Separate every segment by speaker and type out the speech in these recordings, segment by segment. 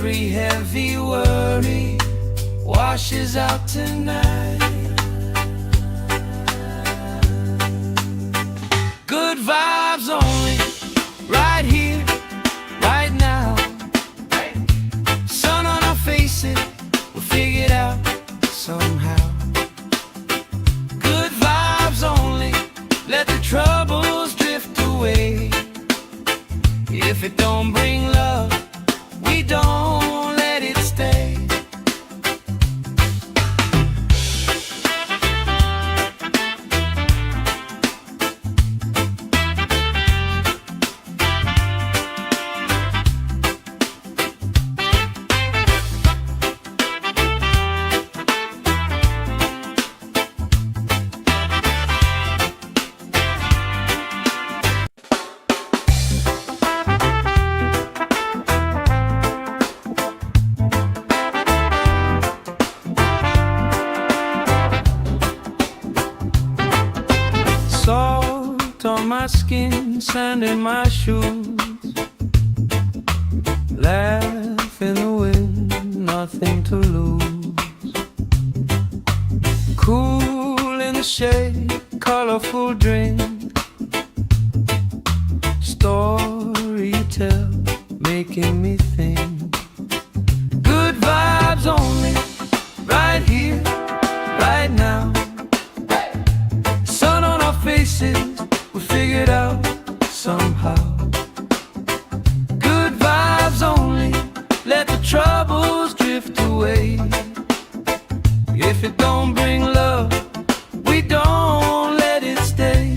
Speaker 1: Every heavy worry washes out tonight. Good vibes only, right here, right now. Sun on our faces, we'll figure it out somehow. Good vibes only, let the troubles drift away. If it don't bring love, we don't let it stay. Salt on my skin, sand in my shoes. Laugh in the wind, nothing to lose. Cool in the shade, colorful drink. Story you tell, making me think. Good vibes only, right here, right now. Faces, we figure it out somehow. Good vibes only, let the troubles drift away. If it don't bring love, we don't let it stay.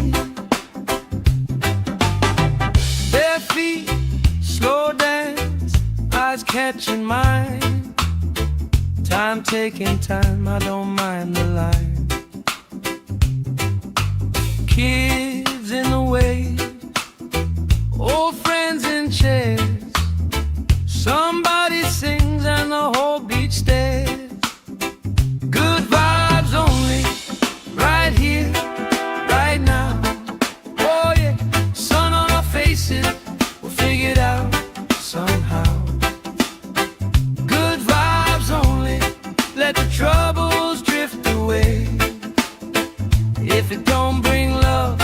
Speaker 1: Bare feet, slow dance, eyes catching mine. Time taking time, I don't mind the line. Kids in the way, old friends in chairs. Somebody sings and the whole beach stares. Good vibes only, right here, right now. Oh yeah, sun on our faces, we'll figure it out somehow. Good vibes only, let the troubles drift away. If it don't bring love,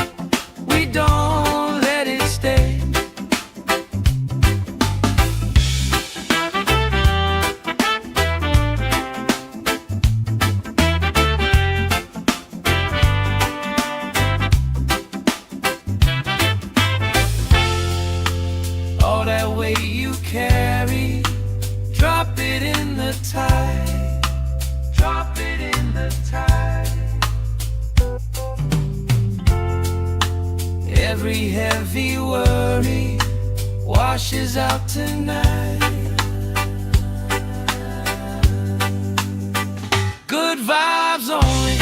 Speaker 1: we don't let it stay. All that weight you carry, drop it in the tide. Drop it in the tide. Every heavy worry washes out tonight. Good vibes only,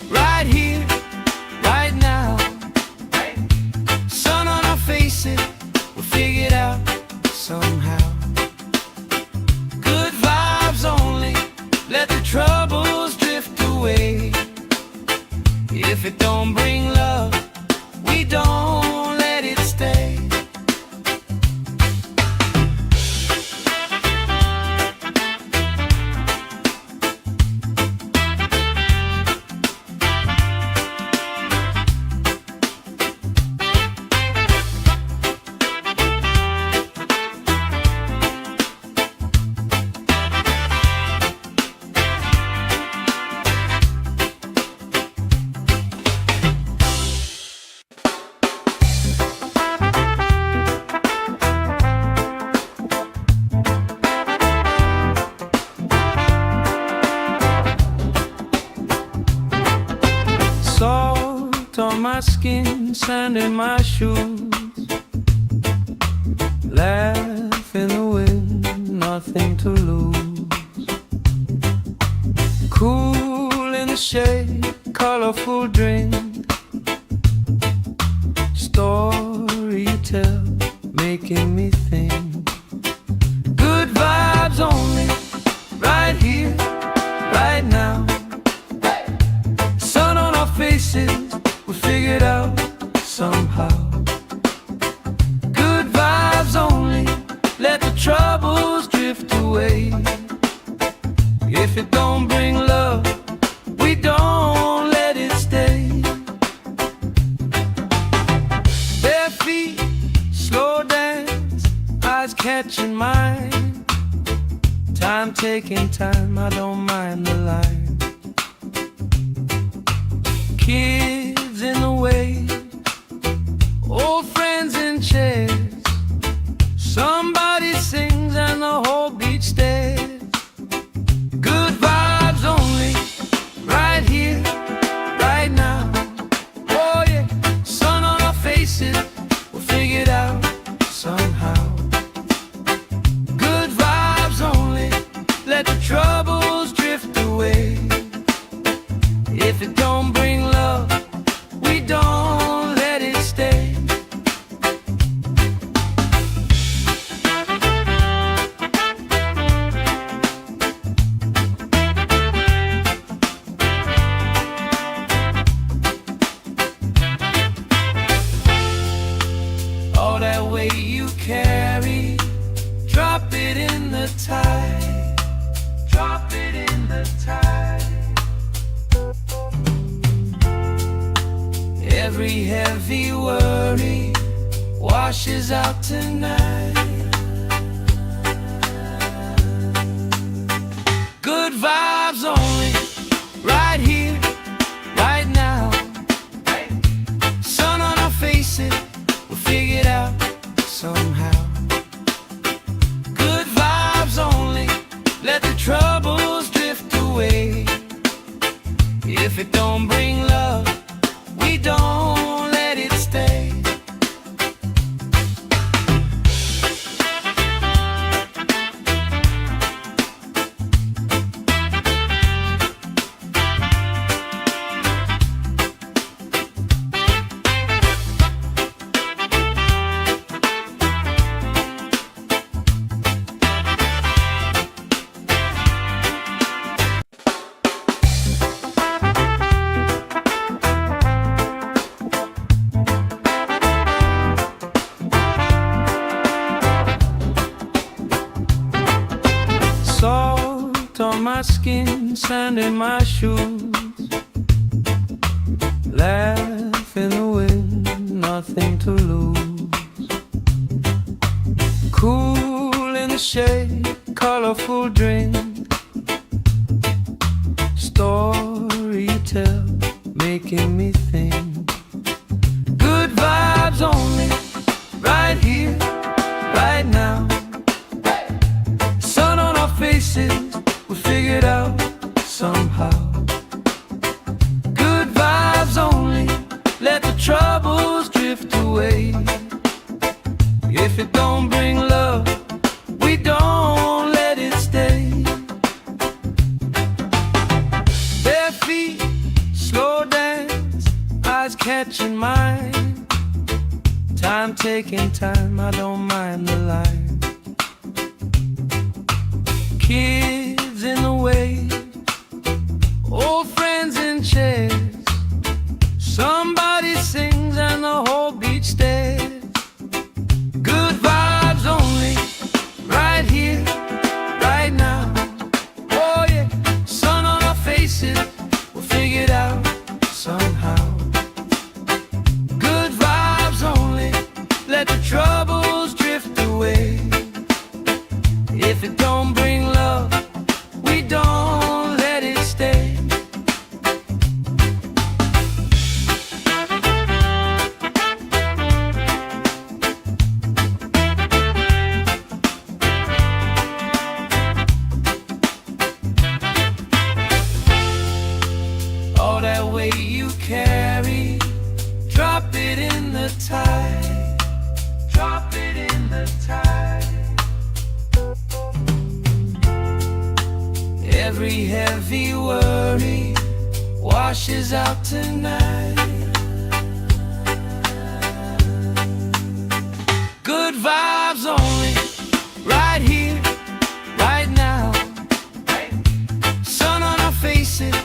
Speaker 1: right here, right now. Sun on our faces, we'll figure it out somehow. Good vibes only, let the troubles drift away. If it don't bring love, we don't let it stay. Salt on my skin, sand in my shoes. Laugh in the wind, nothing to lose. Cool in the shade, colorful drink. Story you tell, making me think. Good vibes only, right here, right now. Sun on our faces, we figure it out somehow. Good vibes only, let the troubles drift drift away. If it don't bring love, we don't let it stay. Bare feet, slow dance, eyes catching mine. Time taking time, I don't mind the line. Kids in the way, old friends in chairs. Somebody sings and the whole beach stares. Good vibes only, right here, right now. Oh yeah, sun on our faces, we'll figure it out somehow. Good vibes only, let the troubles drift away. If it don't bring love, we don't let it stay. All that weight you carry, drop it in the tide. Drop it in the tide. Every heavy worry washes out tonight. Good vibes only, right here, right now. Sun on our faces, we'll figure it out somehow. Good vibes only, let the troubles drift away. If it don't bring love, we don't let it stay. Salt on my skin, sand in my shoes. Laugh in the wind, nothing to lose. Cool in the shade, colorful drink. Story you tell, making me think. Good vibes only, right here, right now. Sun on our faces, we'll figure it out somehow. Good vibes only, let the troubles drift away. If it don't bring love, we don't let it stay. Bare feet, slow dance, eyes catching mine. Time taking time, I don't mind the line. Kids in the way, old friends in chairs. Somebody sings and the whole beach stares. Good vibes only, right here, right now. Oh yeah, sun on our faces, we'll figure it out somehow. Good vibes only, let the troubles drift away. If it don't bring love, we don't let it stay. All that weight you carry, drop it in the tide. Drop it in the tide. Every heavy worry washes out tonight. Good vibes only, right here, right now. Sun on our faces,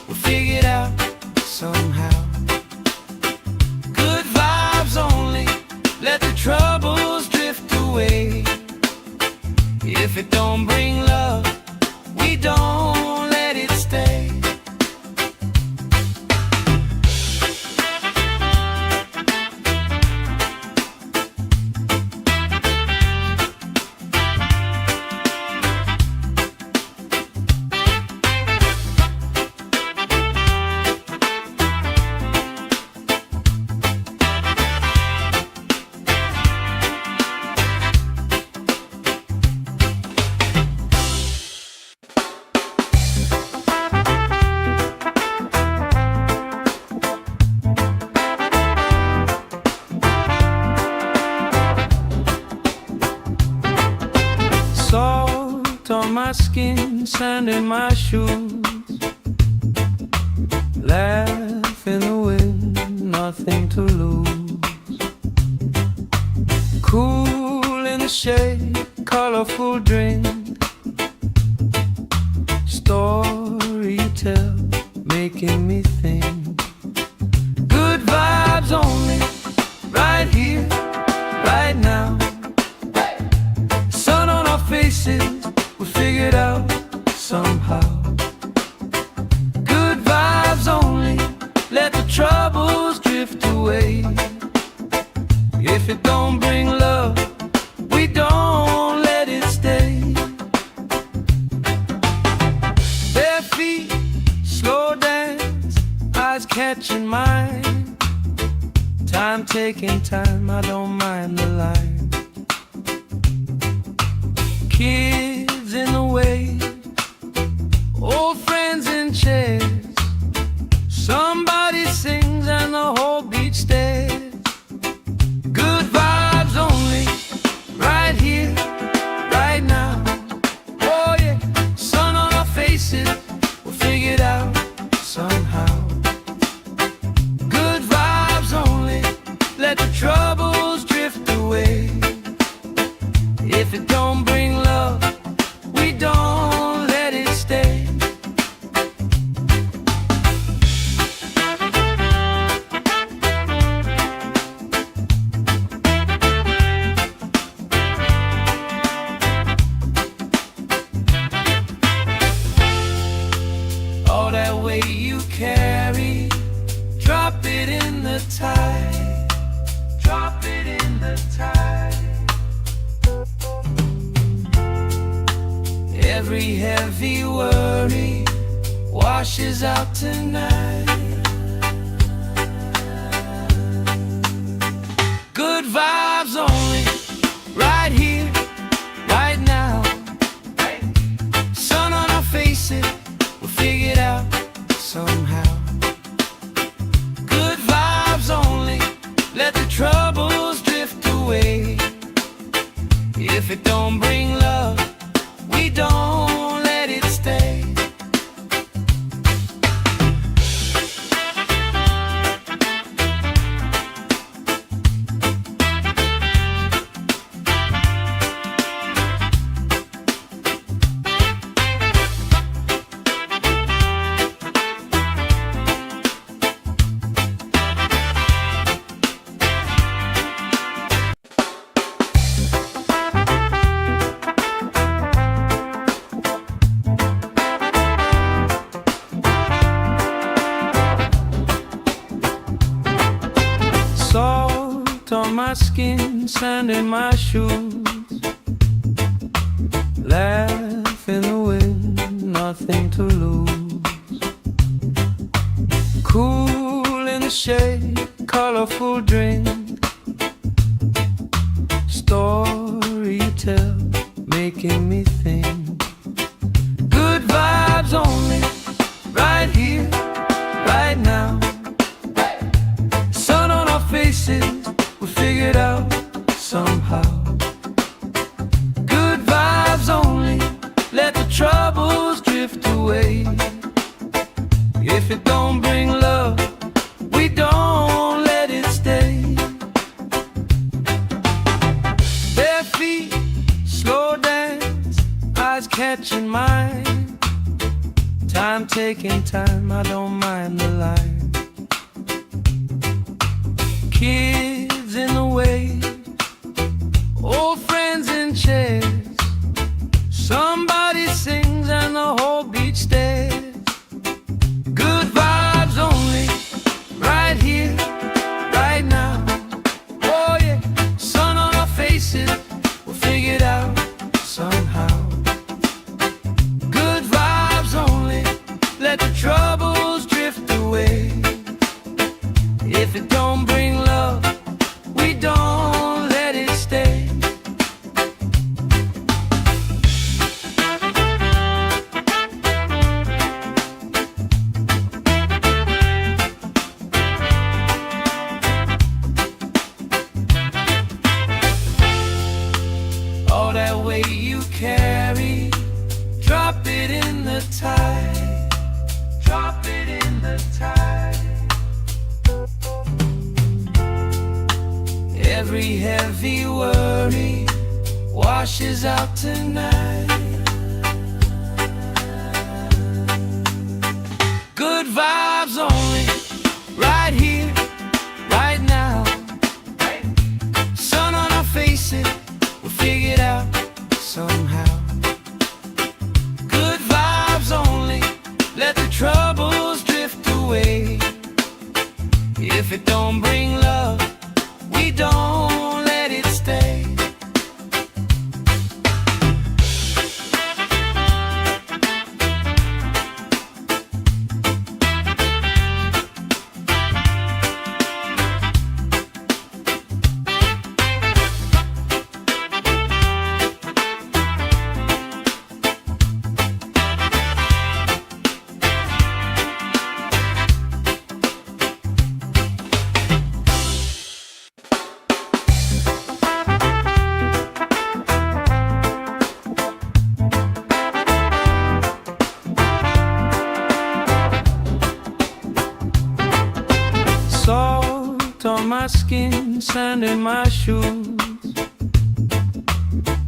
Speaker 1: we'll figure it out somehow. Good vibes only, let the troubles drift away. If it don't my skin, sand in my shoes. Laugh in the wind, nothing to lose. Cool in the shade, colorful drink. Story you tell, making me think. Good vibes only, right here, right now. Sun on our faces, we figured out somehow. Good vibes only, let the troubles drift away. If it don't bring love, we don't let it stay. Bare feet, slow dance, eyes catching mine. Time taking time, I don't mind the line. Kids in the way, old friends in chairs. Somebody sings and the whole beach stares. Good vibes only, right here, right now. Oh yeah, sun on our faces, we'll figure it out somehow. Good vibes only, let the troubles drift away. If it don't bring love, we don't let it stay. All that weight you carry, drop it in the tide. Drop it in the tide. Every heavy worry washes out tonight. Good vibes only, right here, right now. Sun on our faces, we'll figure it out somehow. Good vibes only, let the troubles drift away. If it don't bring love, we don't let it stay. Salt on my skin, sand in my shoes. Laugh in the wind, nothing to lose. Cool in the shade, colorful drink. Story you tell, making me think. Good vibes only, right here, right now. Sun on our faces, we figured out somehow. Good vibes only, let the troubles drift away. If it don't bring love, we don't let it stay. Bare feet, slow dance, eyes catching mine. Time taking time, I don't mind the line. Kids in the way, old friends in chairs. Somebody sings and the whole beach stares. Good vibes only, right here, right now. Oh yeah, sun on our faces, we'll figure it out somehow. Good vibes only, let the troubles drift away. If it don't bring love, Every heavy worry washes out tonight. Good vibes only, right here, right now. Sun on our faces, we'll figure it out somehow. Good vibes only, let the troubles drift away. If it don't bring love, we don't let it stay. Salt on my skin, sand in my shoes.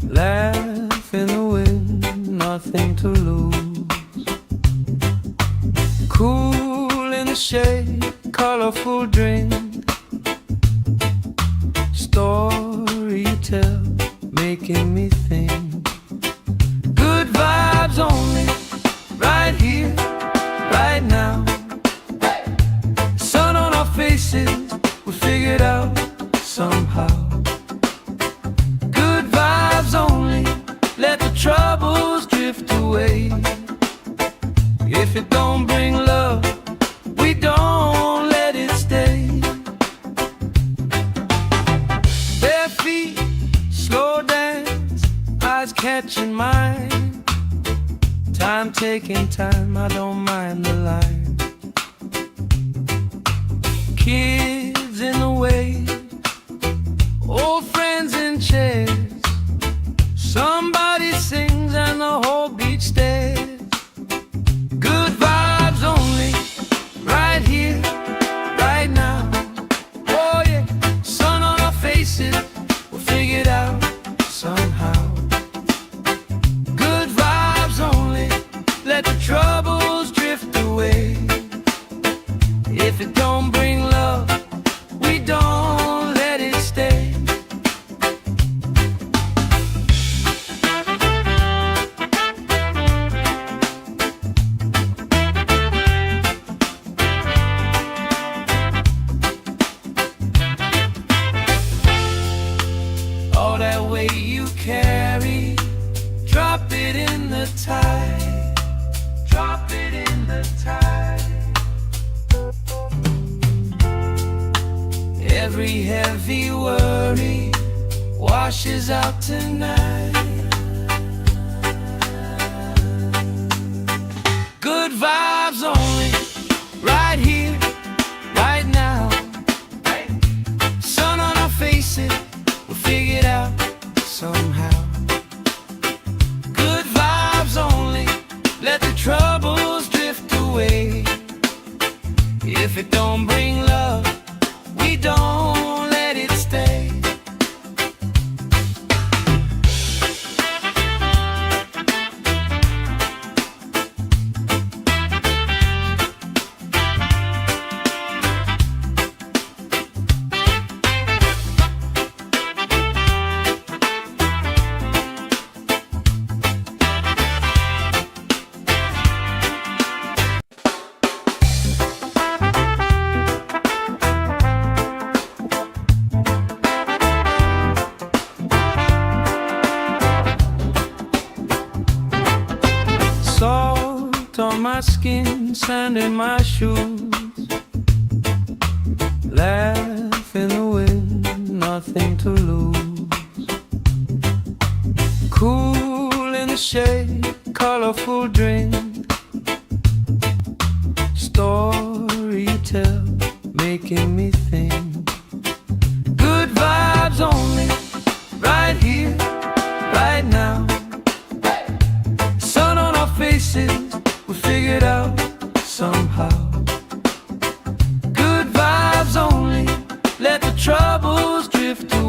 Speaker 1: Laugh in the wind, nothing to lose. Cool in the shade, colorful drink. Story you tell, making me think. Good vibes only, right here, right now. Sun on our faces, we figured out somehow. Good vibes only, let the troubles drift away. If it don't bring love, we don't let it stay. Bare feet, slow dance, eyes catching mine. Time taking time, I don't mind the line. Kids in the way, old friends in chairs. Somebody sings and the whole beach stares. Good vibes only, right here, right now. Oh yeah, sun on our faces, we'll figure it out somehow. Good vibes only, let the troubles drift away. If it don't bring love, we don't let it stay. All that weight you carry, drop it in the tide. Drop it in the tide. Every heavy worry washes out tonight. Good vibes only, right here, right now. Sun on our faces, we'll figure it out somehow. Good vibes only, let the troubles drift away. If it don't bring love, we don't let it stay. Salt on my skin, sand in my shoes. Laugh in the wind, nothing to lose. Cool in the shade, colorful drink. Story you tell, making me think. Good vibes only, right here, right now. Sun on our faces, we figured out somehow. Good vibes only, let the troubles drift away.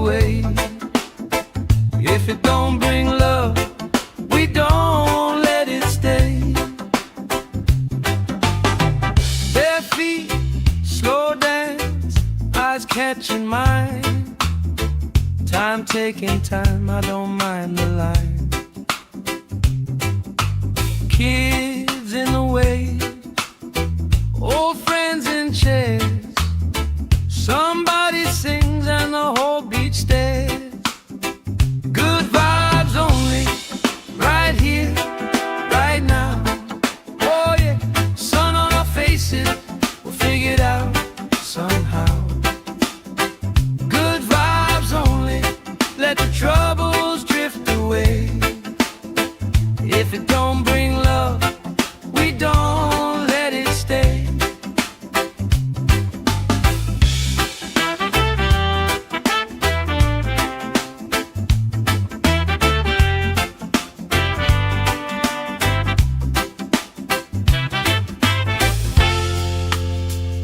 Speaker 1: Time taking time, I don't mind the line. Kids in the way, old friends in chairs. Somebody sings and the whole beach stares. Good vibes only, right here, right now. Oh yeah, sun on our faces, we'll figure it out somehow. Good vibes only, let the troubles drift away. If it don't bring love, we don't let it stay.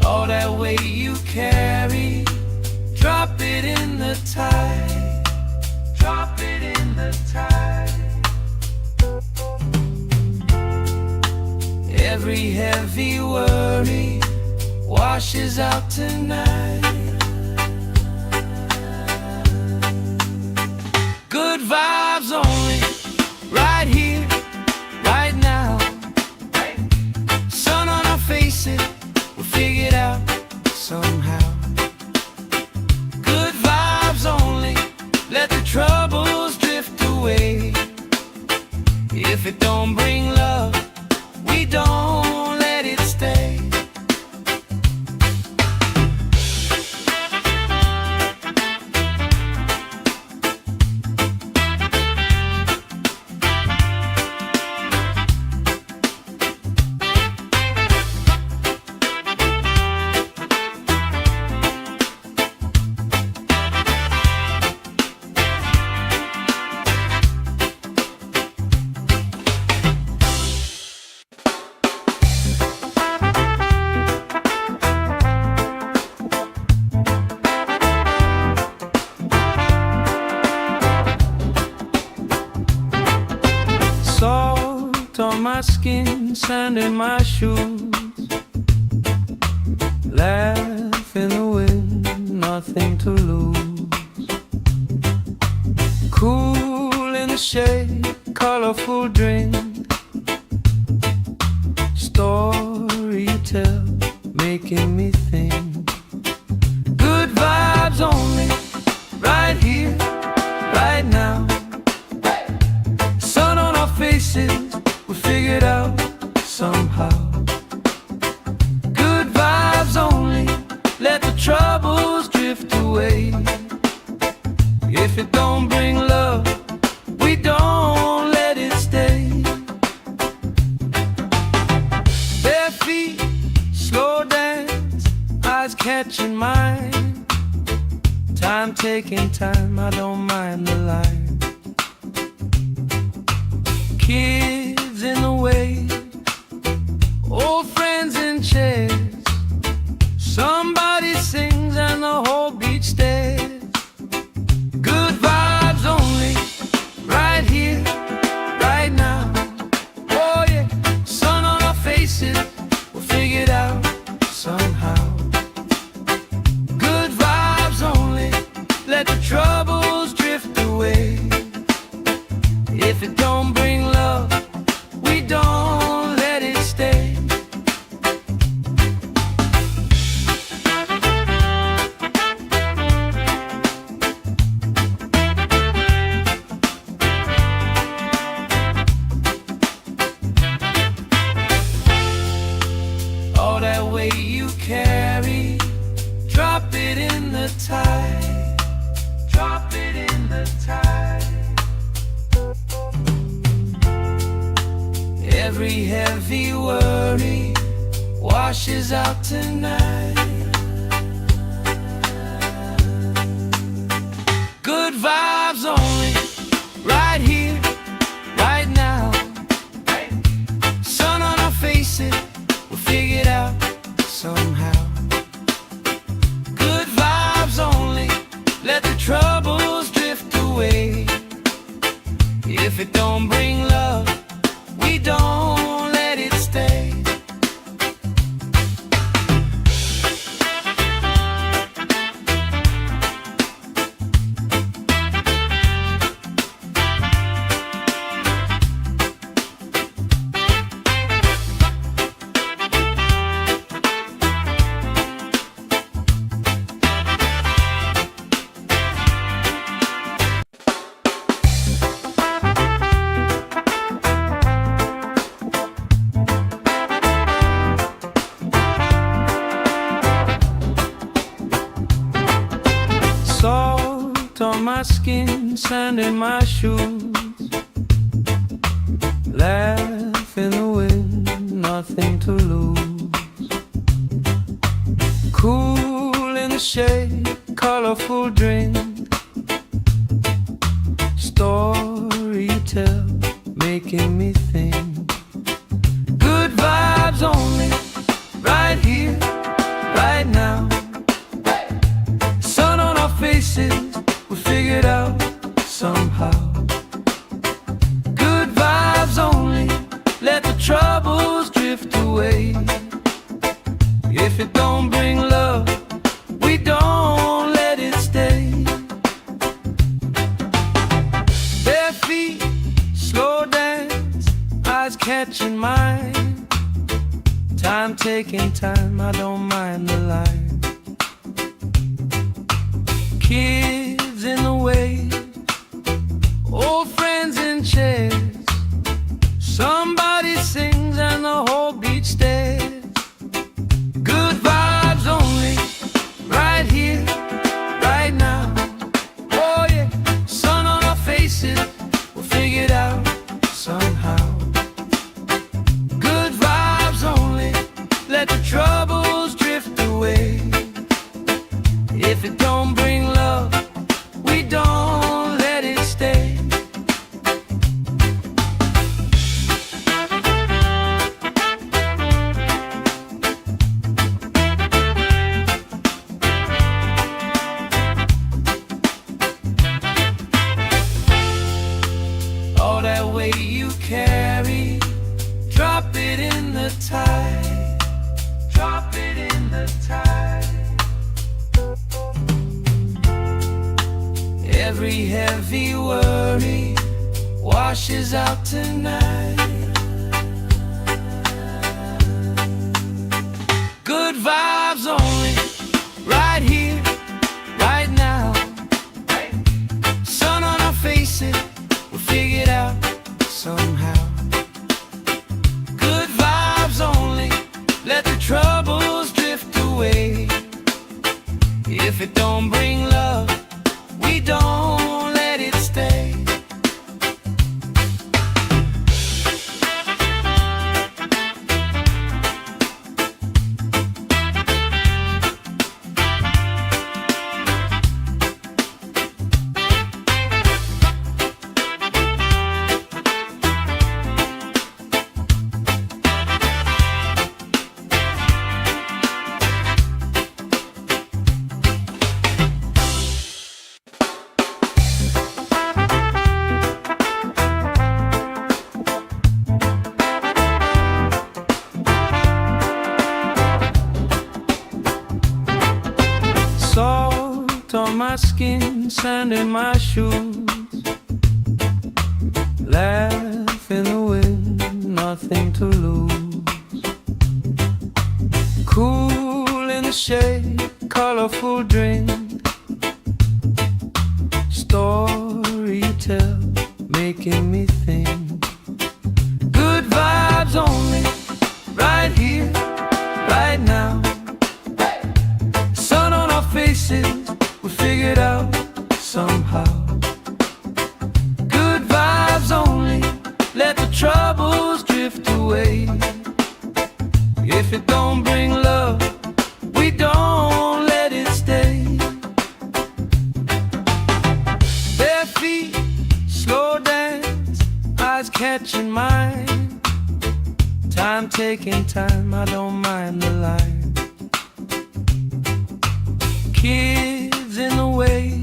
Speaker 1: All that weight you carry, drop it in the tide. Drop it in the tide. Every heavy worry washes out tonight. Good vibes only, right here, right now. Sun on our faces, we'll figure it out somehow. Good vibes only, let the troubles drift away. If it don't bring love, we don't let it stay. Salt on my skin, sand in my shoes. Laugh in the wind, nothing to lose. Cool in the shade, colorful drink. Story you tell, making me think. Good vibes only, right here, right now. Sun on our faces, we figure it out somehow. Good vibes only, let the troubles drift away. If it don't bring love, we don't let it stay. Bare feet, slow dance, eyes catching mine. Time taking time, I don't mind the line. Kids in the way, old friends in chairs. Somebody sings and the whole beach stares. Good vibes only, right here, right now. Oh yeah, sun on our faces, we'll figure it out somehow. Good vibes only, let the troubles drift away. If it don't bring love, we don't let it stay. All that weight you carry, drop it in the tide. Drop it in the tide. Every heavy worry washes out tonight. Good vibes only, right here, right now. Sun on our faces, we'll figure it out somehow. Good vibes only, let the troubles drift away. If it don't bring love, we don't let it stay. Salt on my skin, sand in my shoes. Laugh in the wind, nothing to lose. Cool in the shade, colorful drink. Story you tell, making me think. Good vibes only, right here, right now. Sun on our faces, we figured out somehow. Good vibes only, let the troubles drift away. If it don't bring love, we don't let it stay. Bare feet, slow dance, eyes catching mine. Time taking time, I don't mind the line. Kids in the way, old friends in chairs. Somebody sings and the whole beach stares. Good vibes only, right here, right now. Oh yeah, sun on our faces, we'll figure it out somehow. Good vibes only, let the troubles drift away. If it don't bring love, we don't let it stay. All that weight you carry, drop it in the tide. Drop it in the tide. Every heavy worry washes out tonight. Good vibes only, right here, right now. Sun on our faces, we'll figure it out somehow. Good vibes only, let the troubles drift away. If it don't bring love, we don't let it stay. Salt on my skin, sand in my shoes. Laugh in the wind, nothing to lose. Cool in the shade, colorful drink. Story you tell, making me think. Good vibes only, right here, right now. Sun on our faces, we figured out somehow. Good vibes only, let the troubles drift away. If it don't bring love, we don't let it stay. Bare feet, slow dance, eyes catching mine. Time taking time, I don't mind the line. Kids in the way,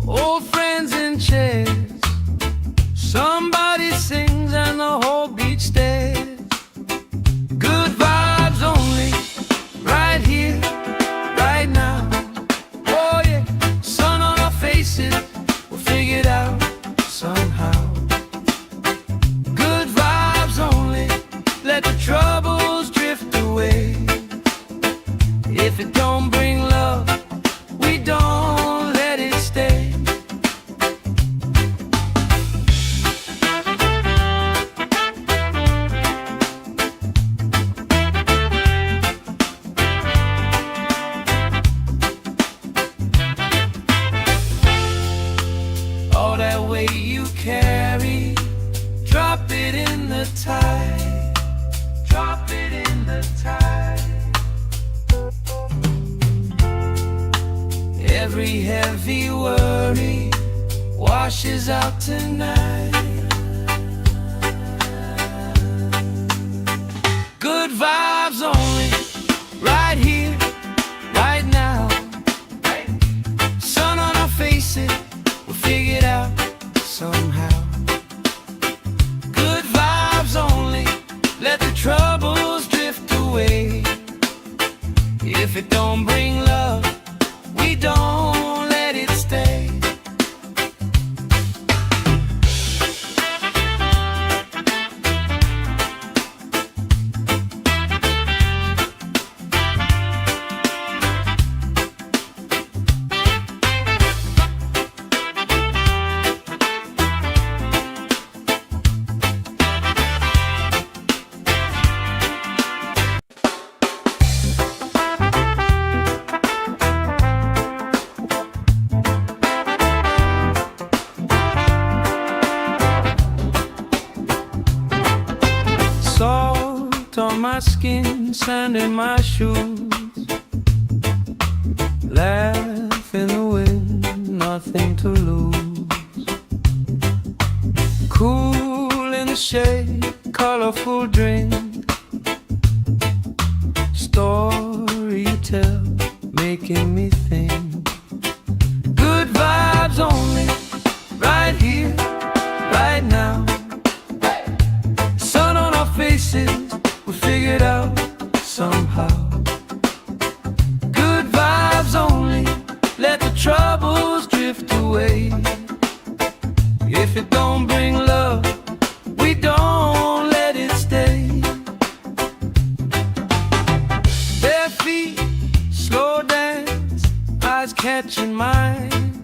Speaker 1: old friends in chairs. Somebody sings and the whole beach stares. Good vibes only, right here, right now. Oh yeah, sun on our faces, we'll figure it out somehow. Good vibes only, let the troubles drift away. If it don't bring love, we don't let it stay. washes out tonight. Good vibes only, right here, right now. Sun on our faces, we'll figure it out somehow. Good vibes only, let the troubles drift away. If it don't bring love, we don't let it stay. Salt on my skin, sand in my shoes. Laugh in the wind, nothing to lose. Cool in the shade, colorful drink. Story you tell, making me think. Good vibes only, right here, right now. Sun on our faces, we figured out somehow. Good vibes only, let the troubles drift away. If it don't bring love, we don't let it stay. Bare feet, slow dance, eyes catching mine.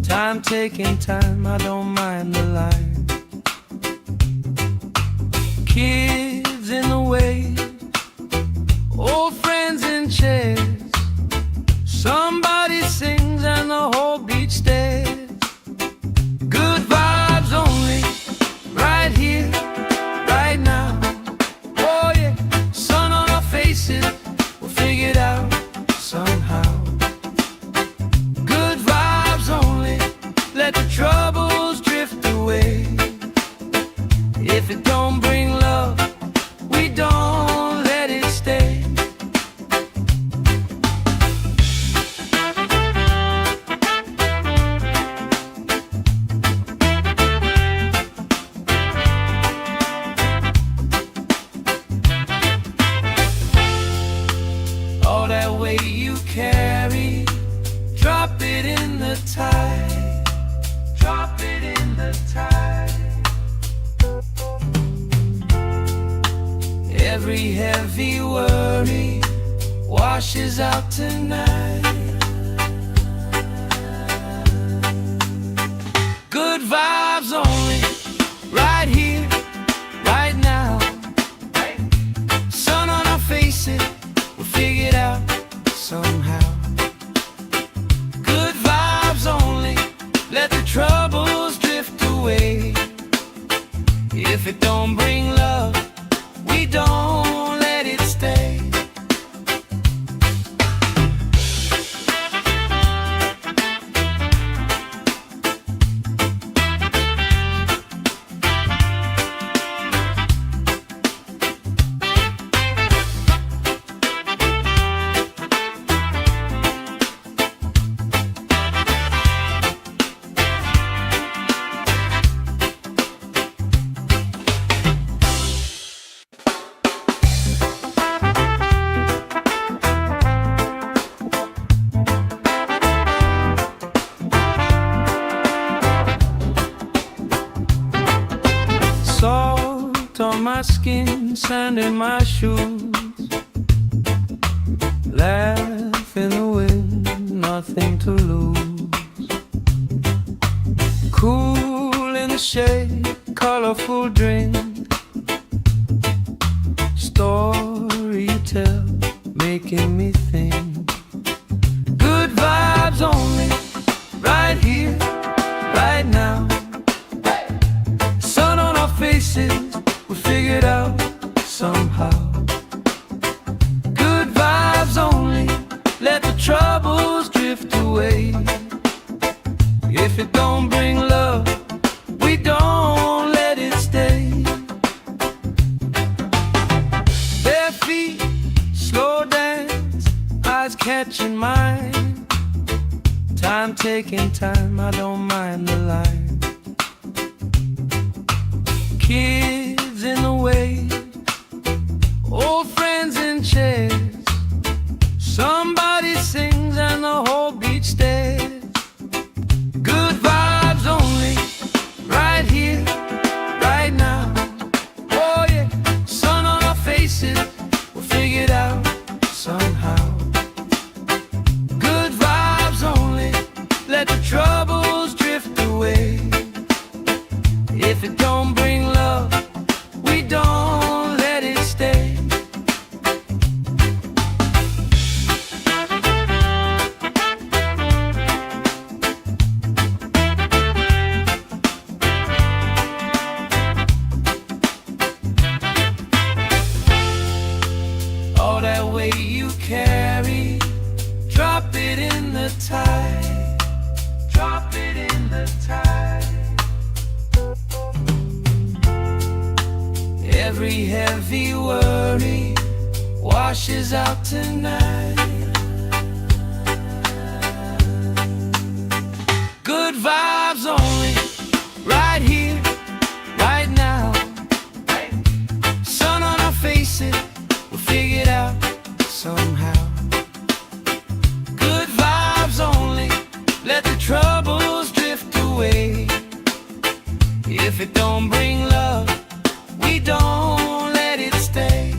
Speaker 1: Time taking time, I don't mind the line. Kids in the waves, old friends in chairs. Somebody sings and the whole beach stares. Good vibes only, right here, right now. Oh yeah, sun on our faces, we'll figure it out somehow. Good vibes only, let the troubles drift away. If it don't bring love, we don't let it stay. All that weight you carry, drop it in the tide. Drop it in the tide. Every heavy worry washes out tonight. Good vibes only, right here, right now. Sun on our faces, we'll figure it out somehow. Good vibes only, let the troubles drift away. If it don't bring love, we don't let it stay. Salt on my skin, sand in my shoes. Laugh in the wind, nothing to lose. Cool in the shade, colorful drink. Story you tell, making me think. Good vibes only, right here, right now. Sun on our faces, we figured out somehow. Good vibes only, let the troubles drift away. If it don't bring love, we don't let it stay. Bare feet, slow dance, eyes catching mine. Time taking time, I don't mind the line. Kids in the way, old friends in chairs. Somebody sings and the whole beach stares. Good vibes only, right here, right now. Oh yeah, sun on our faces, we'll figure it out somehow. Good vibes only, let the troubles drift away. If it don't bring love, we don't let it stay. All that weight you carry, drop it in the tide. Drop it in the tide. Every heavy worry washes out tonight. Good vibes only, right here, right now. Sun on our faces, we'll figure it out somehow. Good vibes only, let the troubles drift away. If it don't bring love, we don't let it stay.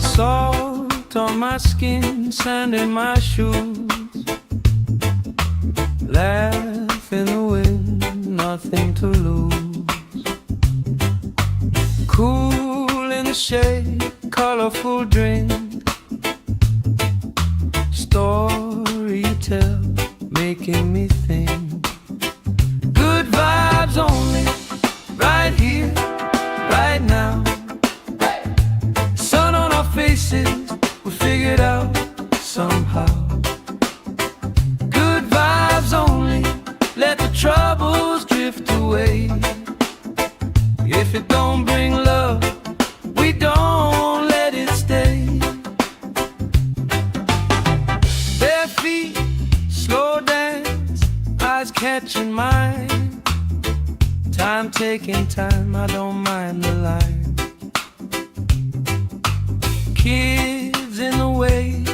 Speaker 1: Salt on my skin, sand in my shoes. Laugh in the wind, nothing to lose. Cool in the shade, colorful drink. Story you tell, making me think. Good vibes only, right here, right now. Sun on our faces, we'll figure it out somehow. Good vibes only, let the troubles drift away. If it don't bring love, we don't let it stay. Bare feet, slow dance, eyes catching mine. Time taking time, I don't mind the line. Kids in the way,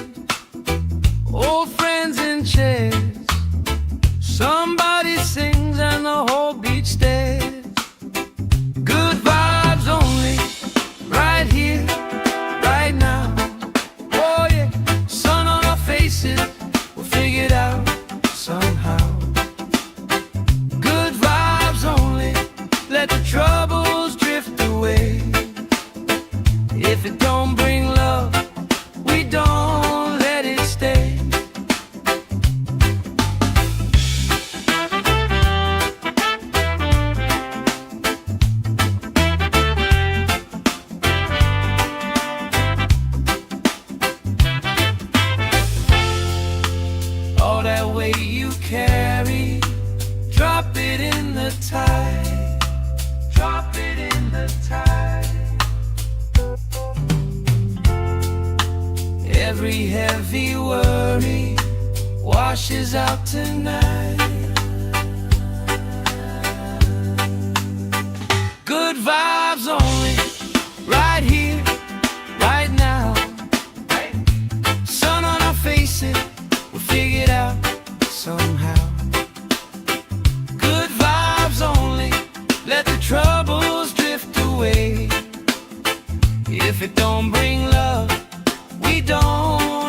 Speaker 1: old friends in chairs. Somebody sings and the whole beach stares. Good vibes only, right here, right now. Oh yeah, sun on our faces, we'll figure it out somehow. Good vibes only, let the troubles drift away. If it don't bring love, we don't let it stay. All that weight you carry, drop it in the tide. Drop it in the tide. Every heavy worry washes out tonight. Good vibes only, right here, right now. Sun on our faces, we'll figure it out somehow. Good vibes only, let the troubles drift away. If it don't bring love, we don't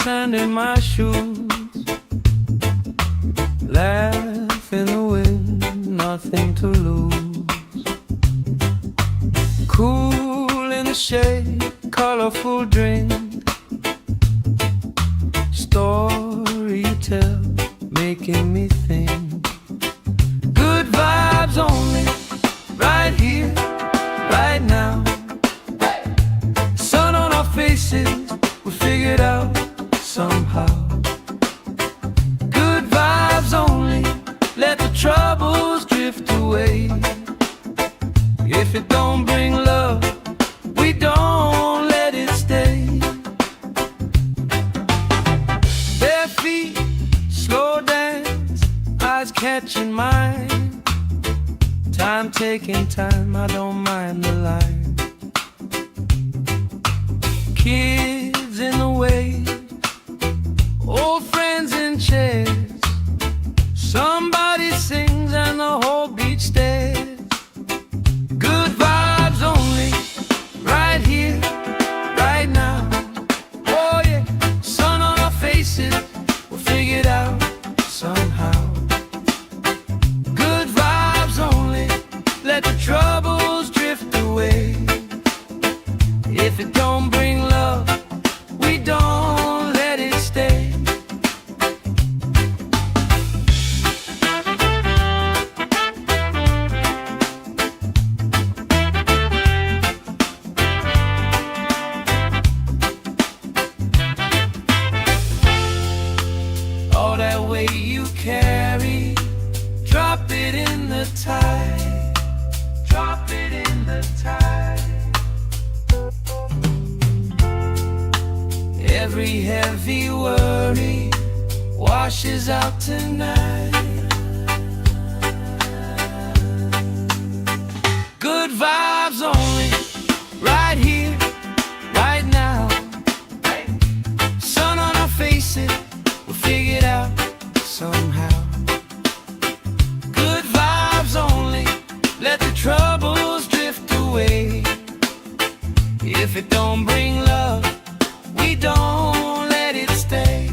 Speaker 1: sand in my shoes. Laugh in the wind, nothing to lose. Cool in the shade, colorful drink. Story you tell, making me think. Good vibes only, right here, right now. Sun on our faces, we figured out somehow. Good vibes only, let the troubles drift away. If it don't bring love, we don't let it stay. Bare feet, slow dance, eyes catching mine. Time taking time, I don't mind the line. Kids in the wave, old friends in chairs. Somebody sings and the whole beach stares. Good vibes only, right here, right now. Oh yeah, sun on our faces, we'll figure it out somehow. Good vibes only, let the troubles drift away. If it don't bring love, we don't let it stay. All that weight you carry, drop it in the tide. Drop it in the tide. Every heavy worry washes out tonight. Good vibes only, right here, right now. Sun on our faces, we'll figure it out somehow. Good vibes only, let the troubles drift away. If it don't bring love, we don't let it stay.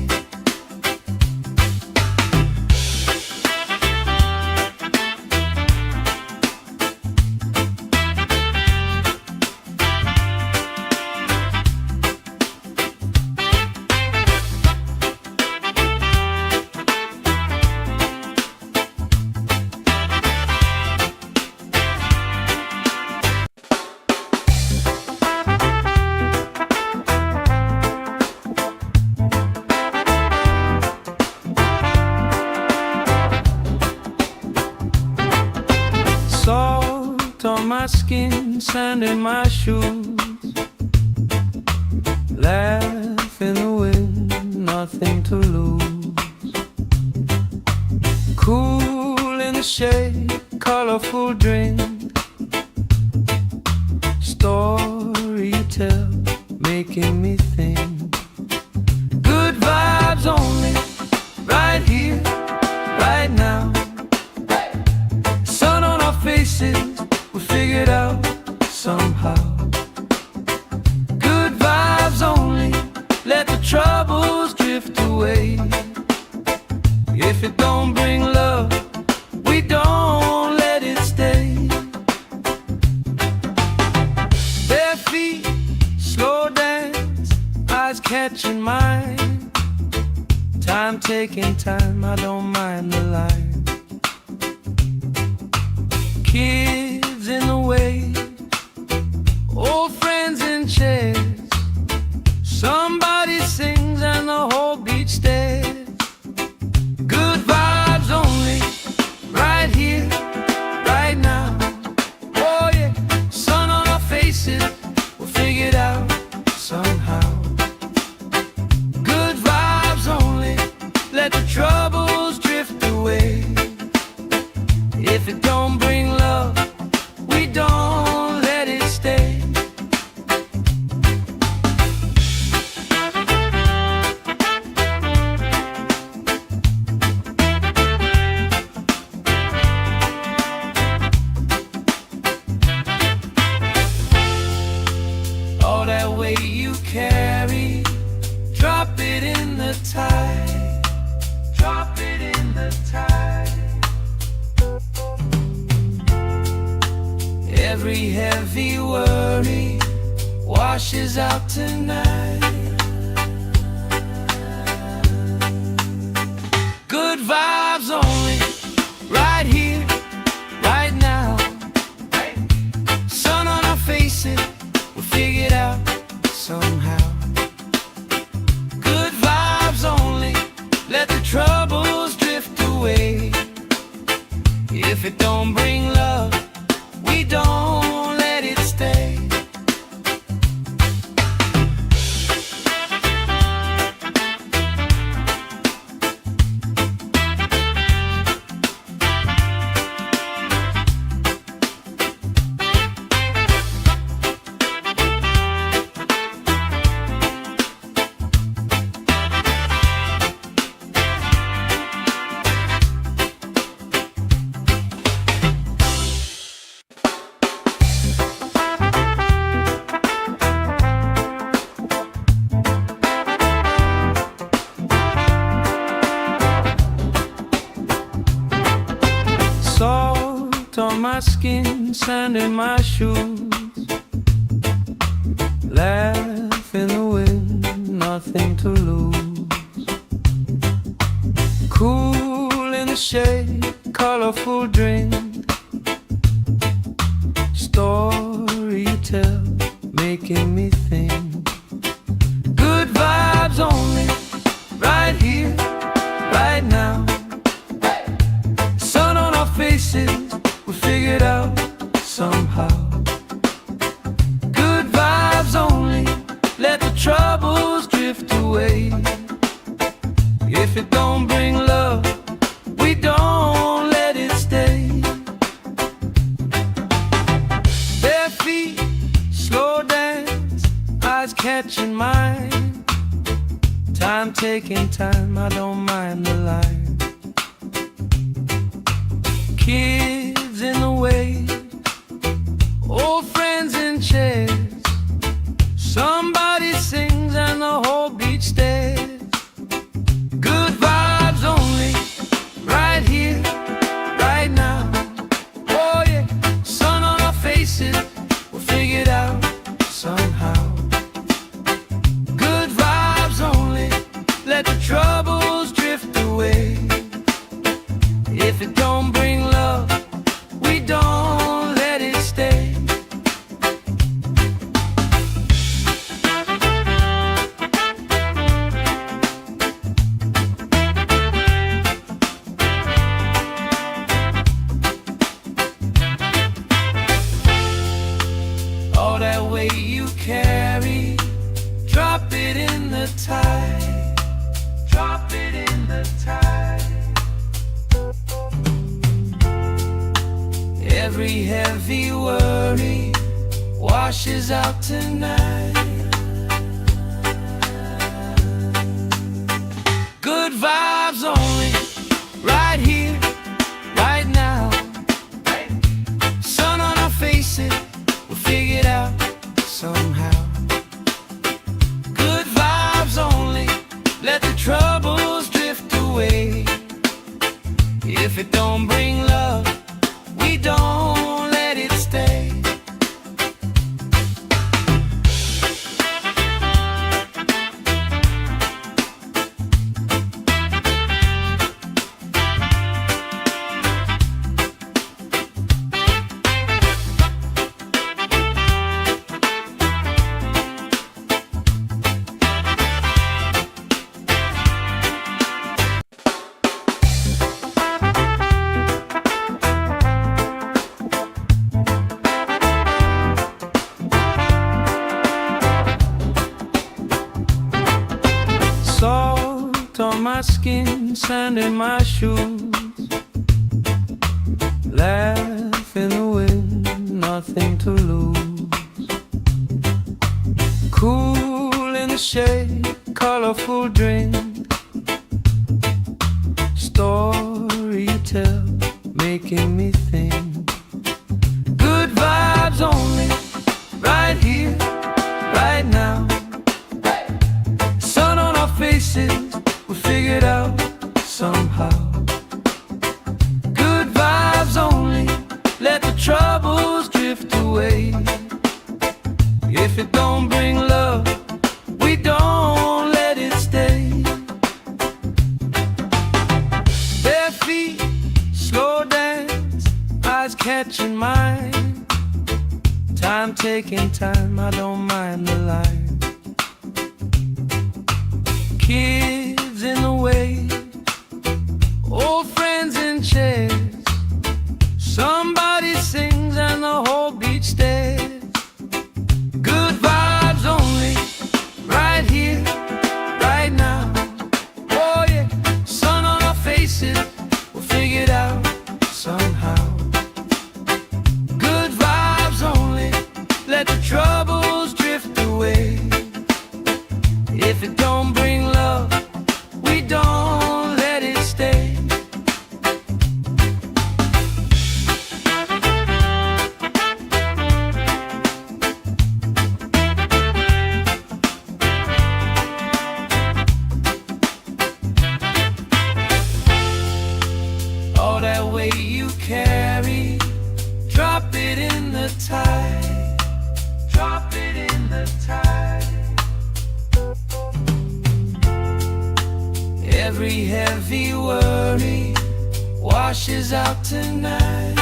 Speaker 1: Salt on my skin, sand in my shoes. Laugh in the wind, nothing to lose. Cool in the shade, colorful drink. Story you tell, making me think. Good vibes only, right here, right now. Sun on our faces, we figured out somehow. Good vibes only, let the troubles drift away. If it don't bring love, we don't let it stay. Bare feet, slow dance, eyes catching mine. Time taking time, I don't mind the line. Kids in the wave, old friends in chairs. Somebody sings and the whole beach stares. Good vibes only, right here, right now. Oh yeah, sun on our faces, we'll figure it out somehow. Good vibes only, let the troubles drift away. If it don't bring love, washes out tonight. Good vibes only, right here, right now. Sun on our faces, we'll figure it out somehow. Good vibes only, let the troubles drift away. If it don't bring love, we don't let it stay. Salt on my skin, sand in my shoes. Laugh in the wind, nothing to lose. Cool in the shade, colorful drink. Story you tell, making me think. Good vibes only, right here, right now. Faces, we figured out somehow. Good vibes only, let the troubles drift away. If it don't bring love, we don't let it stay. Bare feet, slow dance, eyes catching mine. Time taking time, I don't mind the line. Kids in the way, old friends in chairs. Somebody sings and the whole beach stares. Good vibes only, right here, right now. Oh yeah, sun on our faces, we'll figure it out somehow. Good vibes only, let the troubles drift away. If it don't bring love, we don't let it stay. All that weight you carry, drop it in the tide. Drop it in the tide. Every heavy worry washes out tonight. Good vibes only, right here, right now. Sun on our faces, we'll figure it out somehow. Good vibes only, let the troubles drift away. If it don't bring love, we don't let it stay. Salt on my skin, sand in my shoes. Laugh in the wind, nothing to lose. Cool in the shade, colorful drink. Story you tell, making me think. Good vibes only, right here, right now. Sun on our faces, we figured out somehow. Good vibes only, let the troubles drift away. If it don't bring catching mine. Time taking time, I don't mind the line. Kids in the way, old friends in chairs. Somebody sings and the whole beach stares. Good vibes only, right here, right now. Oh yeah, sun on our faces, we'll figure it out somehow. Good vibes only, let the troubles drift away. If it don't bring love, we don't let it stay. All that weight you carry, drop it in the tide. Drop it in the tide. Every heavy worry washes out tonight.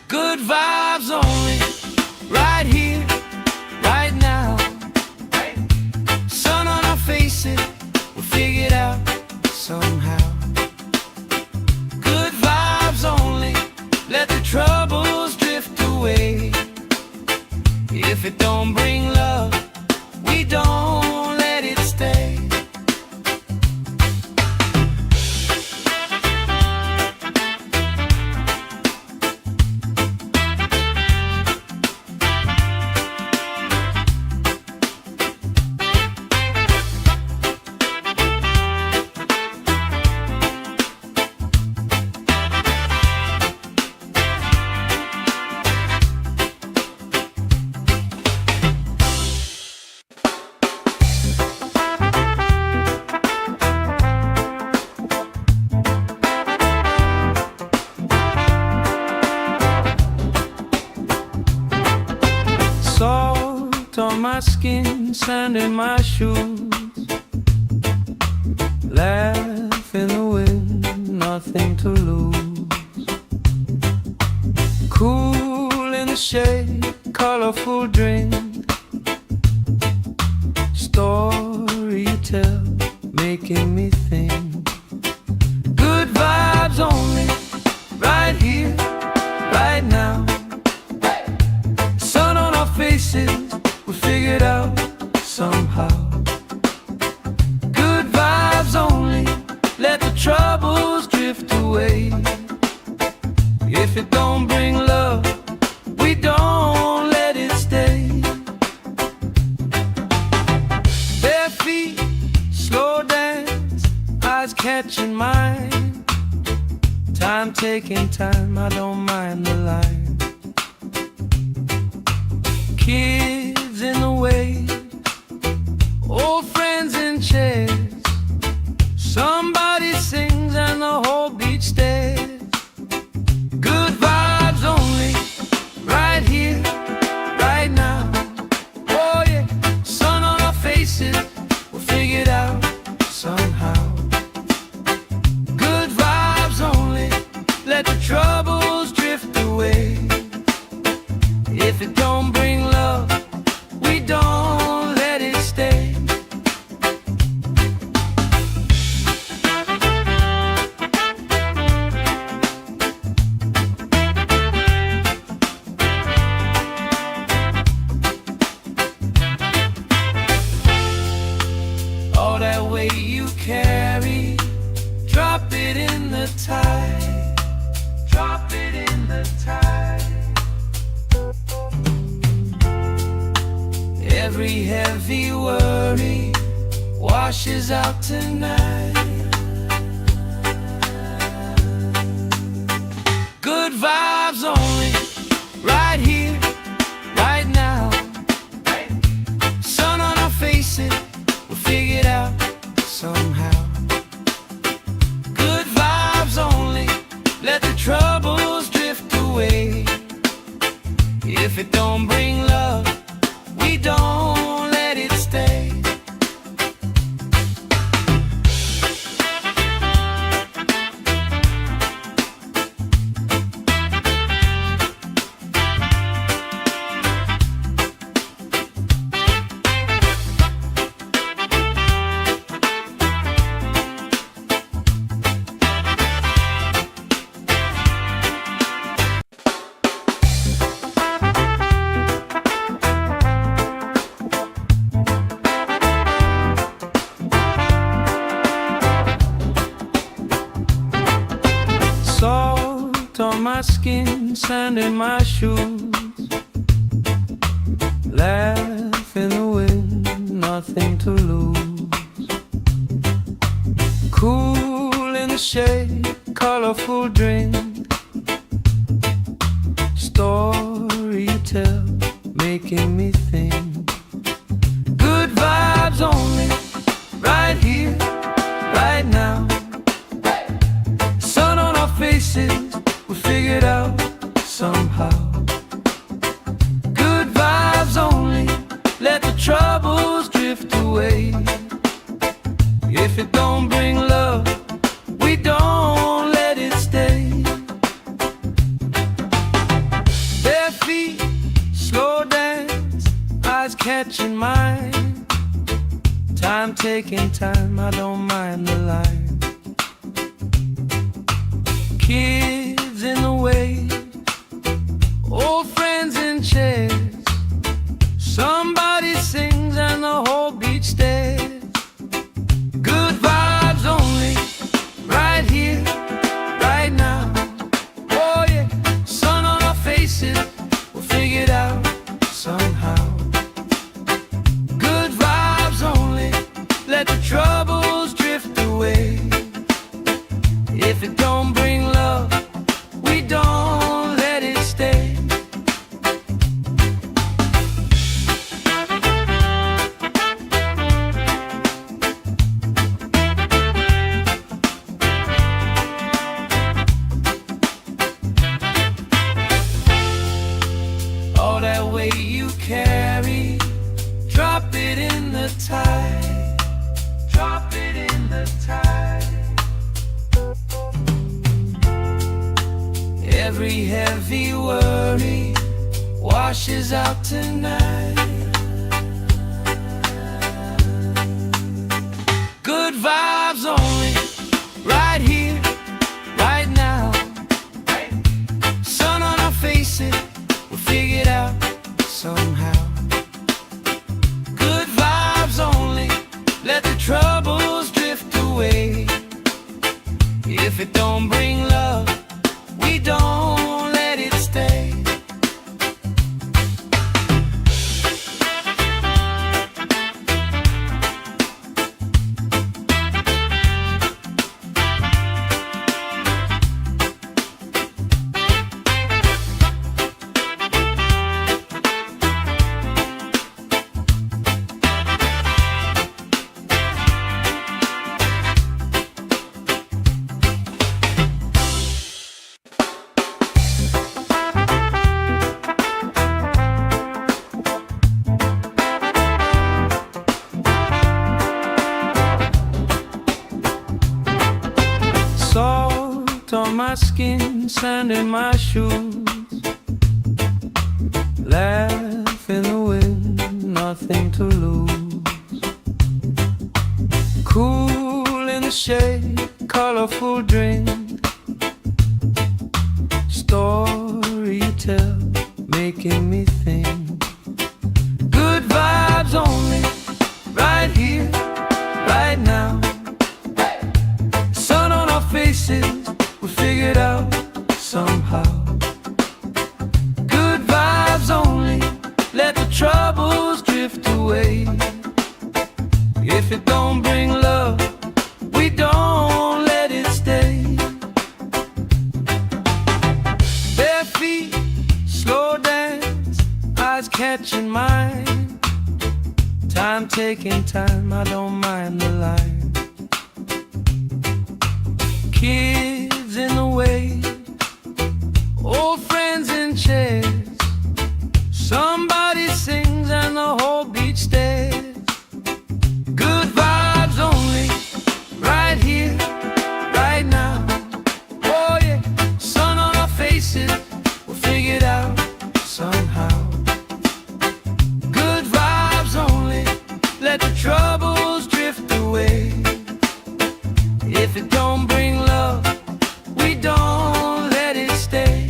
Speaker 1: Good vibes only, right here, right now. Sun on our faces, we'll figure it out somehow. Good vibes only, let the troubles drift away. If it don't bring love, we don't let it stay. Salt on my skin, sand in my shoes. Laugh in the wind, nothing to lose. Cool in the shade, colorful drink. Story you tell, making me think. Good vibes only, right here, right now. Sun on our faces, we'll figure it out somehow. Good vibes only, let the troubles drift away. If it don't bring love, we don't let it stay. Bare feet, slow dance, eyes catching mine. Time taking time, I don't mind the line. Kids in the way, old friends in chairs. Somebody sings and the whole beach stares. Good vibes only, right here, right now. Oh yeah, sun on our faces, we'll figure it out somehow. Good vibes only, let the troubles drift away. If it don't bring love, we don't let it stay. All that weight you carry, drop it in the tide. Drop it in the tide. Every heavy worry washes out tonight. Good vibes only, right here, right now. Sun on our faces, we'll figure it out somehow. Good vibes only, let the troubles drift away. If it don't bring love, we don't let it stay. sand in my shoes. Laugh in the wind, nothing to lose. Cool in the shade, colorful drink. Story you tell, making me think. Good vibes only, right here, right now. Sun on our faces, we figured out somehow. Good vibes only, let the troubles drift away. If it don't bring love, we don't let it stay. Bare feet, slow dance, eyes catching mine. Time taking time, I don't mind the line. Kids in the wave, old friends in chairs. Somebody sings and the whole beach stares. Good vibes only, right here, right now. Oh yeah, sun on our faces, we'll figure it out somehow. Good vibes only, let the troubles drift away. If it don't bring love, we don't let it stay. All that weight you carry, drop it in the tide. Drop it in the tide. Every heavy worry washes out tonight. Good vibes only, right here, right now. Sun on our faces, we'll figure it out somehow. Good vibes only, let the troubles drift away. If it don't bring love, we don't let it stay. Salt on my skin, sand in my shoes. Laugh in the wind, nothing to lose. Cool in the shade, colorful drink. Story you tell, making me think. Good vibes only, right here, right now. Sun on our faces, we figured out somehow. Good vibes only, let the troubles drift away. If it don't bring love, we don't let it stay. Bare feet, slow dance, eyes catching mine. Time taking time, I don't mind the line. Kids in the wave, old friends in chairs. Somebody sings and the whole beach stares. Good vibes only, right here, right now. Oh yeah, sun on our faces, we'll figure it out somehow. Good vibes only, let the troubles drift away. If it don't bring love, we don't let it stay.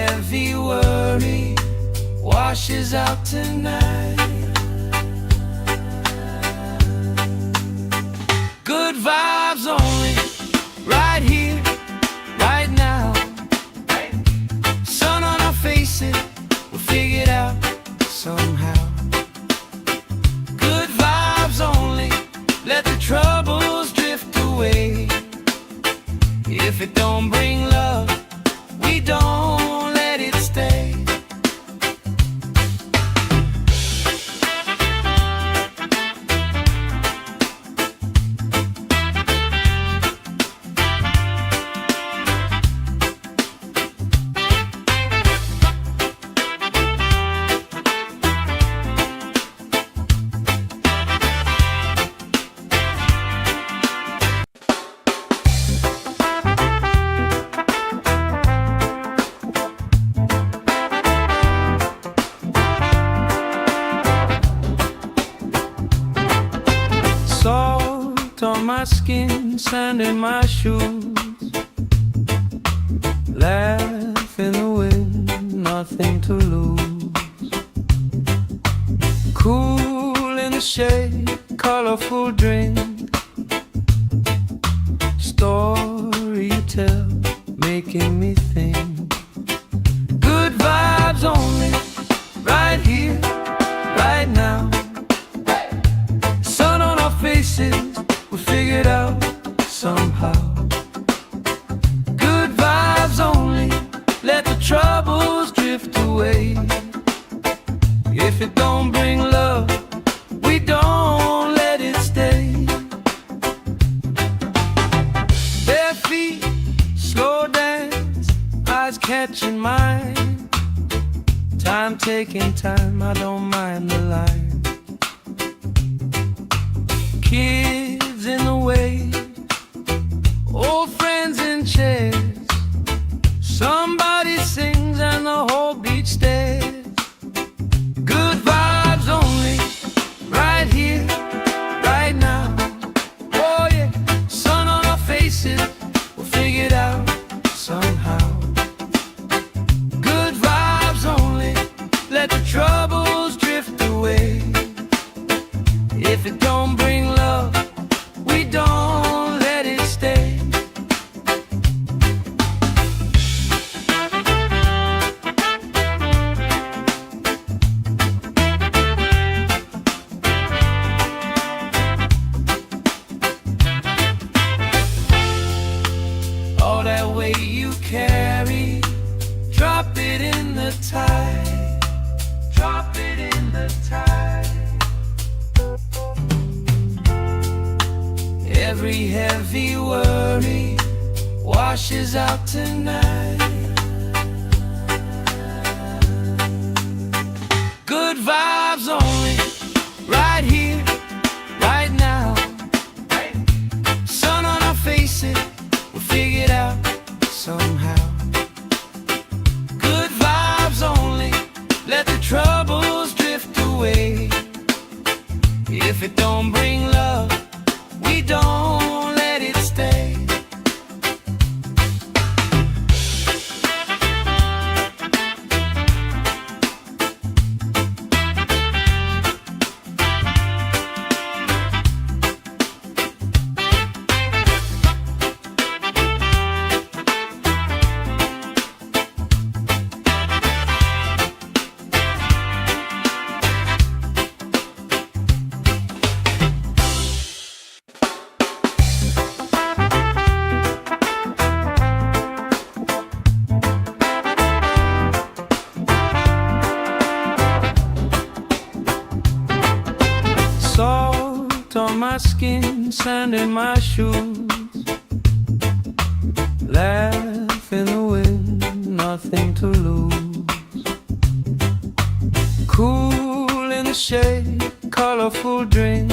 Speaker 1: heavy worry washes out tonight. Good vibes only, right here, right now. Sun on our faces, we'll figure it out somehow. Good vibes only, let the troubles drift away. If it don't bring love, we don't let it stay. Salt on my skin, sand in my shoes. Laugh in the wind, nothing to lose. Cool in the shade, colorful drink. Story you tell, making me think. Good vibes only, right here, right now. Faces, we'll figure it out somehow. Good vibes only, let the troubles drift away. If it don't bring love, we don't let it stay. Bare feet, slow dance, eyes catching mine. Time taking time, I don't mind the line. Kids in the way, old friends in chairs. Somebody sings and the whole beach stares. Good vibes only, right here, right now. Oh yeah, sun on our faces, we'll figure it out somehow. Good vibes only, let the troubles drift away. If it don't bring love, we don't let it stay. All that weight you carry, drop it in the tide. Drop it in the tide. Every heavy worry washes out tonight. Good vibes only, right here, right now. Sun on our faces, we'll figure it out somehow. Good vibes only, let the troubles drift away. If it don't bring love, we don't let it stay. Salt on my skin, sand in my shoes. Laugh in the wind, nothing to lose. Cool in the shade, colorful drink.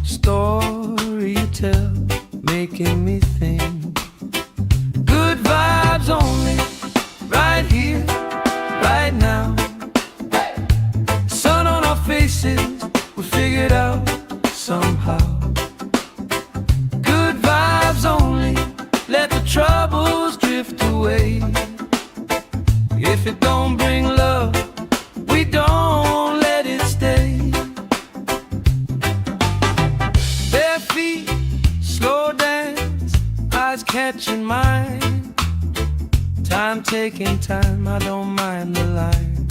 Speaker 1: Story you tell, making me think. Good vibes only, right here, right now. Sun on our faces, we'll figure it out somehow. Good vibes only, let the troubles drift away. catching mine. Time taking time, I don't mind the line.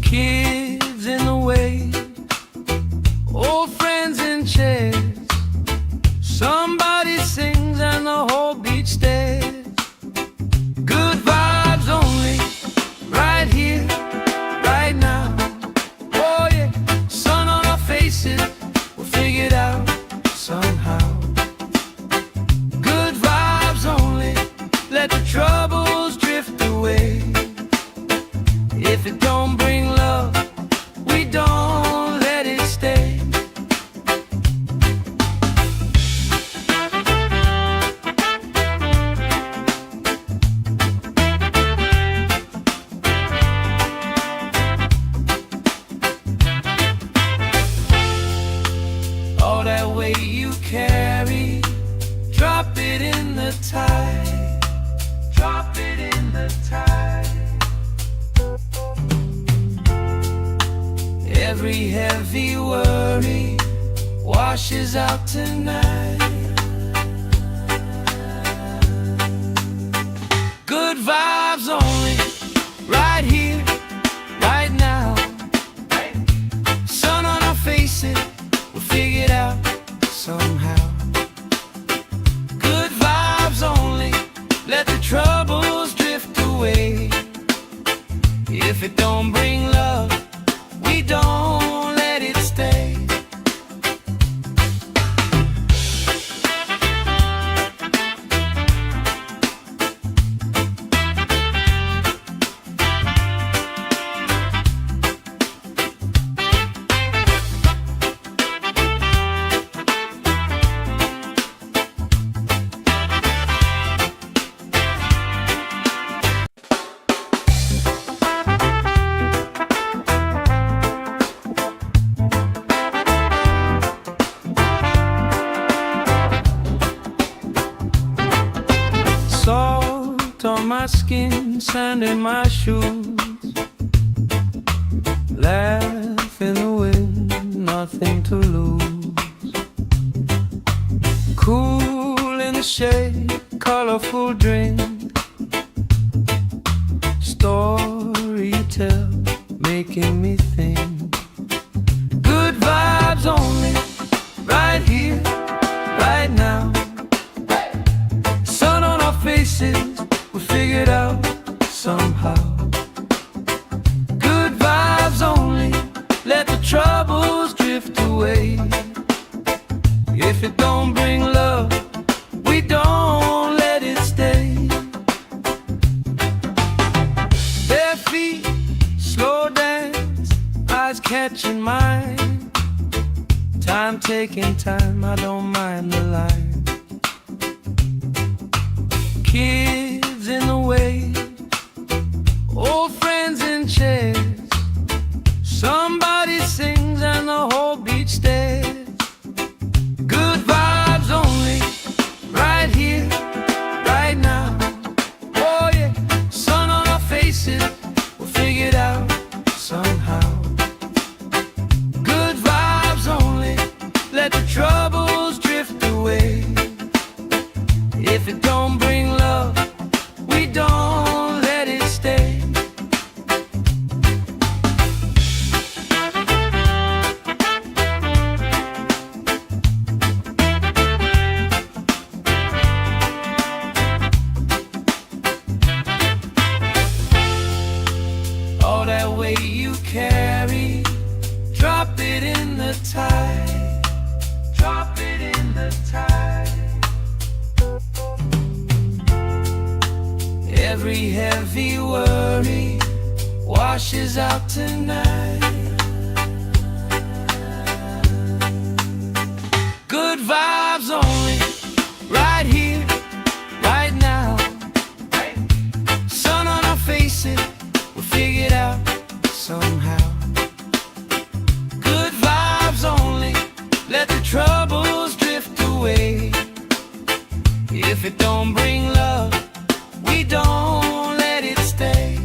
Speaker 1: Kids in the way, old friends in chairs. Somebody sings and the whole beach stares. Good vibes only, right here, right now. Oh yeah, sun on our faces, we'll figure it out somehow. Good vibes only, let the troubles drift away. If it don't bring love, we don't let it stay. All that weight you carry, drop it in the tide. Drop it in the tide. Every heavy worry washes out tonight. Good vibes only, right here, right now. Sun on our faces, we'll figure it out somehow. Good vibes only, let the troubles drift away. If it don't bring love, we don't let it stay. Salt on my skin, sand in my shoes. Laugh in the wind, nothing to lose. Cool in the shade, colorful drink. Story you tell, making me think. Good vibes only, right here, right now. Sun on our faces, we'll figure it out somehow. Good vibes only, let the troubles drift away. If it don't bring love, we don't let it stay. Bare feet, slow dance, eyes catching mine. Time taking time, I don't mind the line. Kids in the way, old friends in chairs. Somebody sings and the whole beach stares. Good vibes only, right here, right now. Oh yeah, sun on our faces, we'll figure it out somehow. Good vibes only, let the troubles drift away. If it don't bring love, we don't let it stay. All that weight you carry, drop it in the tide. Drop it in the tide. Every heavy worry washes out tonight. Good vibes only, right here, right now. Sun on our faces, we'll figure it out somehow. Good vibes only, let the troubles drift away. If it don't bring love, we don't let it stay.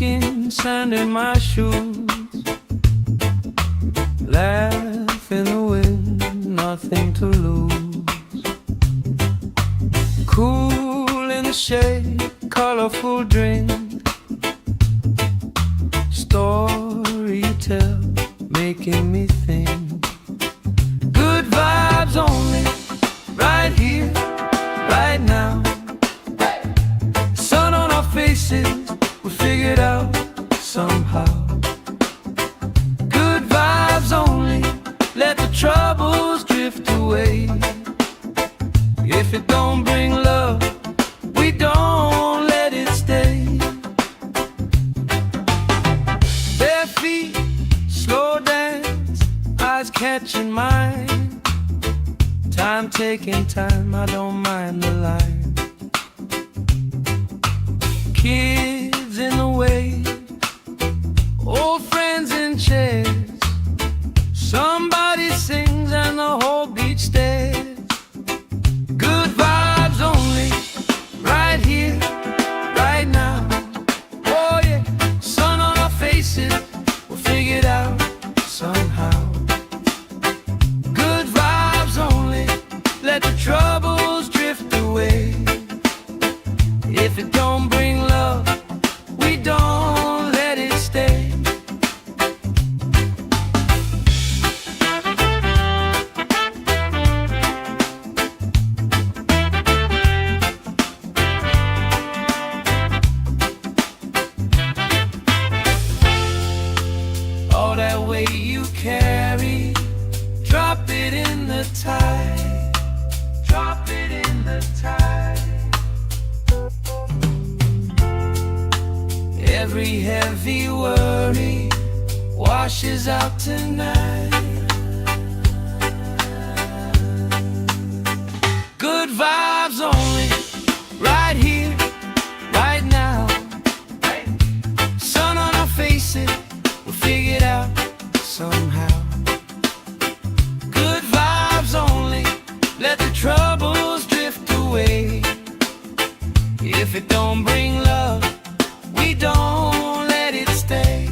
Speaker 1: skin, sand in my shoes. Laugh in the wind, nothing to lose. Cool in the shade, colorful drink. Story you tell, making me think. Good vibes only, right here, right now. Sun on our faces, we figured out somehow. Good vibes only, let the troubles drift away. If it don't bring love, we don't let it stay. Bare feet, slow dance, eyes catching mine. Time taking time, I don't mind the line. Kids in the way, old friends in chairs. Somebody sings and the whole beach stares. Good vibes only, right here, right now. Oh yeah, sun on our faces, we'll figure it out somehow. Good vibes only, let the troubles drift away. If it don't bring love, we don't let it stay. All that weight you carry, drop it in the tide. Drop it in the tide. Every heavy worry washes out tonight. Good vibes only, right here, right now. Sun on our faces, we'll figure it out somehow. Good vibes only, let the troubles drift away. If it don't bring love, we don't let it stay.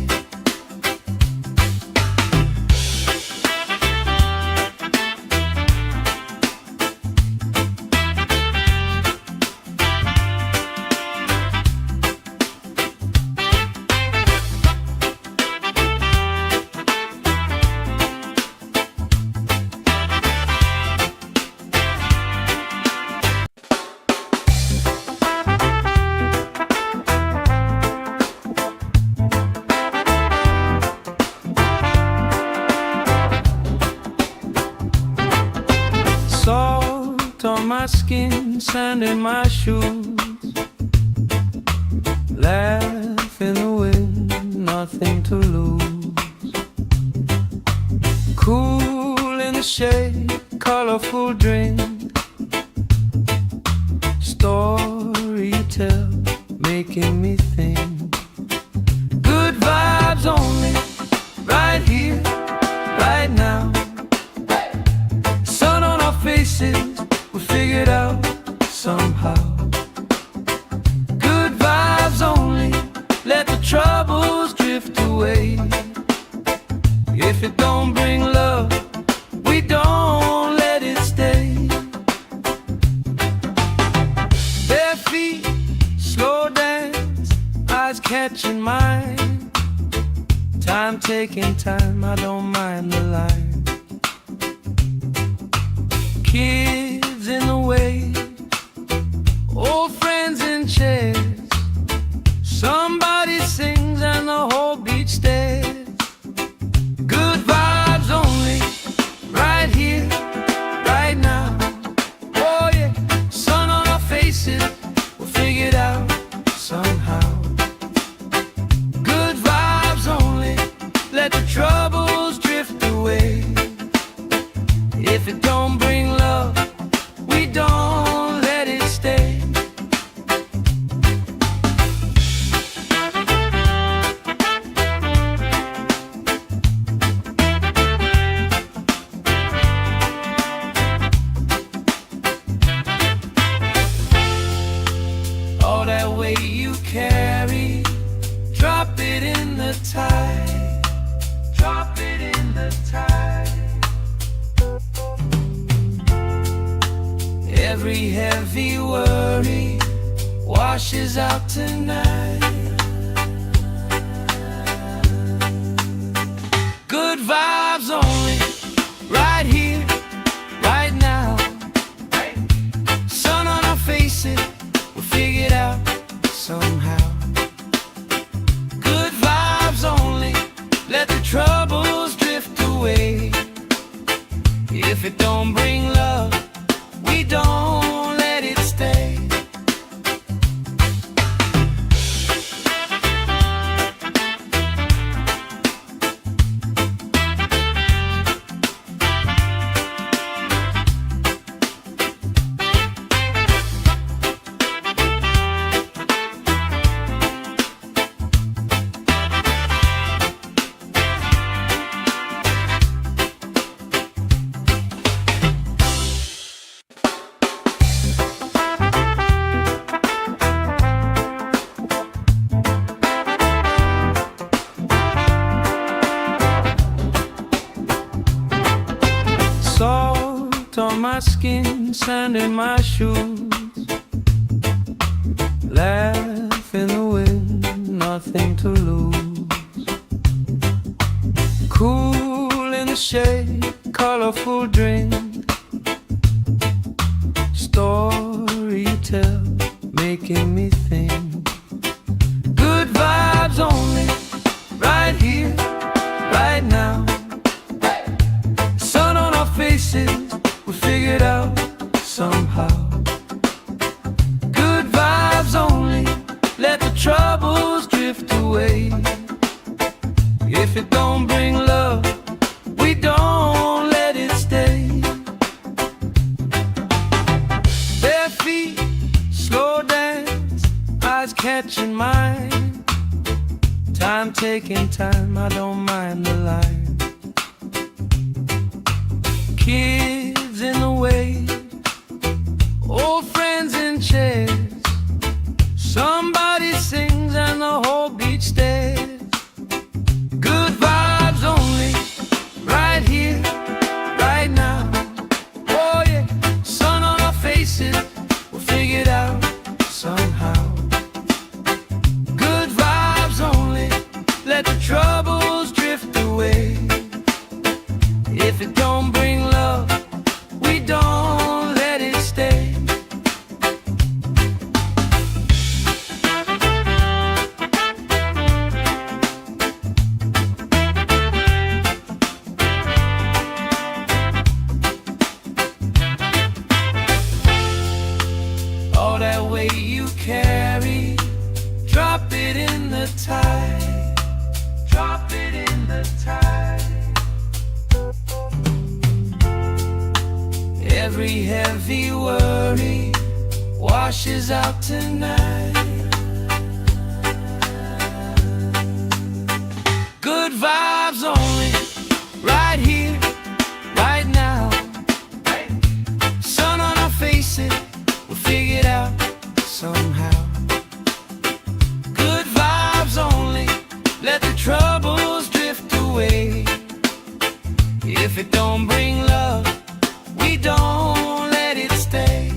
Speaker 1: Salt on my skin, sand in my shoes. Laugh in the wind, nothing to lose. Cool in the shade, colorful drink. Story you tell, making me think. Good vibes only, right here, right now. Sun on our faces, we figured out somehow. Good vibes only, let the troubles drift away. If it don't bring love, we don't let it stay. Bare feet, slow dance, eyes catching mine. Time taking time, I don't mind the line. Kids in the way, old friends in chairs. Somebody sings and the whole beach stares. Good vibes only, right here, right now. Oh yeah, sun on our faces, we'll figure it out somehow. Good vibes only, let the troubles Every heavy worry washes out tonight. Good vibes only, right here, right now. Sun on our faces, we'll figure it out somehow. Good vibes only, let the troubles drift away. If it don't bring love, we don't let it stay. Salt on my skin, sand in my shoes. Laugh in the wind, nothing to lose. Cool in the shade, colorful drink. Story you tell, making me think. Good vibes only, right here, right now. Sun on our faces, we figured out somehow. Good vibes only, let the troubles drift away. If it don't bring love, we don't let it stay. Bare feet, slow dance, eyes catching mine. Time taking time, I don't mind the line. Kids in the wave, old friends in chairs. Somebody sings and the whole beach stares. Good vibes only, right here, right now. Oh yeah, sun on our faces, we'll figure it out somehow. Good vibes only, let the troubles drift away. If it don't bring love, we don't let it stay. All that weight you carry, drop it in the tide. Drop it in the tide. Every heavy worry washes out tonight. Good vibes only, right here, right now. Sun on our faces, we'll figure it out somehow. Good vibes only, let the troubles drift away. If it don't bring love, we don't let it stay.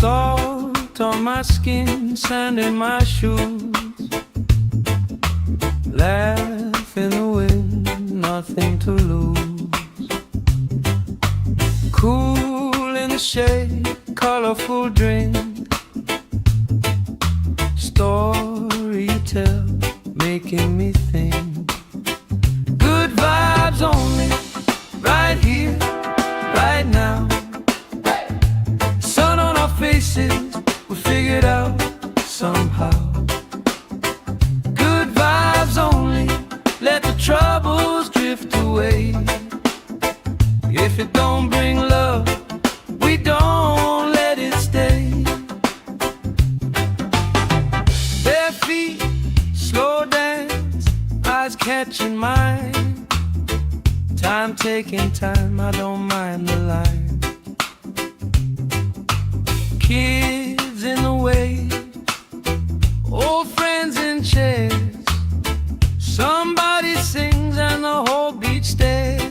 Speaker 1: Salt on my skin, sand in my shoes. Laugh in the wind, nothing to lose. Cool in the shade, colorful drink. Story you tell, making me think. Good vibes only, right here, right now. Sun on our faces, we figured out somehow. Good vibes only, let the troubles drift drift away. If it don't bring love, we don't let it stay. Bare feet, slow dance, eyes catching mine. Time taking time, I don't mind the line. Kids in the way, old friends in chairs. Somebody sings and the whole beach stares.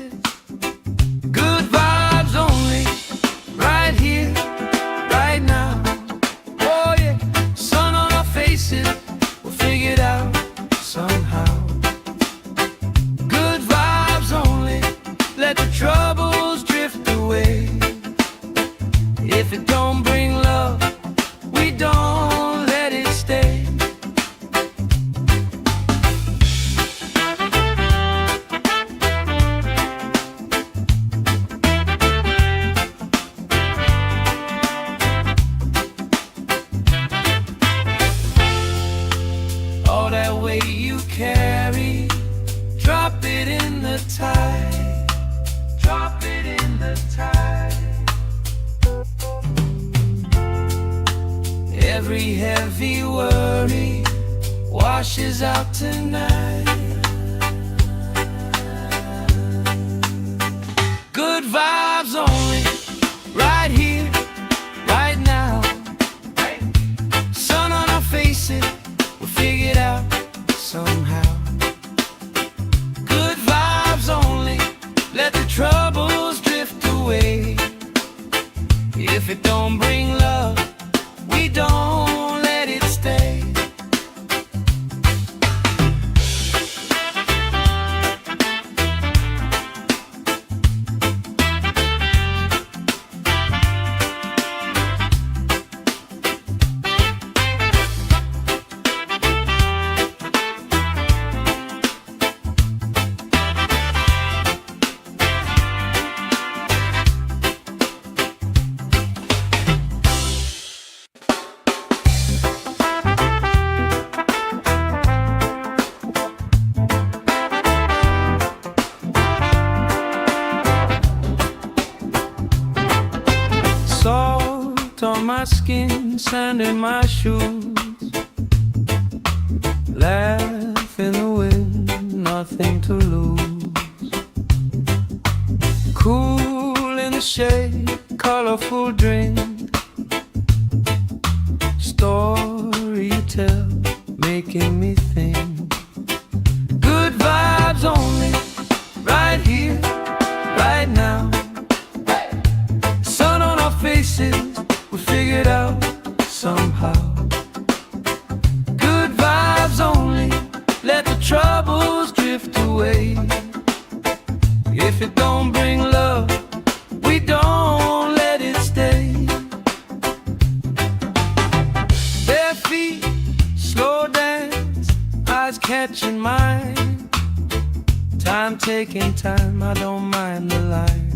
Speaker 1: Good vibes only, right here, right now. Oh yeah, sun on our faces, we'll figure it out somehow. Good vibes only, let the troubles drift away. If it don't bring love, we don't let it stay. All that weight you carry, drop it in the tide. Drop it in the tide. Every heavy worry washes out tonight. Good vibes only, right here, right now. Sun on our faces, we'll figure it out somehow. Good vibes only, let the troubles drift away. If it don't bring love, we don't let it stay. Salt on my skin, sand in my shoes. Laugh in the wind, nothing to lose. Cool in the shade, colorful drink. Story you tell, making me think. Good vibes only, right here, right now. Sun on our faces, we figure it out somehow. Good vibes only, let the troubles drift away. If it don't bring love, we don't let it stay. Bare feet, slow dance, eyes catching mine. Time taking time, I don't mind the line.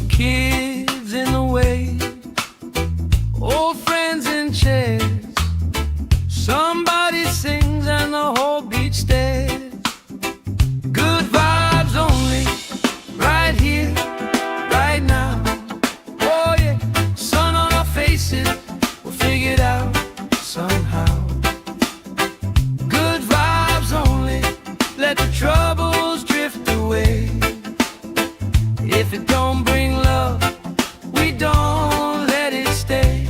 Speaker 1: Kids in the way, old friends in chairs. Somebody sings and the whole beach stares. Good vibes only, right here, right now. Oh yeah, sun on our faces, we'll figure it out somehow. Good vibes only, let the troubles drift away. If it don't bring love, we don't let it stay.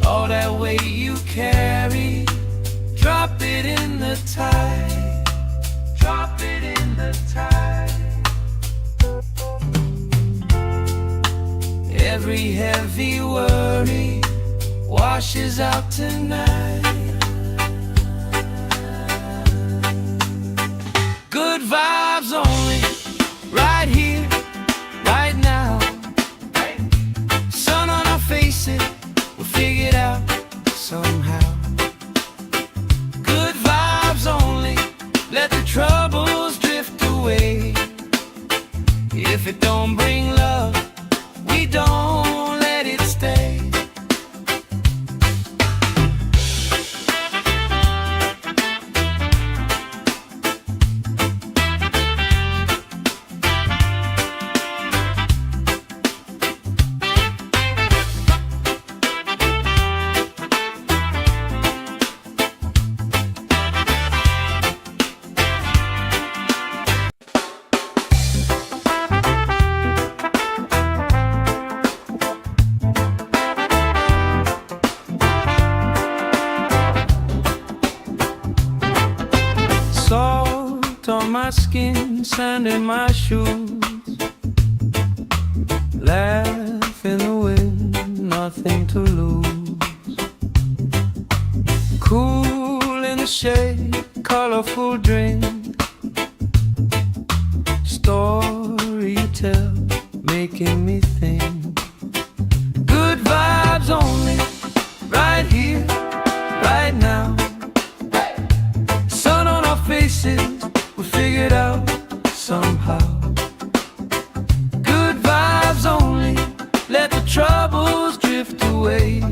Speaker 1: All that weight you carry, drop it in the tide. Drop it in the tide. Every heavy worry washes out tonight. Good vibes only, right here, right now. Sun on our faces, we'll figure it out somehow. Good vibes only, let the troubles drift away. If it don't bring love, we don't let it stay. Salt on my skin, sand in my shoes. Laugh in the wind, nothing to lose. Cool in the shade, colorful drink. Story you tell, making me think. Good vibes only, right here, right now. Sun on our faces, we figured out somehow. Good vibes only, let the troubles drift away.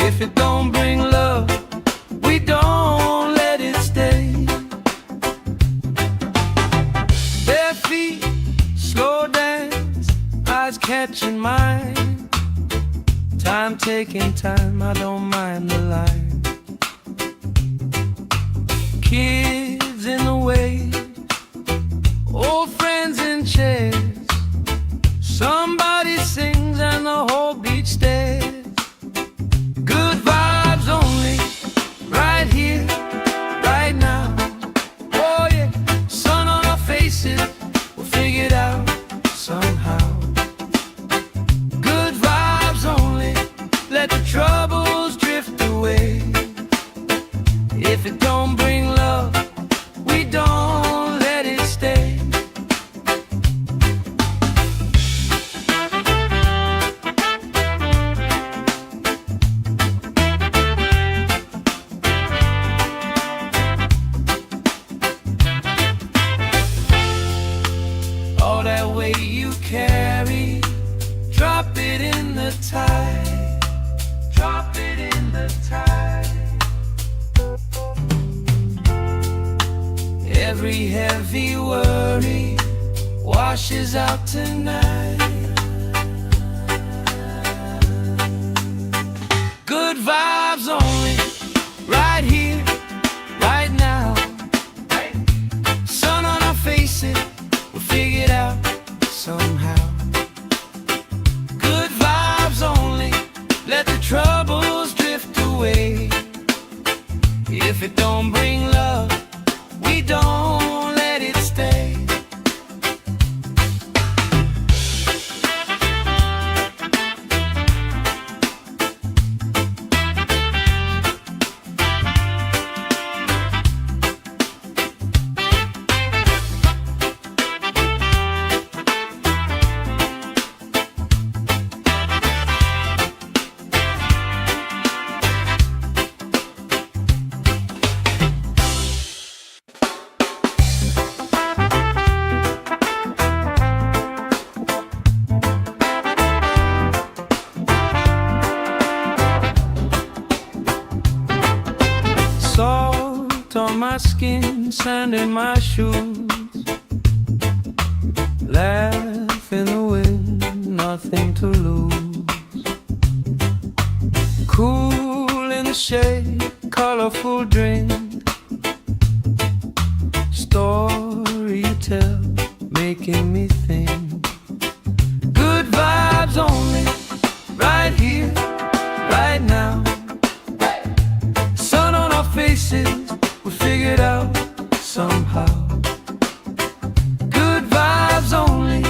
Speaker 1: If it don't bring love, we don't let it stay. Bare feet, slow dance, eyes catching mine. Time taking time, I don't mind the line. Kids in the way, old friends in chairs. Somebody sings and the whole beach stares. Good vibes only, right here, right now. Oh yeah, sun on our faces, we'll figure it out somehow. Good vibes only, let the troubles drift away. If it don't bring love, we don't let it stay. All that weight you carry, drop it in the tide. Drop it in the tide. Every heavy worry washes out tonight. Good vibes only, right here, right now. Sun on our faces, we'll figure it out somehow. Good vibes only, let the troubles drift away. If it don't bring love, we don't let it stay. Salt on my skin, sand in my shoes. Laugh in the wind, nothing to lose. Cool in the shade, colorful drink. Story you tell, making me think. Good vibes only, right here, right now. Sun on our faces, we figured out somehow. Good vibes only,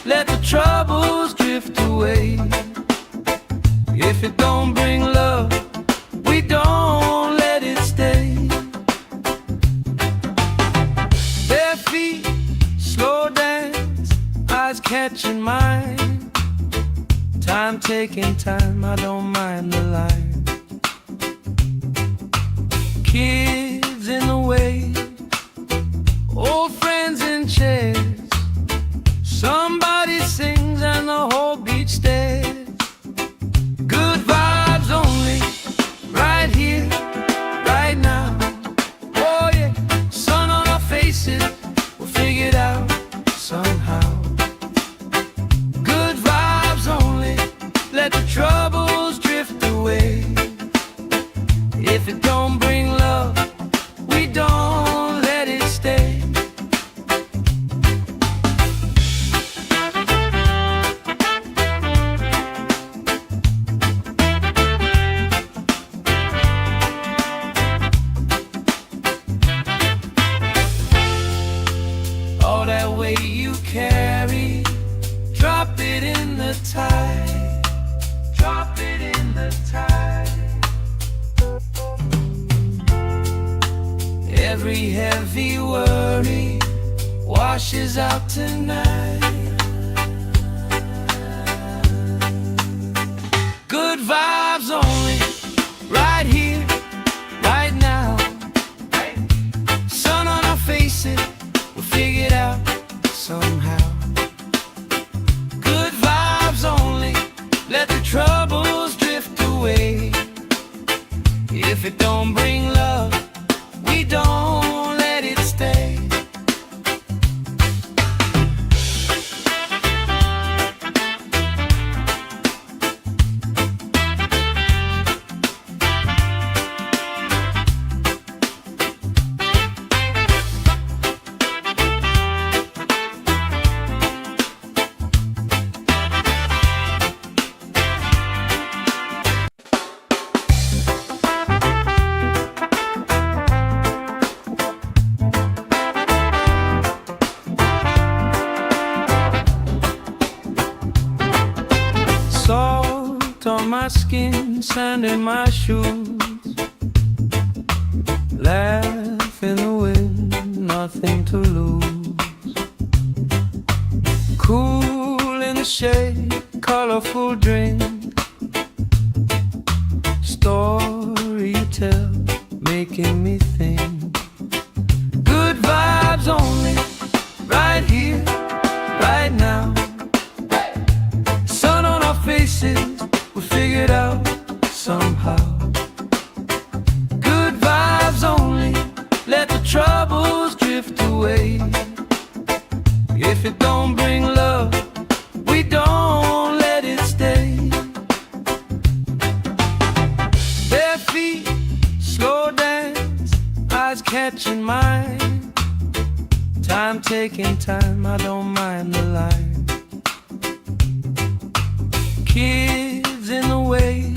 Speaker 1: let the troubles drift away. If it don't bring love, we don't let it stay. Bare feet, slow dance, eyes catching mine. Time taking time, I don't mind the line. Kids in the way, tide. Drop it in the tide. Every heavy worry washes out tonight. Good vibes only, right here, right now. Sun on our faces, we'll figure it out somehow. Good vibes only, let the troubles drift away. If it don't bring love, we don't let it stay. Salt on my skin, sand in my shoes. Laugh in the wind, nothing to lose. Cool in the shade, colorful drink. Story you tell, making me think. Good vibes only, right here, right now. Sun on our faces, we'll figure it out somehow. Good vibes only, let the troubles drift away. If it don't bring love, we don't let it stay. Bare feet, slow dance, eyes catching mine. Time taking time, I don't mind the line. Kids in the way,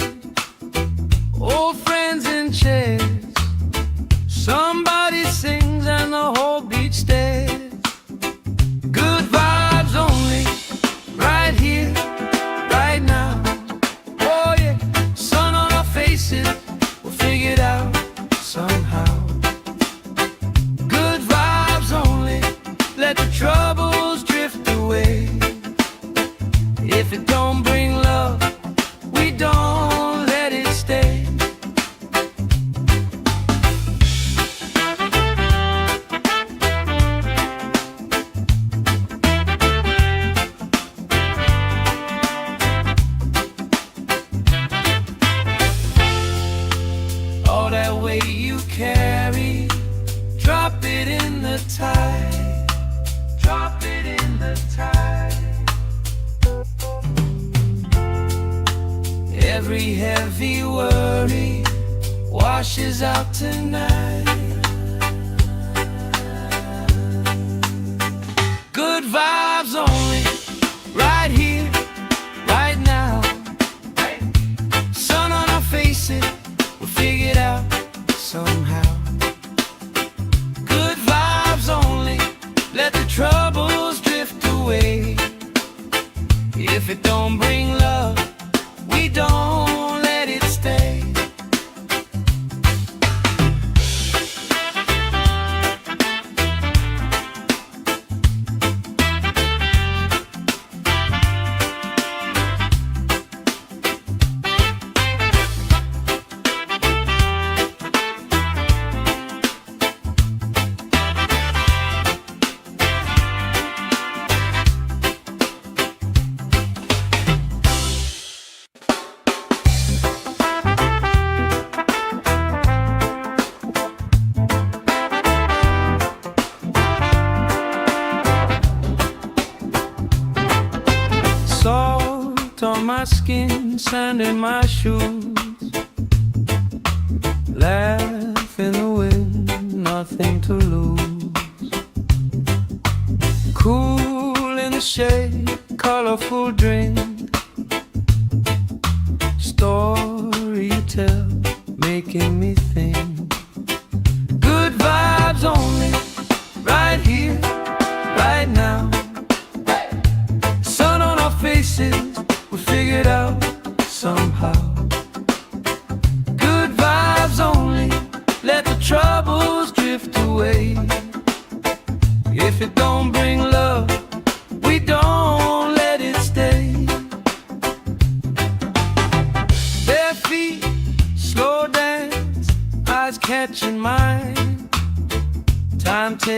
Speaker 1: old friends in chairs. Somebody sings and the whole beach stares. Good vibes only, right here, right now. Oh yeah, sun on our faces, we'll figure it out somehow. Good vibes only, let the troubles drift away. If it don't bring love, we don't let it stay. All that weight you carry, drop it in the tide. Drop it in the tide. Every heavy worry washes out tonight. Good vibes only, right here, right now. Sun on our faces, we'll figure it out somehow. Good vibes only, let the troubles drift away. If it don't bring love, we don't let it stay. Salt on my skin, sand in my shoes. Laugh in the wind, nothing to lose. Cool in the shade, colorful drink. Story you tell, making me think. Good vibes only, right here, right now. Sun on our faces,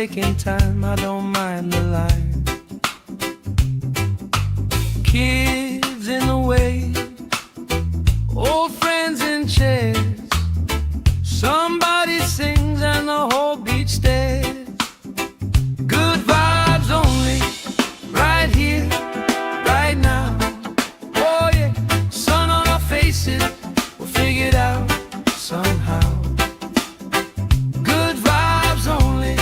Speaker 1: taking time, I don't mind the line. Kids in the way, old friends in chairs. Somebody sings and the whole beach stares. Good vibes only, right here, right now. Oh yeah, sun on our faces, we'll figure it out somehow. Good vibes only,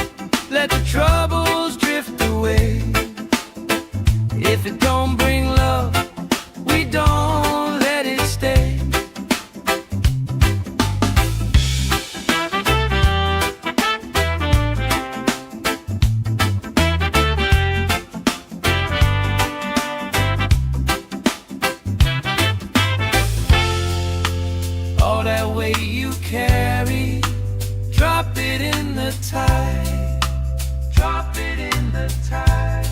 Speaker 1: let the troubles drift away. If it don't bring love, we don't let it stay. All that weight you carry, drop it in the tide. Drop it in the tide.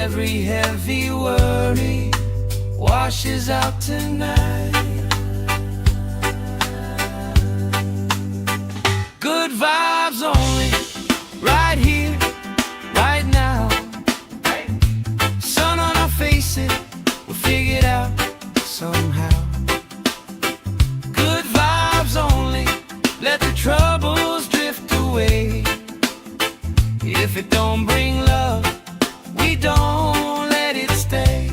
Speaker 1: Every heavy worry washes out tonight. Good vibes only, right here, right now. Sun on our faces, we'll figure it out somehow. Good vibes only, let the troubles drift away. If it don't bring love, we don't let it stay.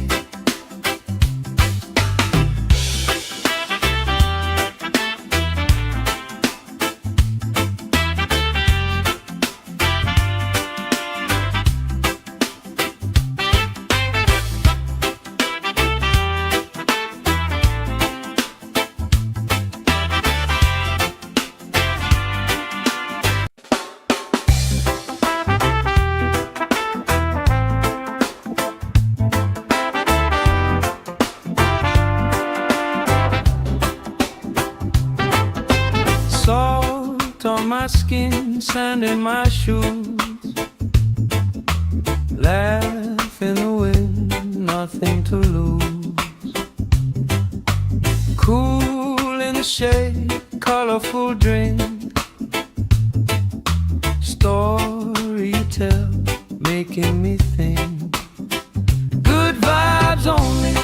Speaker 1: Salt on my skin, sand in my shoes. Laugh in the wind, nothing to lose. Cool in the shade, colorful drink. Story you tell, making me think. Good vibes only,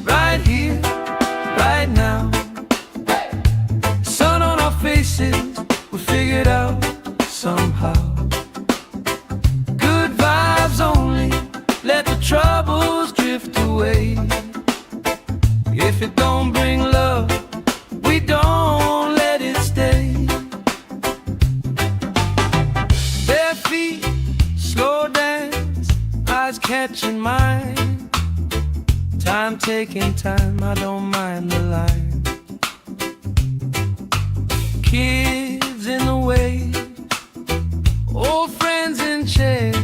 Speaker 1: right here, right now. Sun on our faces, we'll figure it out somehow. Good vibes only, let the troubles drift away. If it don't bring love, we don't let it stay. Bare feet, slow dance, eyes catching mine. Time taking time, I don't mind the line. Kids in the way, old friends in chairs.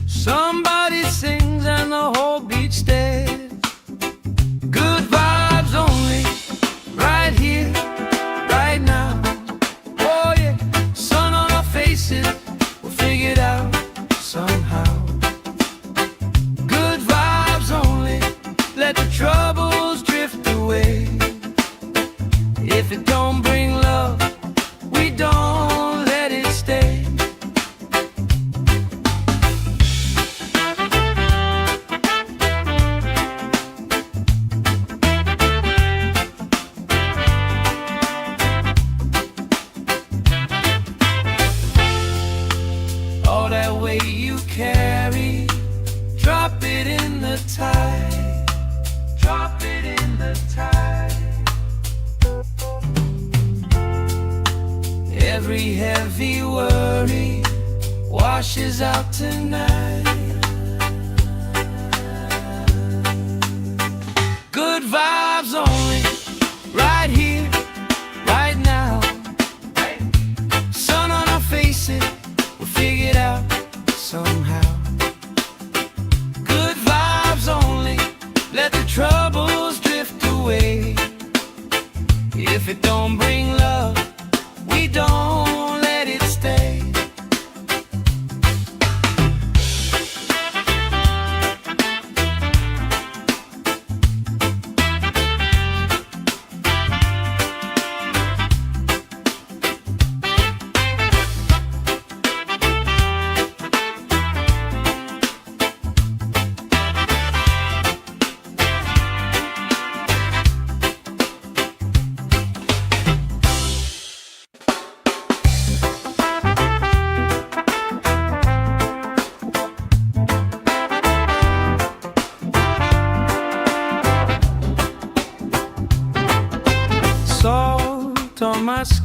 Speaker 1: Somebody sings and the whole beach stares. Good vibes only, right here, right now. Oh yeah, sun on our faces, we'll figure it out somehow. Good vibes only, let the troubles drift away. If it don't bring love, we don't let it stay. All that weight you carry, drop it in the tide. Drop it in the tide. Every heavy worry washes out tonight. Good vibes only, right here, right now. Sun on our faces, we'll figure it out somehow. Good vibes only, let the troubles drift away. If it don't bring love, we don't let it stay.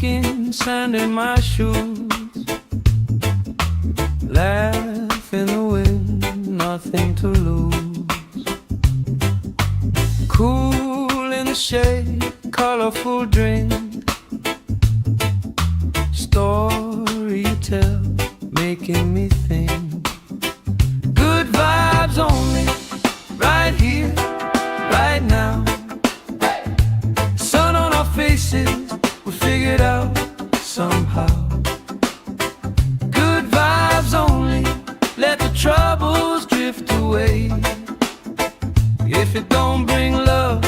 Speaker 1: skin, sand in my shoes. Laugh in the wind, nothing to lose. Cool in the shade, colorful drink. Story you tell, making me think. Good vibes only, right here, right now. Sun on our faces, we figured out somehow. Good vibes only, let the troubles drift away. If it don't bring love,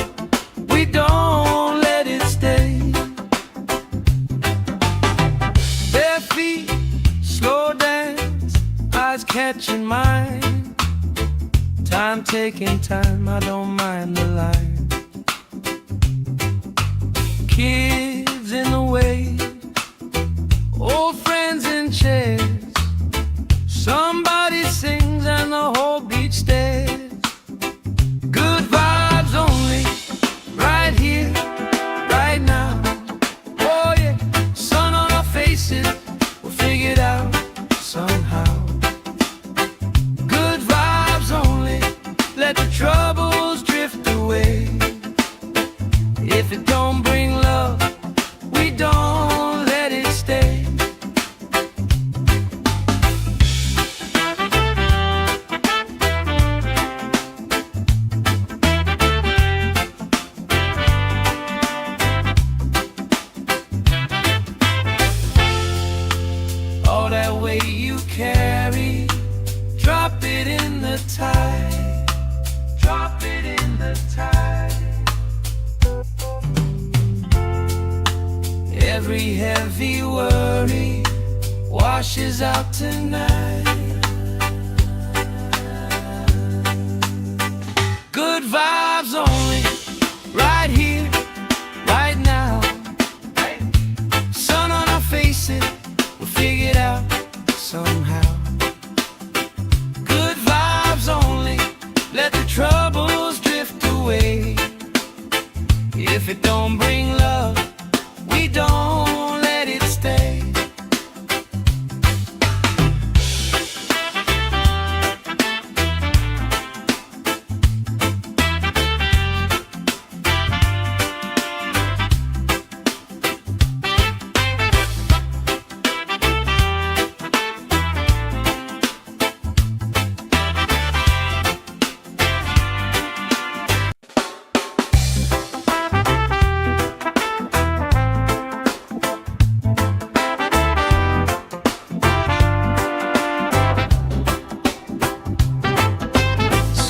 Speaker 1: we don't let it stay. Bare feet, slow dance, eyes catching mine. Time taking time, I don't mind the line. Kids in the wave, old friends in chairs. Somebody sings and the whole beach stares. Good vibes only, right here, right now. Oh yeah, sun on our faces, we'll figure it out somehow. Good vibes only, let the troubles drift away. If it don't bring love, we don't let it stay. All that weight you carry, drop it in the tide. Drop it in the tide. Every heavy worry washes out tonight. Good vibes only, right here, right now. Sun on our faces, we'll figure it out somehow. Good vibes only, let the troubles drift away. If it don't bring love, we don't let it stay.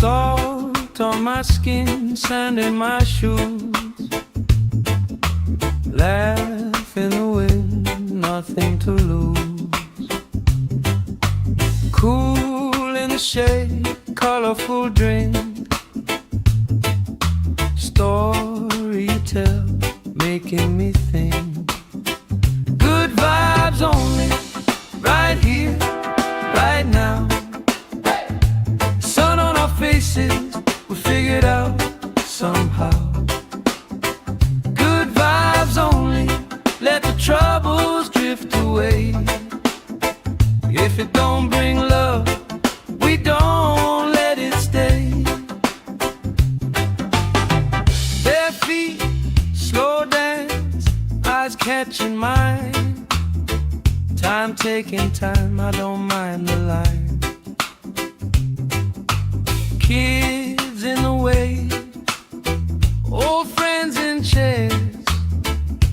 Speaker 1: Salt on my skin, sand in my shoes. Laugh in the wind, nothing to lose. Cool in the shade, colorful drink. Story you tell, making me think. Good vibes only, right here, right now. Sun on our faces, we figured out somehow. Good vibes only, let the troubles drift away. If it don't bring love, we don't let it stay. Bare feet, slow dance, eyes catching mine. Time taking time, I don't mind the line. Kids in the wave, old friends in chairs.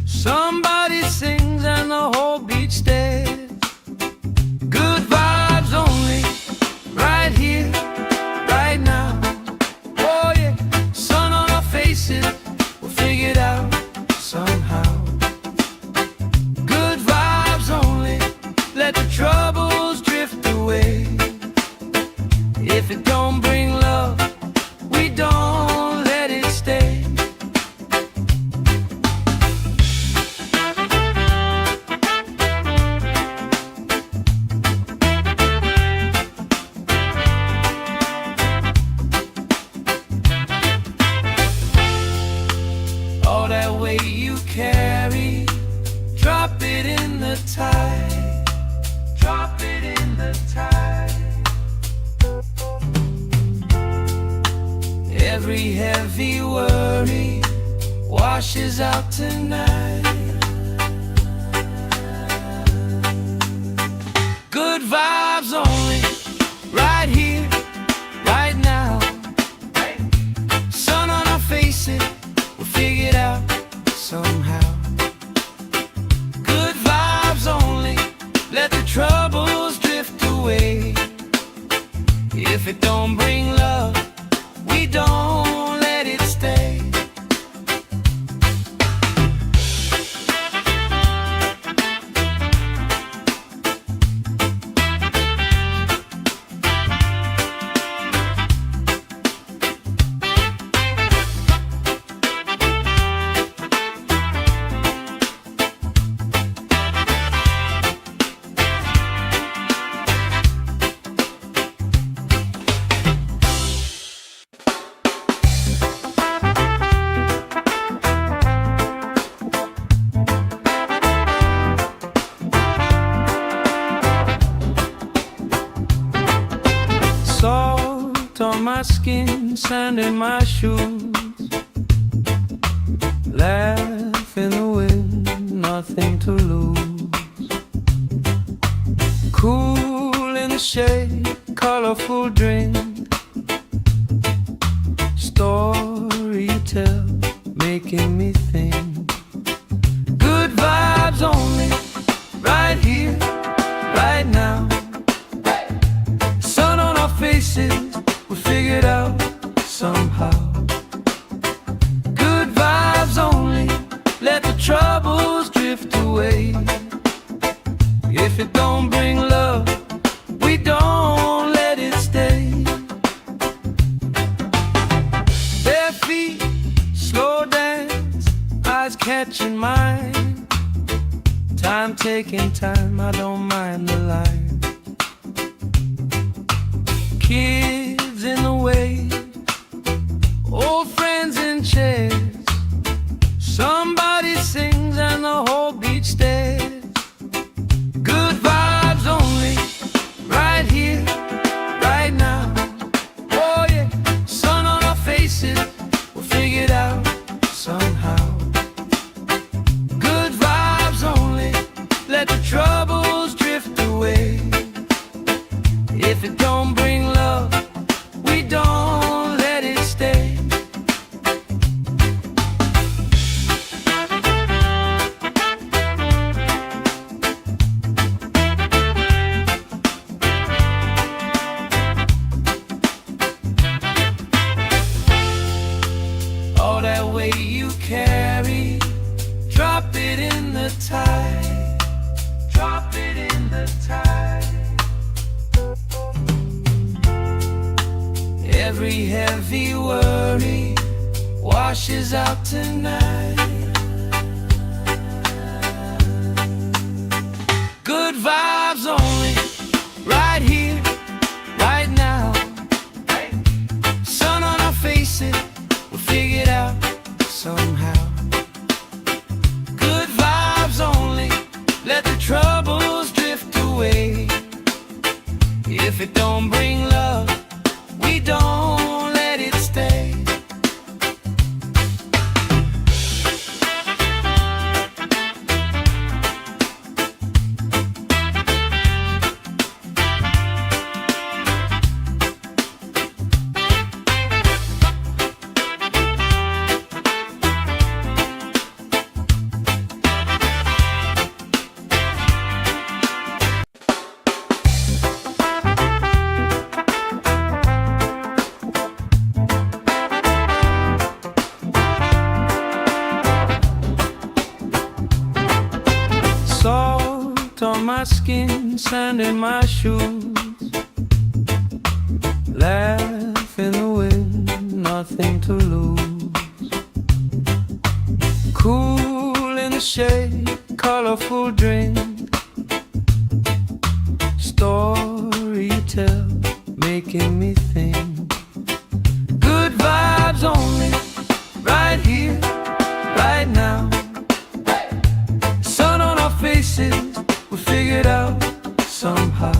Speaker 1: Somebody sings and the whole beach stares. Good vibes only, right here, right now. Oh yeah, sun on our faces, we'll figure it out somehow. Good vibes only, let the troubles drift away. If it don't bring love, we don't let it stay. the tide. Drop it in the tide. Every heavy worry washes out tonight. Good vibes only, right here, right now. Sun on our faces, we'll figure it out somehow. Good vibes only, let the troubles drift away. If it don't bring love, we don't let it stay. Salt on my skin, sand in my shoes. Laugh in the wind, nothing to lose. Cool in the shade, colorful drink. Story you tell, making me think. Good vibes only, right here, right now. Faces, we figured out somehow. Good vibes only, let the troubles drift away. If it don't bring love, we don't let it stay. Bare feet, slow dance, eyes catching mine. Time taking time, I don't mind the line. Kids in the way, old friends in chairs. Somebody sings and the whole beach stares. Good vibes only, right here, right now. Oh yeah, sun on our faces, we'll figure it out somehow. Good vibes only, let the troubles drift away. If it don't bring love, we don't let it stay. All that weight you carry, drop it in the tide. Drop it in the tide. Every heavy worry washes out tonight. Good vibes only, right here, right now. Sun on our faces, we'll figure it out somehow. Good vibes only, let the troubles drift away. If it don't bring love, we don't let it stay. Salt on my skin, sand in my shoes. Laugh in the wind, nothing to lose. Cool in the shade, colorful drink. Story you tell, making me think. Good vibes only, right here, right now. Sun on our faces, figure it out somehow.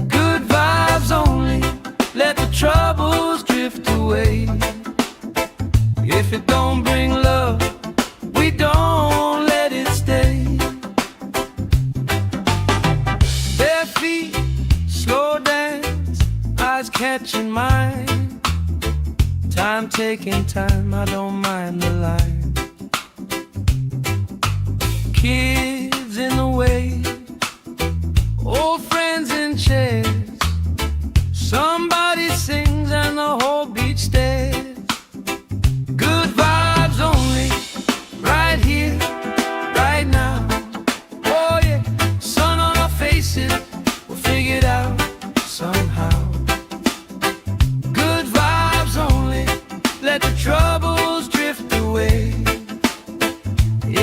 Speaker 1: Good vibes only, let the troubles drift away. If it don't bring love, we don't let it stay. Bare feet, slow dance, eyes catching mine. Time taking time, I don't mind the line. Kids in the way, old friends in chairs. Somebody sings and the whole beach stares. Good vibes only, right here, right now. Oh yeah, sun on our faces, we'll figure it out somehow. Good vibes only, let the troubles drift away.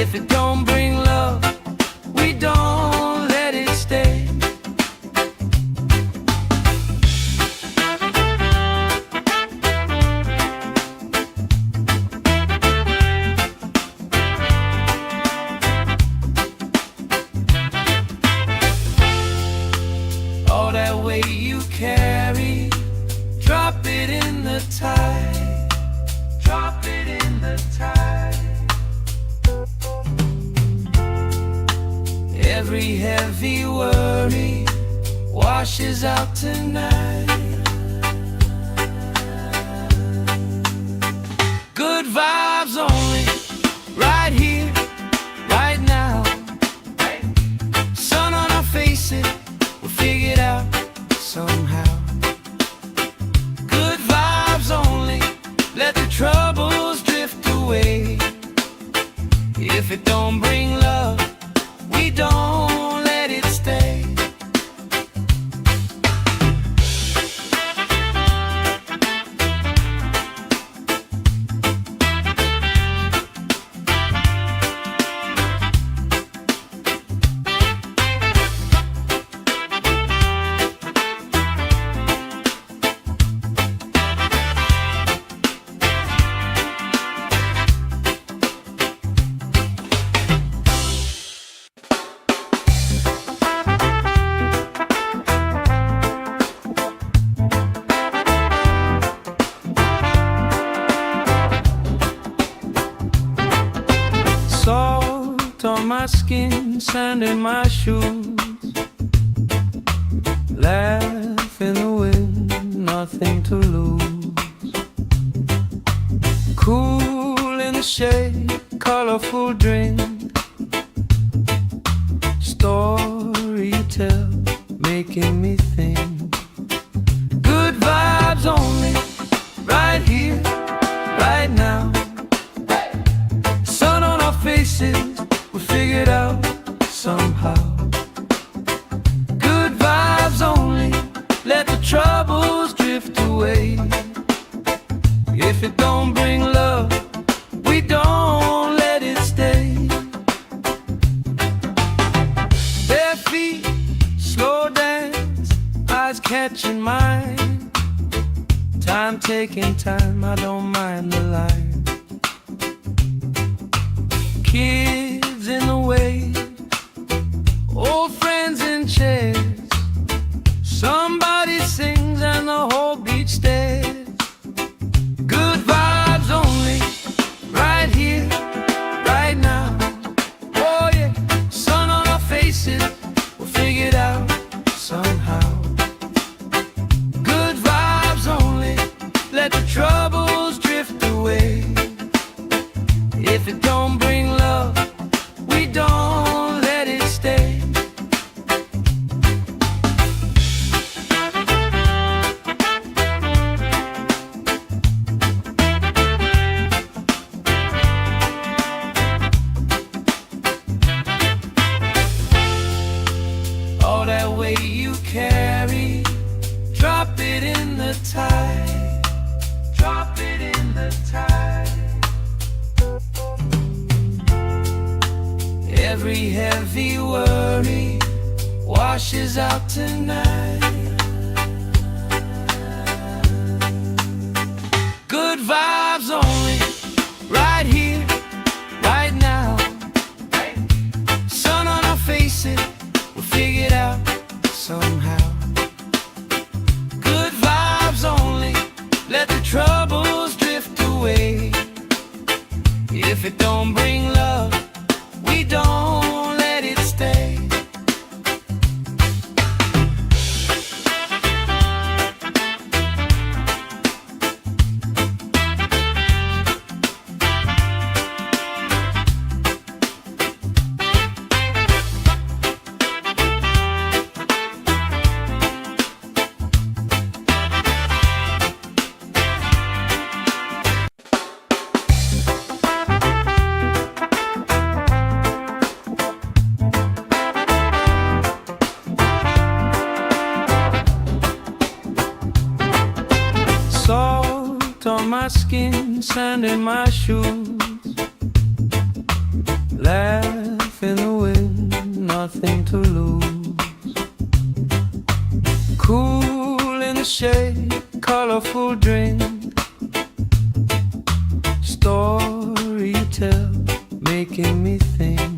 Speaker 1: If it don't bring love, we don't let it stay. All that weight you carry, drop it in the tide. Drop it in the tide. Every heavy worry washes out tonight. Good vibes only, right here, right now. Sun on our faces, we'll figure it out somehow. Good vibes only, let the troubles drift away. If it don't bring love, we don't let it stay. Salt on my skin, sand in my shoes. Laugh in the wind, nothing to lose. Cool in the shade, colorful drink. Story you tell, making me think. Good vibes only, right here, right now. Sun on our faces, we'll figure it out somehow. Good vibes only, let the troubles drift away. If it don't bring love, we don't let it stay. Bare feet, slow dance, eyes catching mine. Time taking time, I don't mind the line. Kids in the way, old friends in chairs. Somebody sings and the whole beach stares. Good vibes only, right here, right now. Oh yeah, sun on our faces, we'll figure it out somehow. Good vibes only, let the troubles drift away. If it don't bring love, we don't let it stay. All that weight you carry, drop it in the tide. Drop it in the tide. Every heavy worry washes out tonight. Good vibes only, right here, right now. Sun on our faces, somehow. Good vibes only, let the troubles drift away. If it don't bring love, we don't let it stay. Salt on my skin, sand in my shoes. Laugh in the wind, nothing to lose. Cool in the shade, colorful drink. Story you tell, making me think.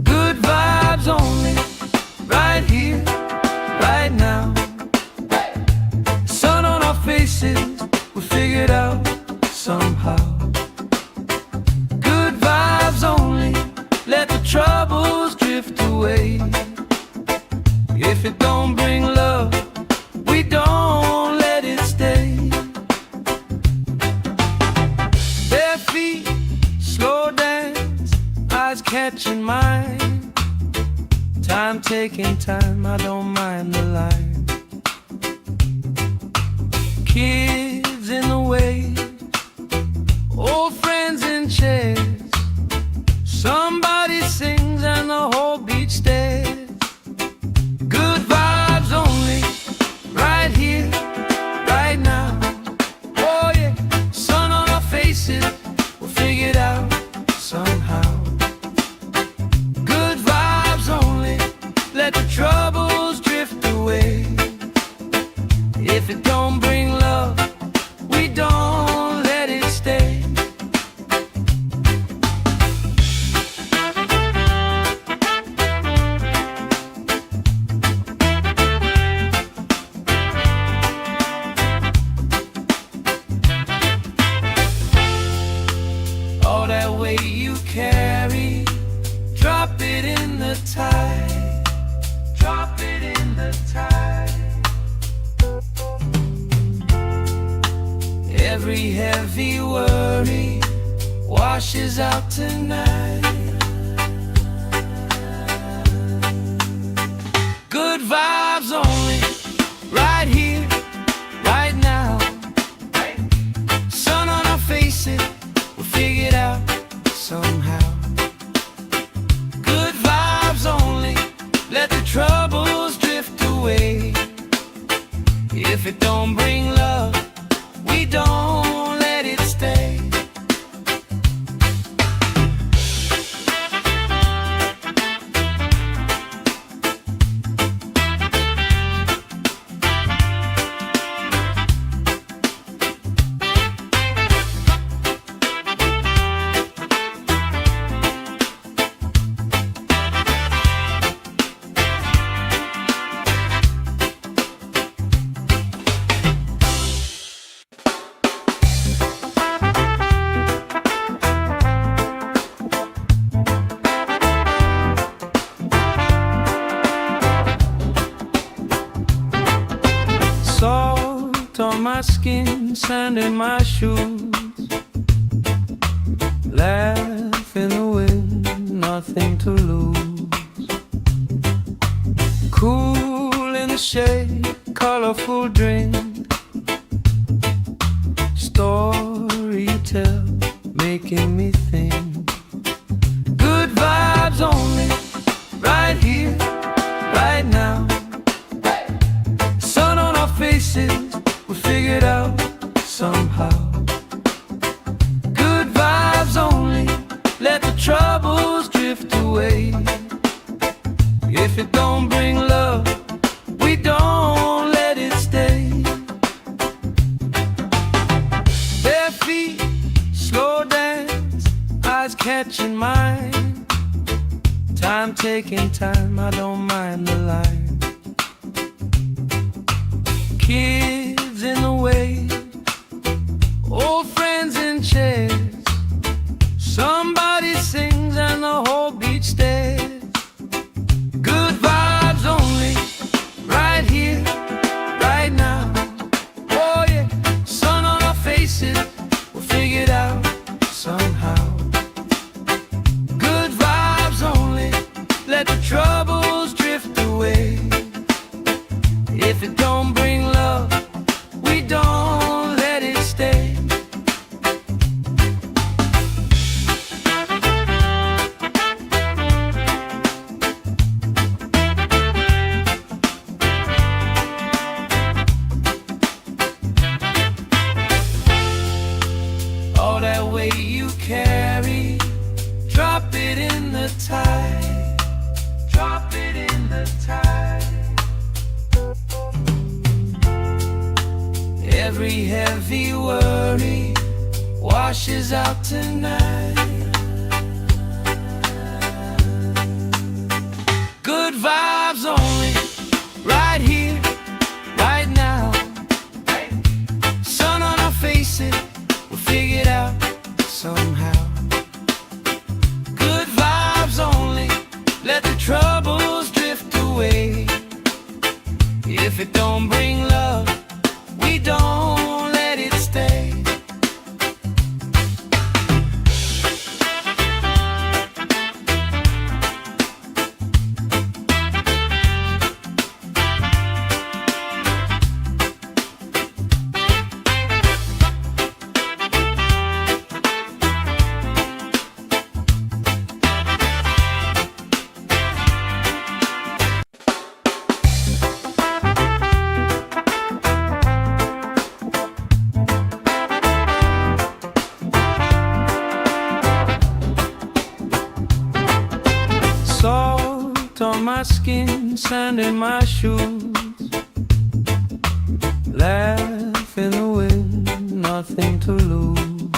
Speaker 1: Good vibes only, right here, right now. Sun on our faces, we figured out somehow. Good vibes only, let the troubles drift away. If it don't bring love, we don't let it stay. Bare feet, slow dance, eyes catching mine. Time taking time, I don't mind the line. Kids in the way, old friends in chairs. Somebody sings and the whole beach stares. Good vibes only, right here, right now. Oh yeah, sun on our faces, we'll figure it out somehow. Good vibes only, let the troubles drift away. If it don't bring love, we don't let it stay. All that weight you carry, drop it in the tide. Drop it in the tide. Every heavy worry washes out tonight. Good vibes only, right here, right now. Sun on our faces, we'll figure it out somehow. Good vibes only, let the troubles drift away. If it don't bring love, we don't let it stay. Salt on my skin, sand in my shoes. Laugh in the wind, nothing to lose. Cool in the shade, colorful drink. Story you tell, making me think. Good vibes only, right here, right now. Sun on our faces, we figured out somehow. Good vibes only, let the troubles drift away. If it don't bring love, we don't let it stay. Bare feet, slow dance, eyes catching mine. Time taking time, I don't mind the line. Kids in the way, old friends in chairs. Somebody sings and the whole beach stares. Good vibes only, right here, right now. Oh yeah, sun on our faces, we'll figure it out somehow. Good vibes only, let the troubles drift away. If it don't bring love, we don't let it stay. All that weight you carry, drop it in the tide. Drop it in the tide. Every heavy worry washes out tonight. Good vibes only, right here, right now. Sun on our faces, we'll figure it out somehow. Good vibes only, let the troubles drift away. If it don't bring love, we don't let it stay. Salt on my skin, sand in my shoes. Laugh in the wind, nothing to lose.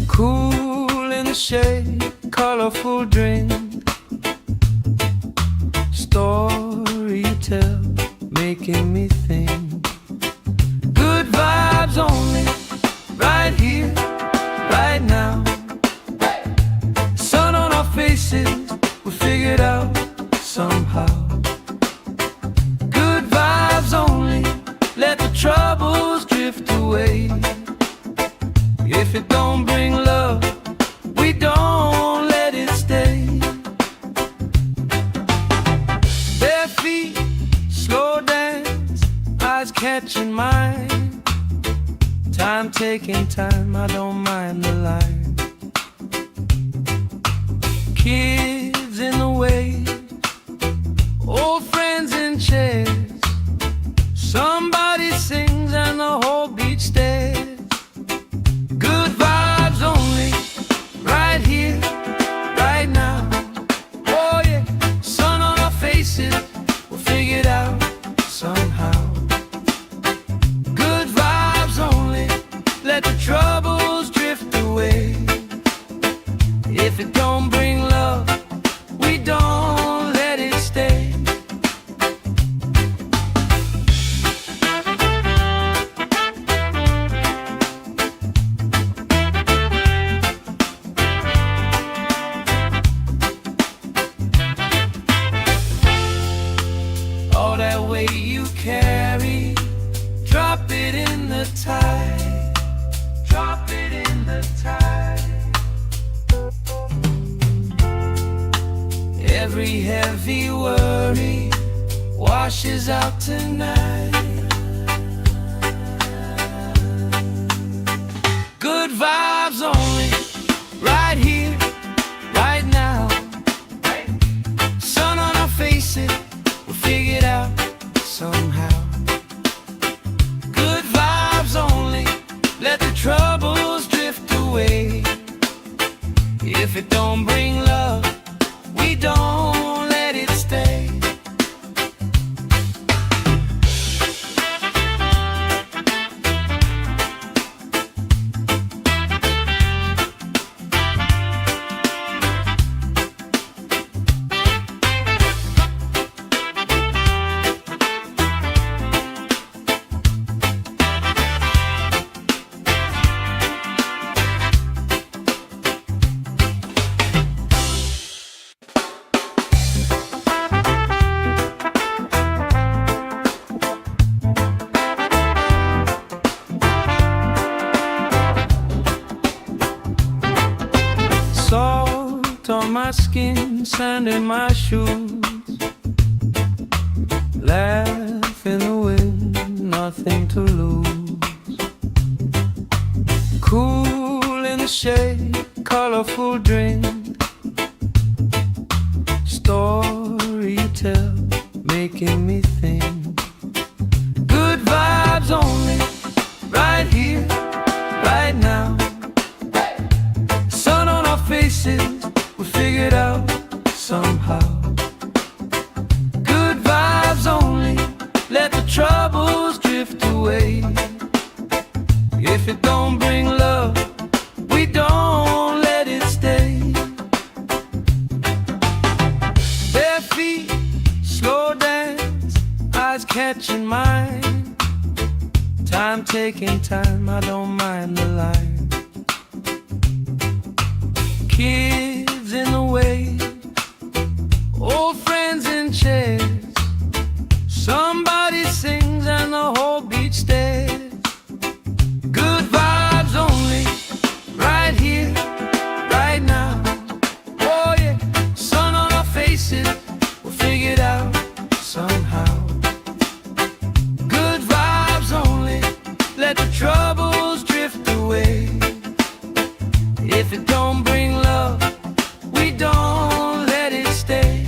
Speaker 1: Cool in the shade, colorful drink. Story you tell, making me think. Good vibes only, right here, right now. Sun on our faces, we'll figure it out somehow. Good vibes only, let the troubles drift away. If it don't bring love, we don't let it stay. Bare feet, slow dance, eyes catching mine. Time taking time, I don't mind the line. Kids in the way, old friends in chairs. Somebody sings and the whole beach stares. Good vibes only, right here, right now. Oh yeah, sun on our faces, we'll figure it out somehow. Good vibes only, let the troubles drift away. If it don't bring love, we don't let it stay. All that weight you carry, drop it in the tide. Drop it in the tide. Every heavy worry washes out tonight. Good vibes only, right here, right now. Sun on our faces, we'll figure it out somehow. Good vibes only, let the troubles drift away. If it don't bring love, we don't let it stay. skin, sand in my shoes. Laugh in the wind, nothing to lose. Cool in the shade, colorful drink. Story you tell, making me think. Good vibes only, right here, right now. Sun on our faces, we figured out somehow. Good vibes only, let the troubles drift away. If it don't bring love, we don't let it stay. Bare feet, slow dance, eyes catching mine. Time taking time, I don't mind the line. Kids in the wave, old friends in chairs. Somebody sings and the whole beach stares. Good vibes only, right here, right now. Oh yeah, sun on our faces, we'll figure it out somehow. Good vibes only, let the troubles drift away. If it don't bring love, we don't let it stay.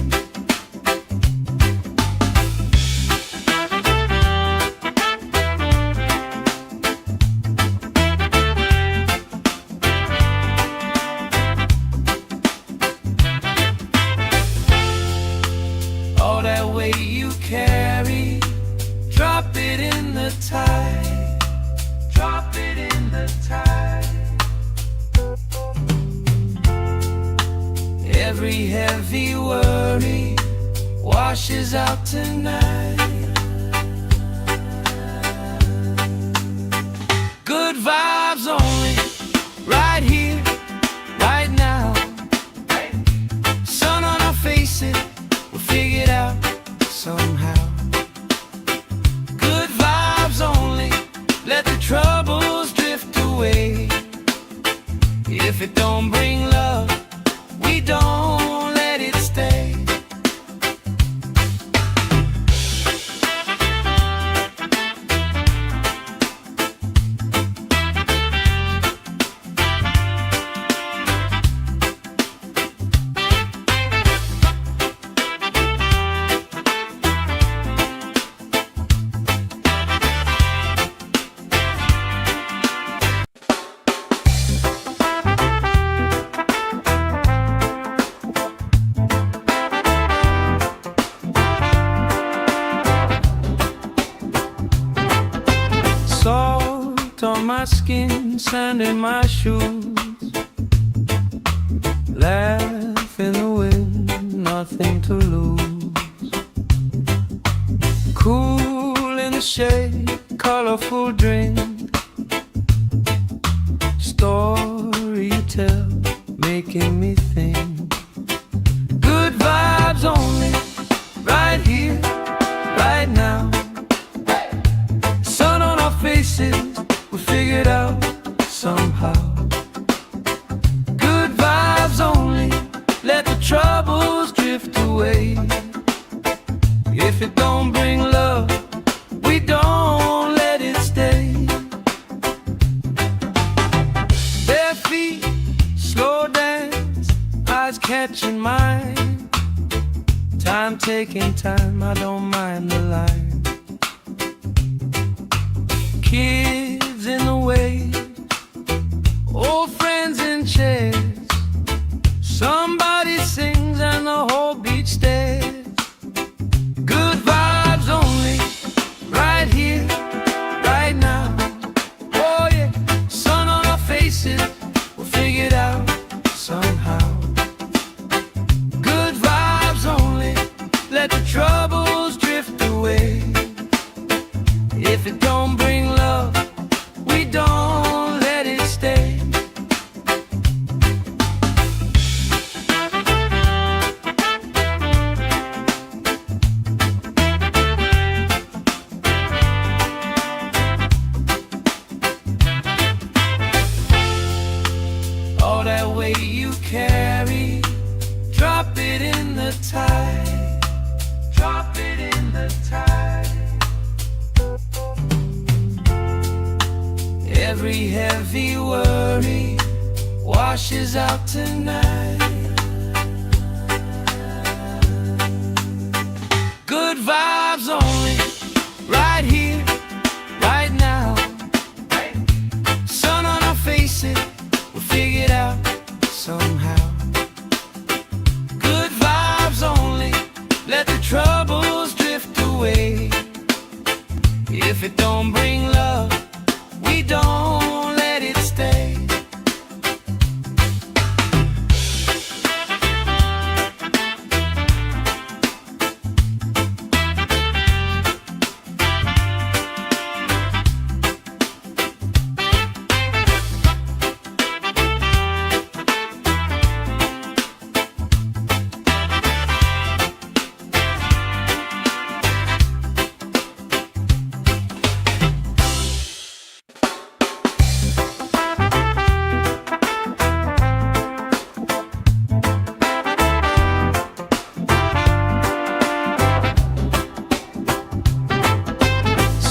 Speaker 1: All that weight you carry, drop it in the tide. Drop it in the tide. Every heavy worry washes out tonight. Good vibes only, right here, right now. Sun on our faces, we'll figure it out somehow. Good vibes only, let the troubles drift away. If it don't bring love, we don't let it stay. Salt on my skin, sand in my shoes. Laugh in the wind, nothing to lose. Cool in the shade, colorful drink. Story you tell, making me think. Good vibes only, right here, right now. Sun on our faces, we figured out somehow. Good vibes only, let the troubles drift away. If it don't bring love, we don't let it stay. Bare feet, slow dance, eyes catching mine. Time taking time, I don't mind the line. Kids in the wave, old friends in chairs. Somebody sings and the whole beach stares. Good vibes only, right here, right now. Oh yeah, sun on our faces, we'll figure it out somehow. Good vibes only, let the troubles drift away. If it don't bring love, we don't let it stay. in the tide, drop it in the tide. Every heavy worry washes out tonight. Good vibes only, right here, right now. Sun on our faces, we'll figure it out somehow. Good vibes only, let the troubles drift away. If it don't bring love, we don't let it stay.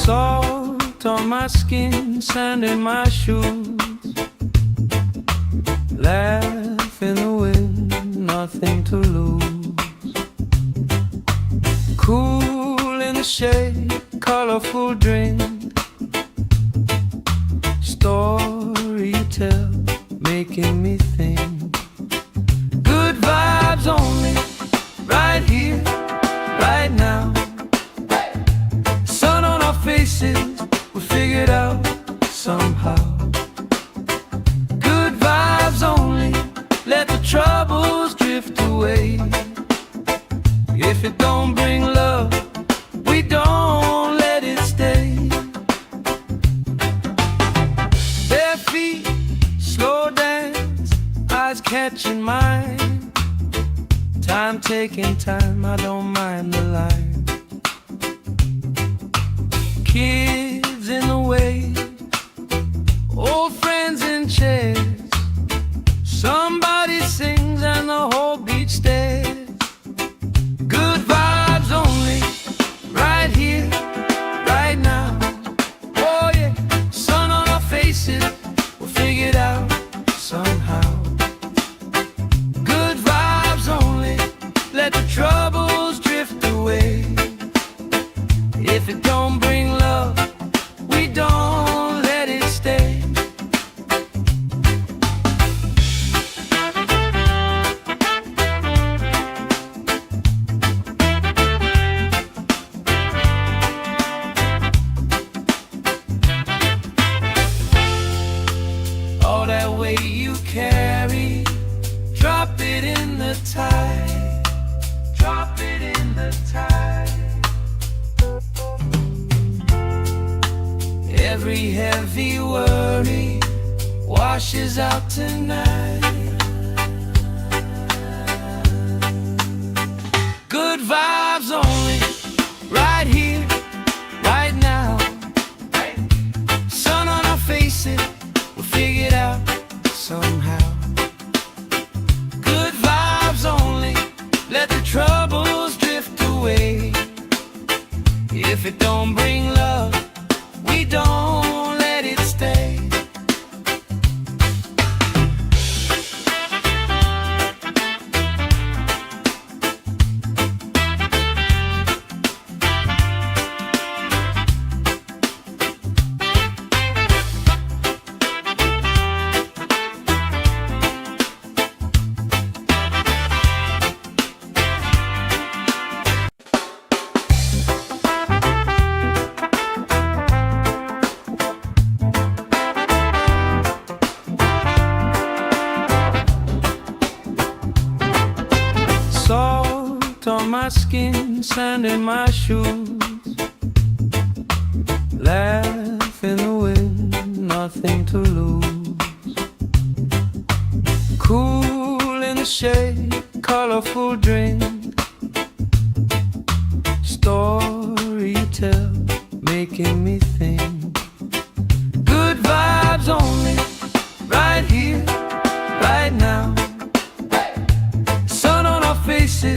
Speaker 1: Salt on my skin, sand in my shoes. Laugh in the wind, nothing to lose. Cool in the shade, colorful drink. Story you tell, making me think. Good vibes only, right here, right now. Sun on our faces, we figure it out somehow. Good vibes only, let the troubles drift away. If it don't bring love, we don't let it stay. Bare feet, slow dance, eyes catching mine. Time taking time, I don't mind the line. Kids in the way, old friends in chairs. Somebody sings and the whole beach stares. Good vibes only, right here, right now. Oh yeah, sun on our faces, we'll figure it out somehow. Good vibes only, let the troubles drift away. If it don't bring love, we don't let it stay. All that weight you carry, drop it in the tide, drop it in the tide. Every heavy worry washes out tonight. Good vibes only, right here, right now. Sun on our faces, we'll figure it out somehow. Good vibes only, let the troubles drift away. If it don't bring love, we don't let it stay. Salt on my skin, sand in my shoes. Laugh in the wind, nothing to lose. Cool in the shade, colorful drink. Story you tell, making me think. Good vibes only, right here, right now. Sun on our faces,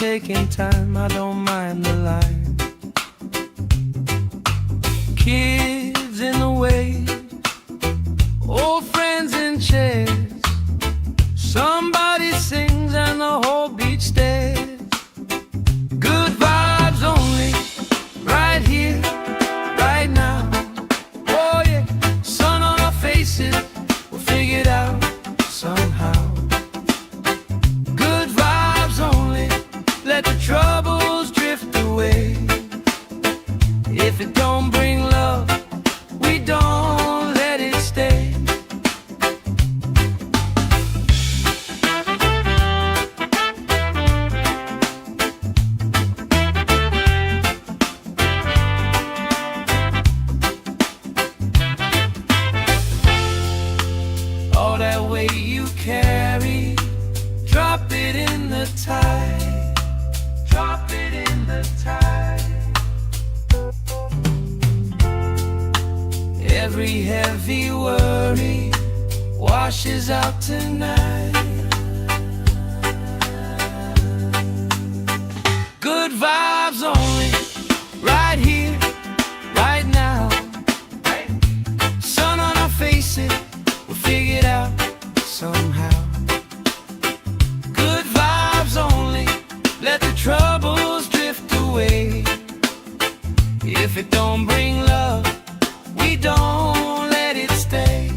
Speaker 1: taking time, I don't mind the line. Kids in the way, old friends in chairs. Somebody sings and the whole beach stares. Good vibes only, right here, right now. Oh yeah, sun on our faces, we'll figure it out somehow. Good vibes only, let the troubles drift away. If it don't bring love, we don't let it stay. All that weight you carry, drop it in the tide. Drop it in the tide. Every heavy worry washes out tonight. Good vibes only, right here, right now. Sun on our faces, we'll figure it out somehow. Good vibes only, let the troubles drift away. If it don't bring love, we don't let it stay.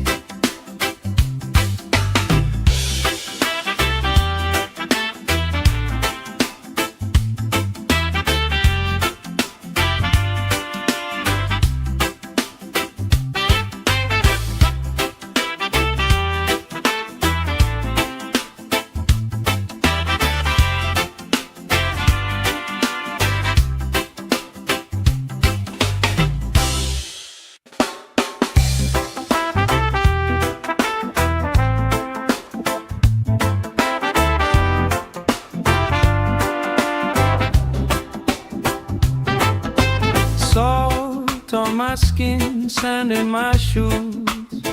Speaker 1: Salt on my skin, sand in my shoes.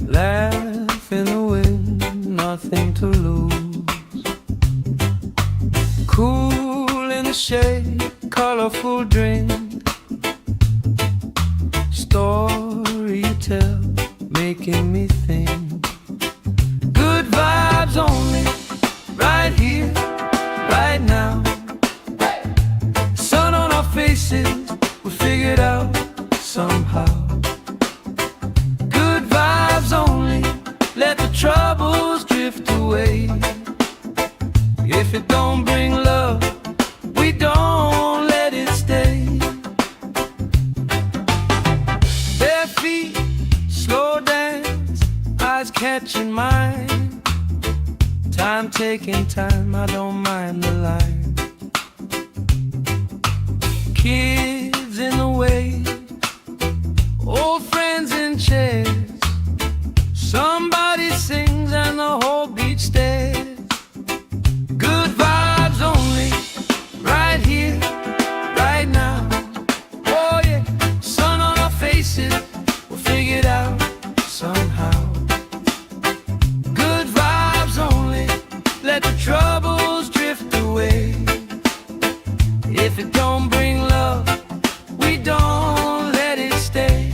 Speaker 1: Laugh in the wind, nothing to lose. Cool in the shade, colorful drink. Story you tell, making me think. Good vibes only, right here, right now. Sun on our faces, we'll figure it out somehow. Good vibes only, let the troubles drift away. If it don't bring love, we don't let it stay. Bare feet, slow dance, eyes catching mine. Time taking time, I don't mind the line. Kids in the way, old friends in chairs. Somebody sings and the whole beach stares. Good vibes only, right here, right now. Oh yeah, sun on our faces, we'll figure it out somehow. Good vibes only, let the troubles drift away. If it don't bring love, we don't let it stay.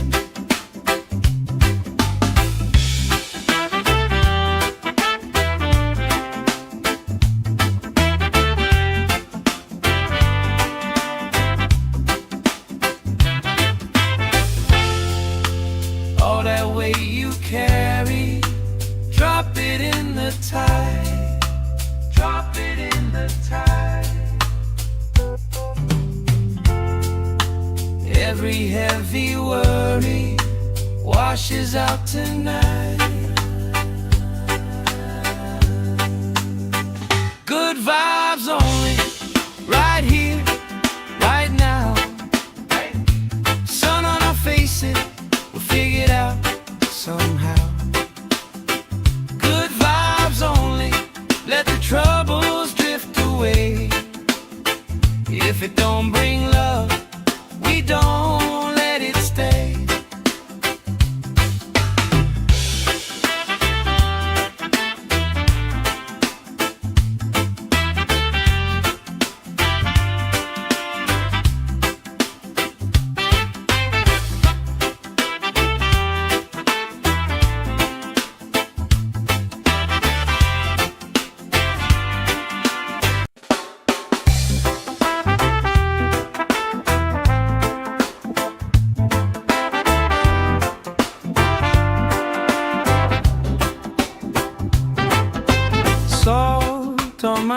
Speaker 1: All that weight you carry, drop it in the tide. Drop it in the tide. Every heavy worry washes out tonight. Good vibes only, right here, right now. Sun on our faces, we'll figure it out somehow. Good vibes only, let the troubles drift away. If it don't bring love, we don't let it stay.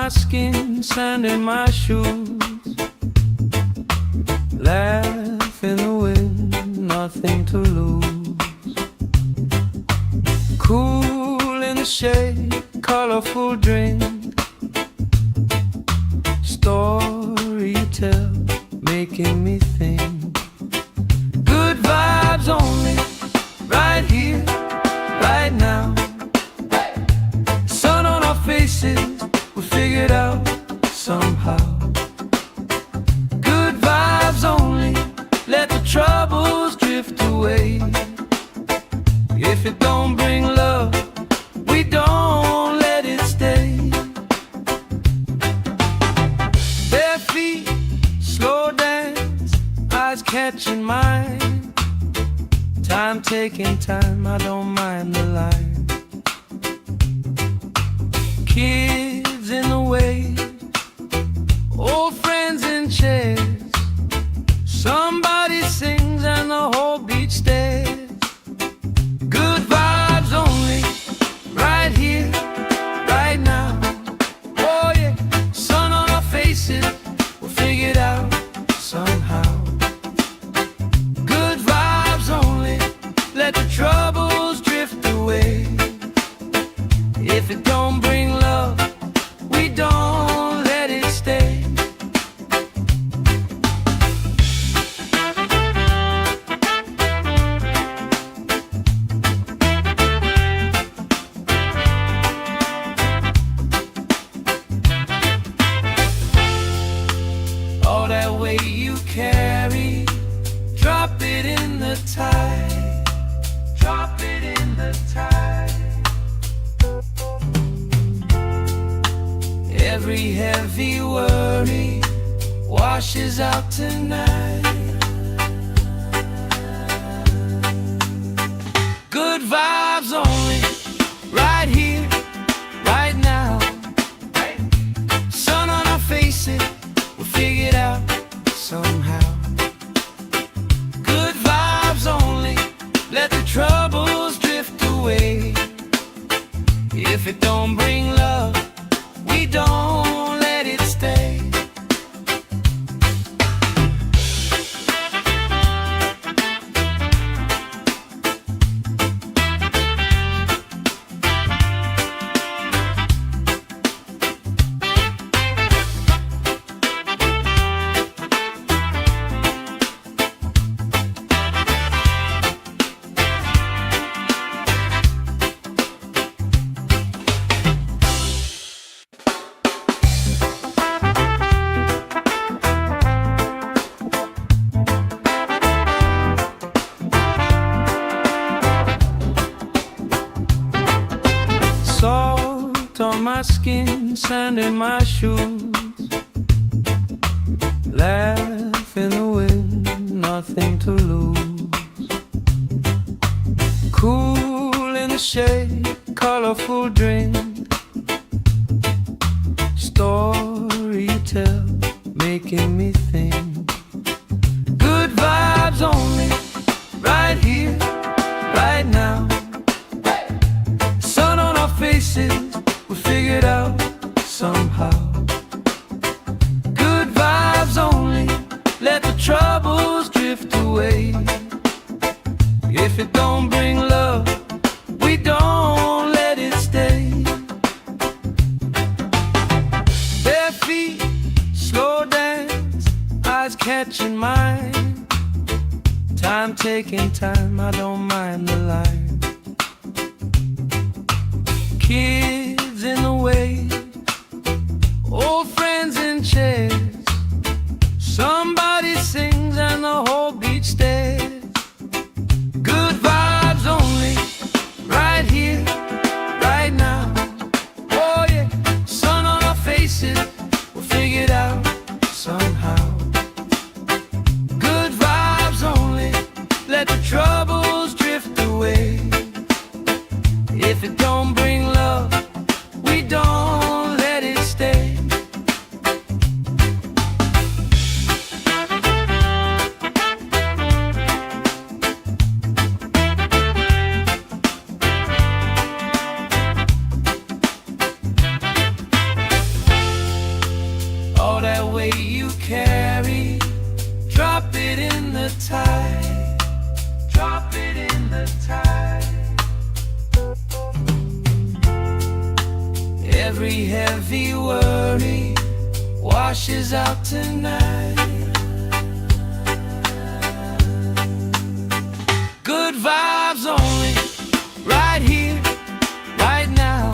Speaker 1: my skin, sand in my shoes. Laugh in the wind, nothing to lose. Cool in the shade, colorful drink. Story you tell, making me think. Good vibes only, right here, right now. Sun on our faces, we figured out somehow. Good vibes only, let the troubles drift away. If it don't bring love, we don't let it stay. Bare feet, slow dance, eyes catching mine. Time taking time, I don't mind the line. Kids in the wave, old friends in chairs. Somebody sings and the whole beach stares. Good vibes only, right here, right now. Oh yeah, sun on our faces, we'll figure it out somehow. Good vibes only, let the troubles drift away. If it don't bring love, we don't let it stay. All that weight you carry, drop it in the tide. Drop it in the tide. Every heavy worry washes out tonight. Good vibes only, right here, right now. Sun on our faces, we'll figure it out somehow. Good vibes only, let the troubles drift away. If it don't bring love, we don't let it stay. Salt on my skin, sand in my shoes. Laugh in the wind, nothing to lose. Cool in the shade, colorful drink. Story you tell, making me think. Good vibes only, right here, right now. Sun on our faces, we figured out somehow. Good vibes only, let the troubles drift away. If it don't bring love, we don't let it stay. Bare feet, slow dance, eyes catching mine. Time taking time, I don't mind the line. Kids in the wave, old friends in chairs. Somebody sings and the whole beach stares. Good vibes only, right here, right now. Oh yeah, sun on our faces, we'll figure it out somehow. Good vibes only, let the troubles drift away. If it don't bring love, we don't let it stay. tide. Every heavy worry washes out tonight. Good vibes only, right here, right now.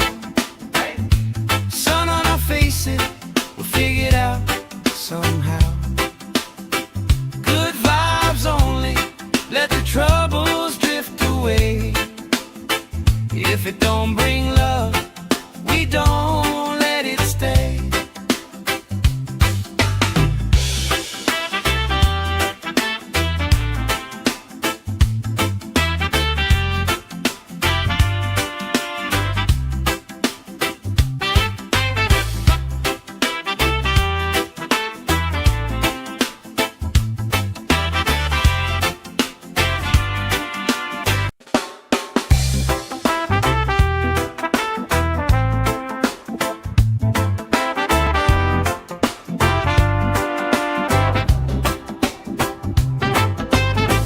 Speaker 1: Sun on our faces, we'll figure it out somehow. Good vibes only, let the troubles drift away. If it don't bring love, we don't let it stay.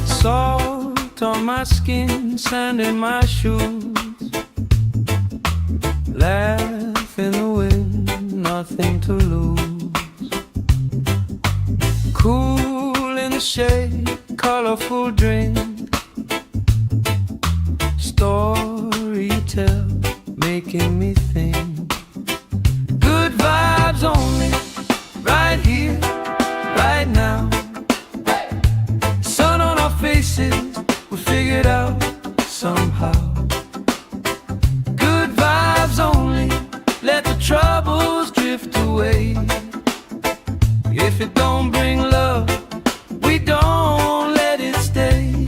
Speaker 1: Salt on my skin, sand in my shoes. Laugh in the wind, nothing to lose. Cool in the shade, colorful drink. Story you tell, making me think. Good vibes only, right here, right now. Sun on our faces, we'll figure it out somehow. Good vibes only, let the troubles drift away. If it don't bring love, we don't let it stay.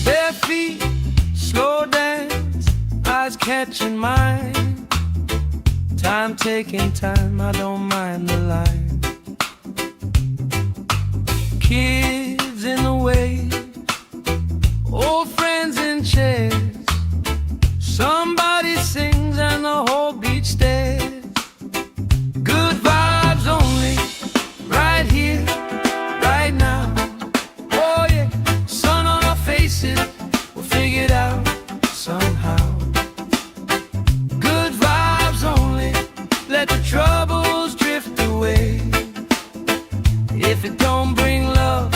Speaker 1: Bare feet, slow dance, eyes catching mine. Time taking time, I don't mind the line. Kids in the way, old friends in chairs. Somebody sings and the whole beach stares. Good vibes only, right here, right now. Oh yeah, sun on our faces, we'll figure it out somehow. Good vibes only, let the troubles drift away. If it don't bring love,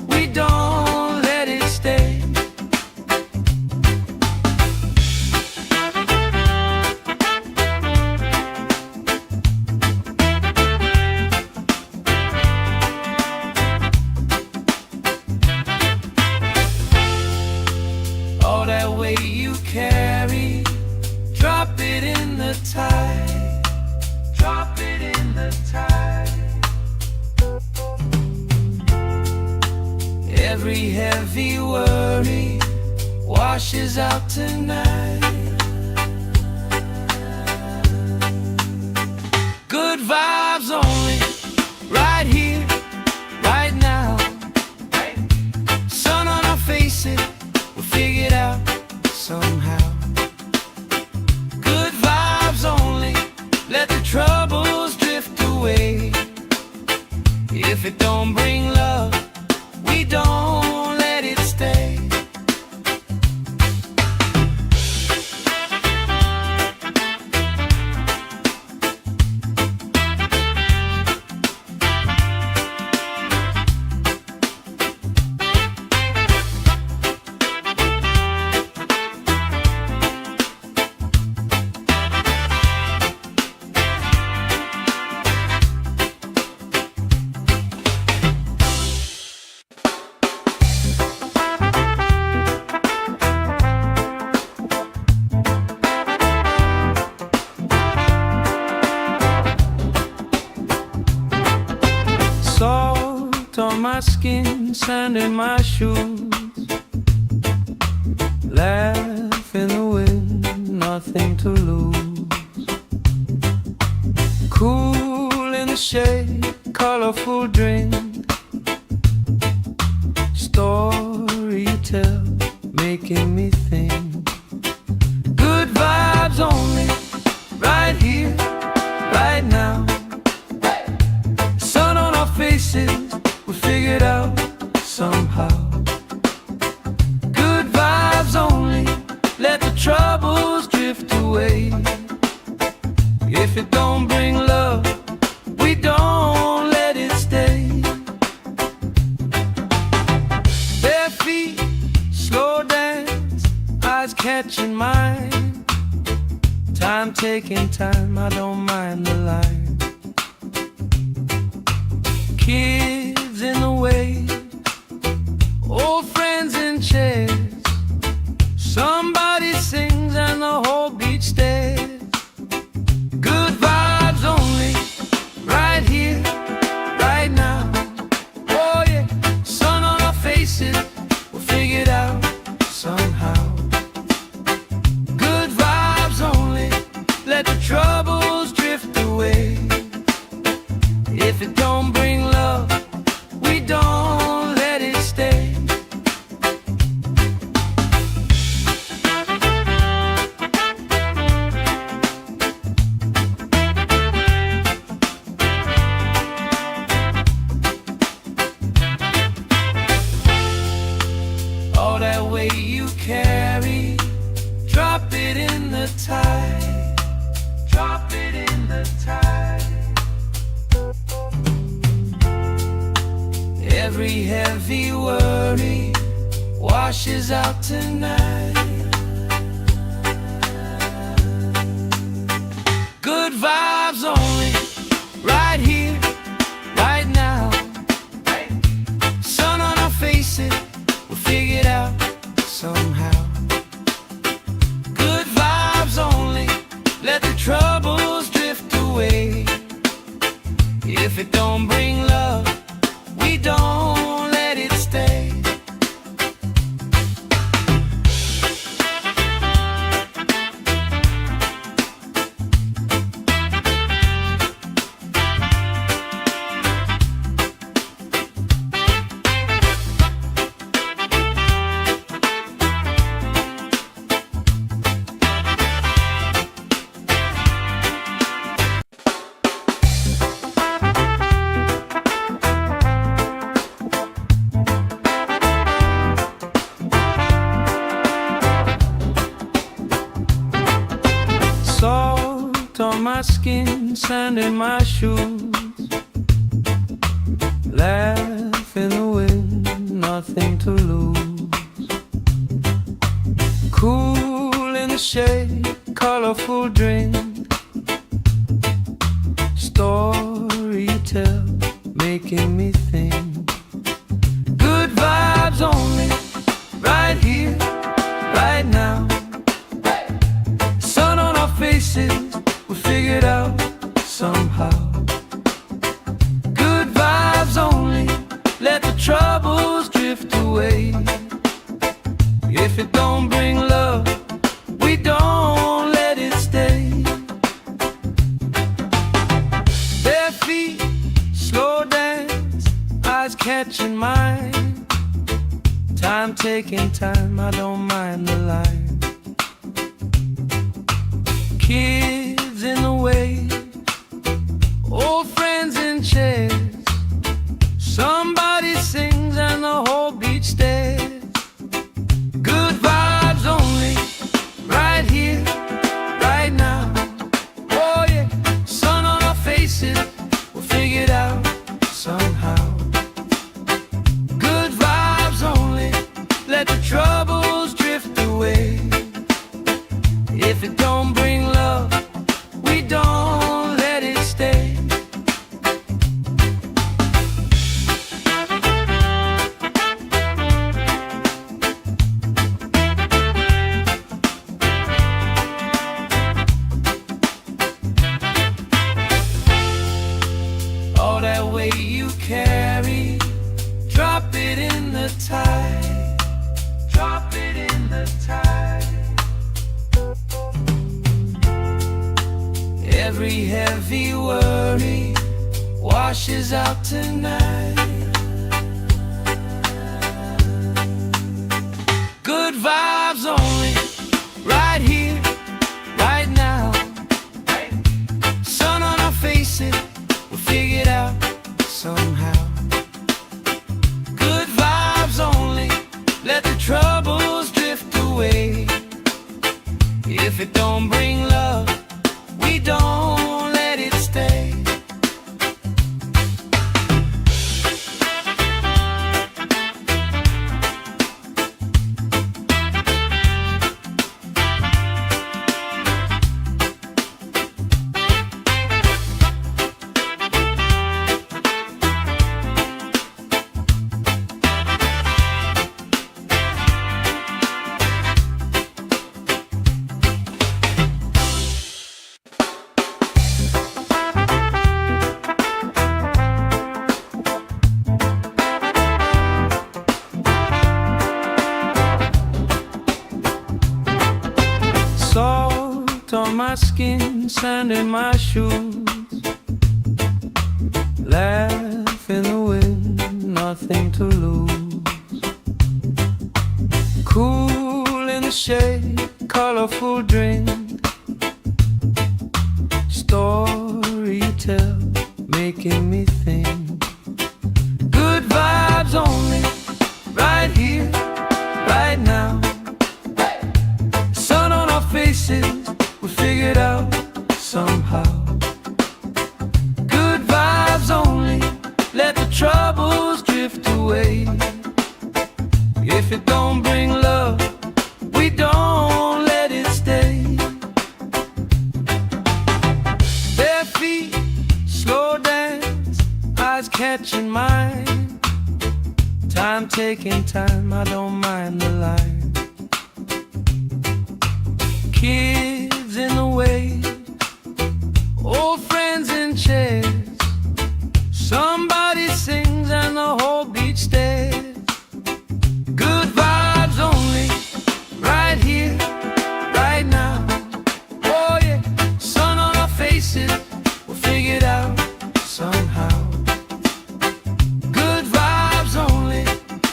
Speaker 1: we don't let it stay. All that weight you carry, drop it in the tide. Drop it in the tide. Every heavy worry washes out tonight. Good vibes only, right here, right now. Sun on our faces, we'll figure it out somehow. Good vibes only, let the troubles drift away. If it don't bring love, we don't let it stay. Salt on my skin, sand in my shoes. Laugh in the wind, nothing to lose. Cool in the shade, colorful drink. Story you tell, making me think. Good vibes only, right here, right now. Sun on our faces, we'll figure it out somehow. catching mine. Time taking time, I don't mind the line. Kids in the way, old friends in chairs. Somebody sings and the whole beach stares. Good vibes only, right here, right now. Oh yeah, sun on our faces, we'll figure it out somehow. Good vibes only, let the troubles drift away. If it don't bring love, we don't let it stay. All that weight you carry, drop it in the tide. Drop it in the tide. Every heavy worry washes out tonight. Good vibes only, right here, right now. Sun on our faces, we'll figure it out somehow. Good vibes only, let the troubles drift away. If it don't bring love, we don't let it stay. Salt on my skin, sand in my shoes. Laugh in the wind, nothing to lose. Cool in the shade, colorful drink. Story you tell, making me think. Good vibes only, right here, right now. Sun on our faces, we'll figure it out somehow. Good vibes only, let the troubles drift away. If it don't bring love, we don't let it stay. Bare feet, slow dance, eyes catching mine. Time taking time, I don't mind the line. Kids in the way, old friends in chairs. Somebody sings and the whole beach stares. Good vibes only, right here, right now. Oh yeah, sun on our faces, we'll figure it out somehow. Good vibes only, let the troubles drift away. If it don't bring love, we don't let it stay. All that weight you carry, drop it in the tide. Drop it in the tide. Every heavy worry washes out tonight. Good vibes only, right here, right now. Sun on our faces, we'll figure it out somehow. Good vibes only, let the troubles drift away. If it don't bring love, we don't let it stay. my skin, sand in my shoes. Laugh in the wind, nothing to lose. Cool in the shade, colorful drink. Story you tell, making me think. Good vibes only, right here, right now. Sun on our faces, we figured out somehow. Good vibes only, let the troubles drift away. If it don't bring love, we don't let it stay. Bare feet, slow dance, eyes catching mine. Time taking time, I don't mind the line. Kids in the wave, old friends in chairs. Somebody sings and the whole beach stares. Good vibes only, right here, right now. Oh yeah, sun on our faces, we'll figure it out somehow. Good vibes only,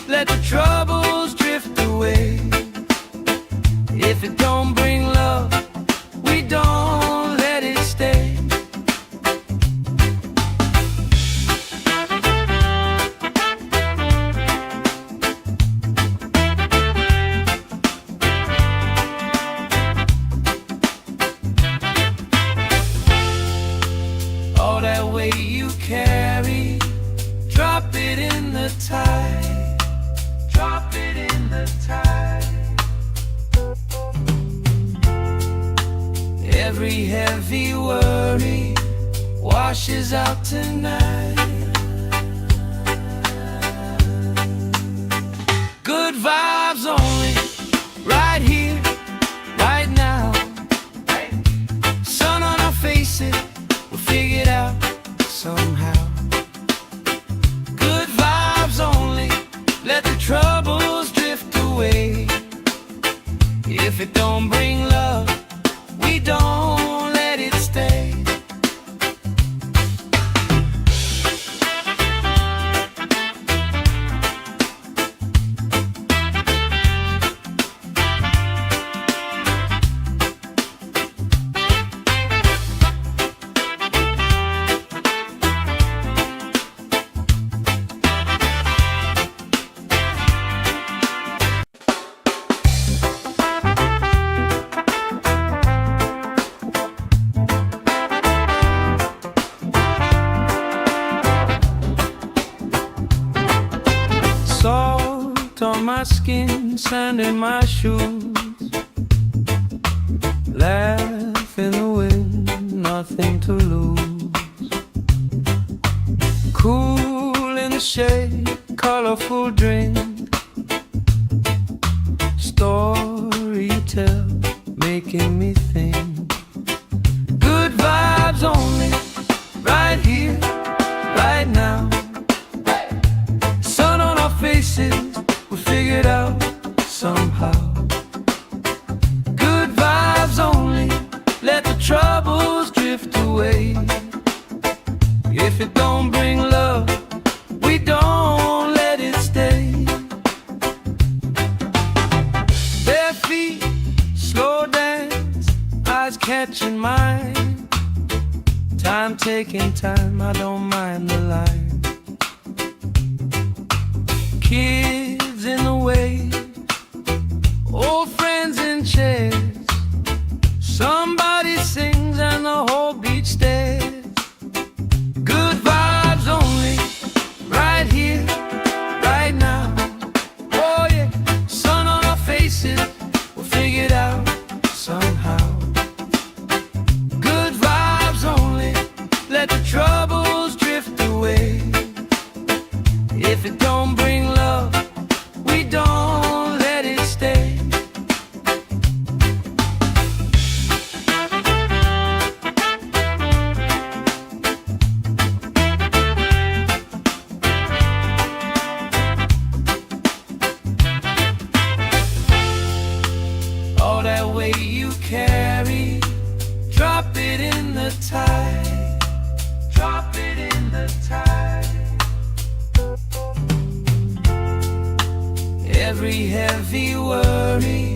Speaker 1: let the troubles drift away. If it don't bring love, we don't let it stay. All that weight you carry, drop it in the tide. Drop it in the tide. Every heavy worry washes out tonight. Good vibes only, right here, right now. Sun on our faces, we'll figure it out somehow. Good vibes only, let the troubles drift away. If it don't bring love, we don't let it stay. Salt on my skin, sand in my shoes. Laugh in the wind, nothing to lose. Cool in the shade, colorful drink. Story you tell, making me think. Good vibes only, right here, right now. Sun on our faces, we figured out somehow. Good vibes only, let the troubles drift away. If it don't bring love, we don't let it stay. Bare feet, slow dance, eyes catching mine. Time taking time, I don't mind the line. Kids in the wave, old friends in chairs. Somebody sings and the whole beach stares. Good vibes only, right here, right now. Oh yeah, sun on our faces, we'll figure it out somehow. Good vibes only, let the troubles drift away. If it don't bring love, Every heavy worry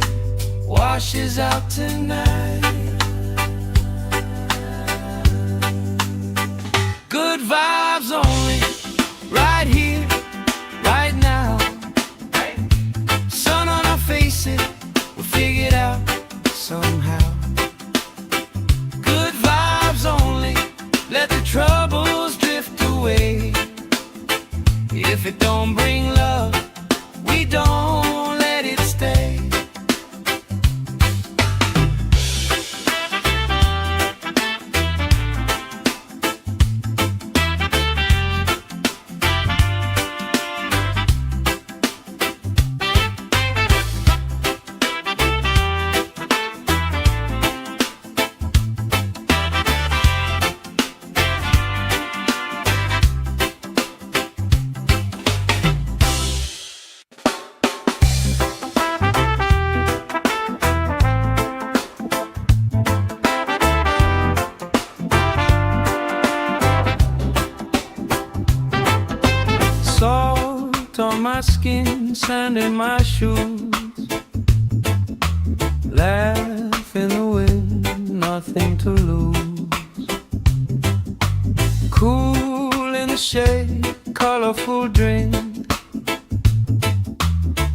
Speaker 1: washes out tonight. Good vibes only, right here, right now. Sun on our faces, we'll figure it out somehow. Good vibes only, let the troubles drift away. If it don't bring love, we don't let it stay. Salt on my skin, sand in my shoes. Laugh in the wind, nothing to lose. Cool in the shade, colorful drink.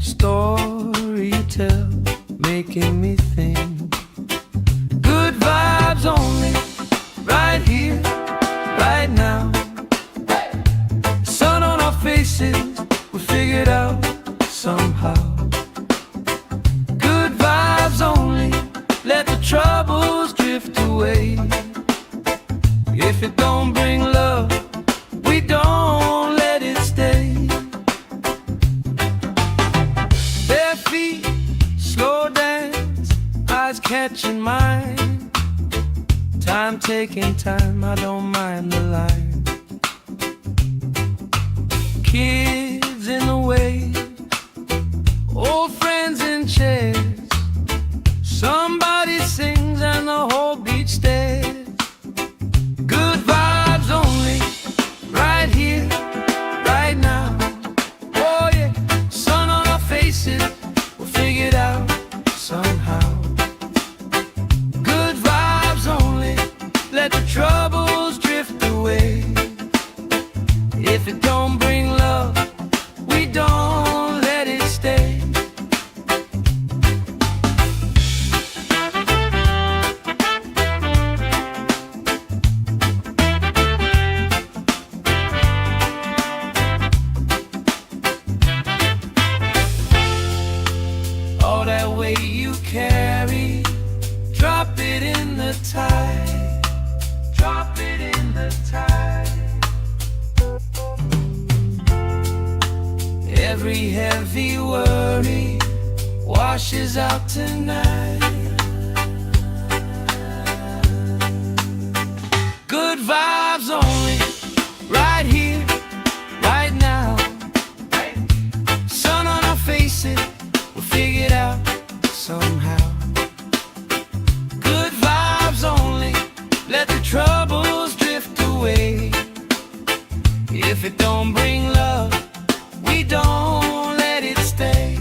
Speaker 1: Story you tell, making me think. Good vibes only, right here, right now. Sun on our faces, we figured out somehow. Good vibes only, let the troubles drift away. If it don't bring love, we don't let it stay. Bare feet, slow dance, eyes catching mine. Time taking time, I don't mind the line. Kids in the wave, old friends in chairs. Somebody sings and the whole beach stares. Good vibes only, right here, right now. Oh yeah, sun on our faces, we'll figure it out somehow. Good vibes only, let the troubles drift away. If it don't bring love, we don't let it stay. All that weight you carry, drop it in the tide. Drop it in the tide. Every heavy worry washes out tonight. Good vibes only, right here, right now. Sun on our faces, we'll figure it out somehow. Good vibes only, let the troubles drift away. If it don't bring love, we don't let it stay.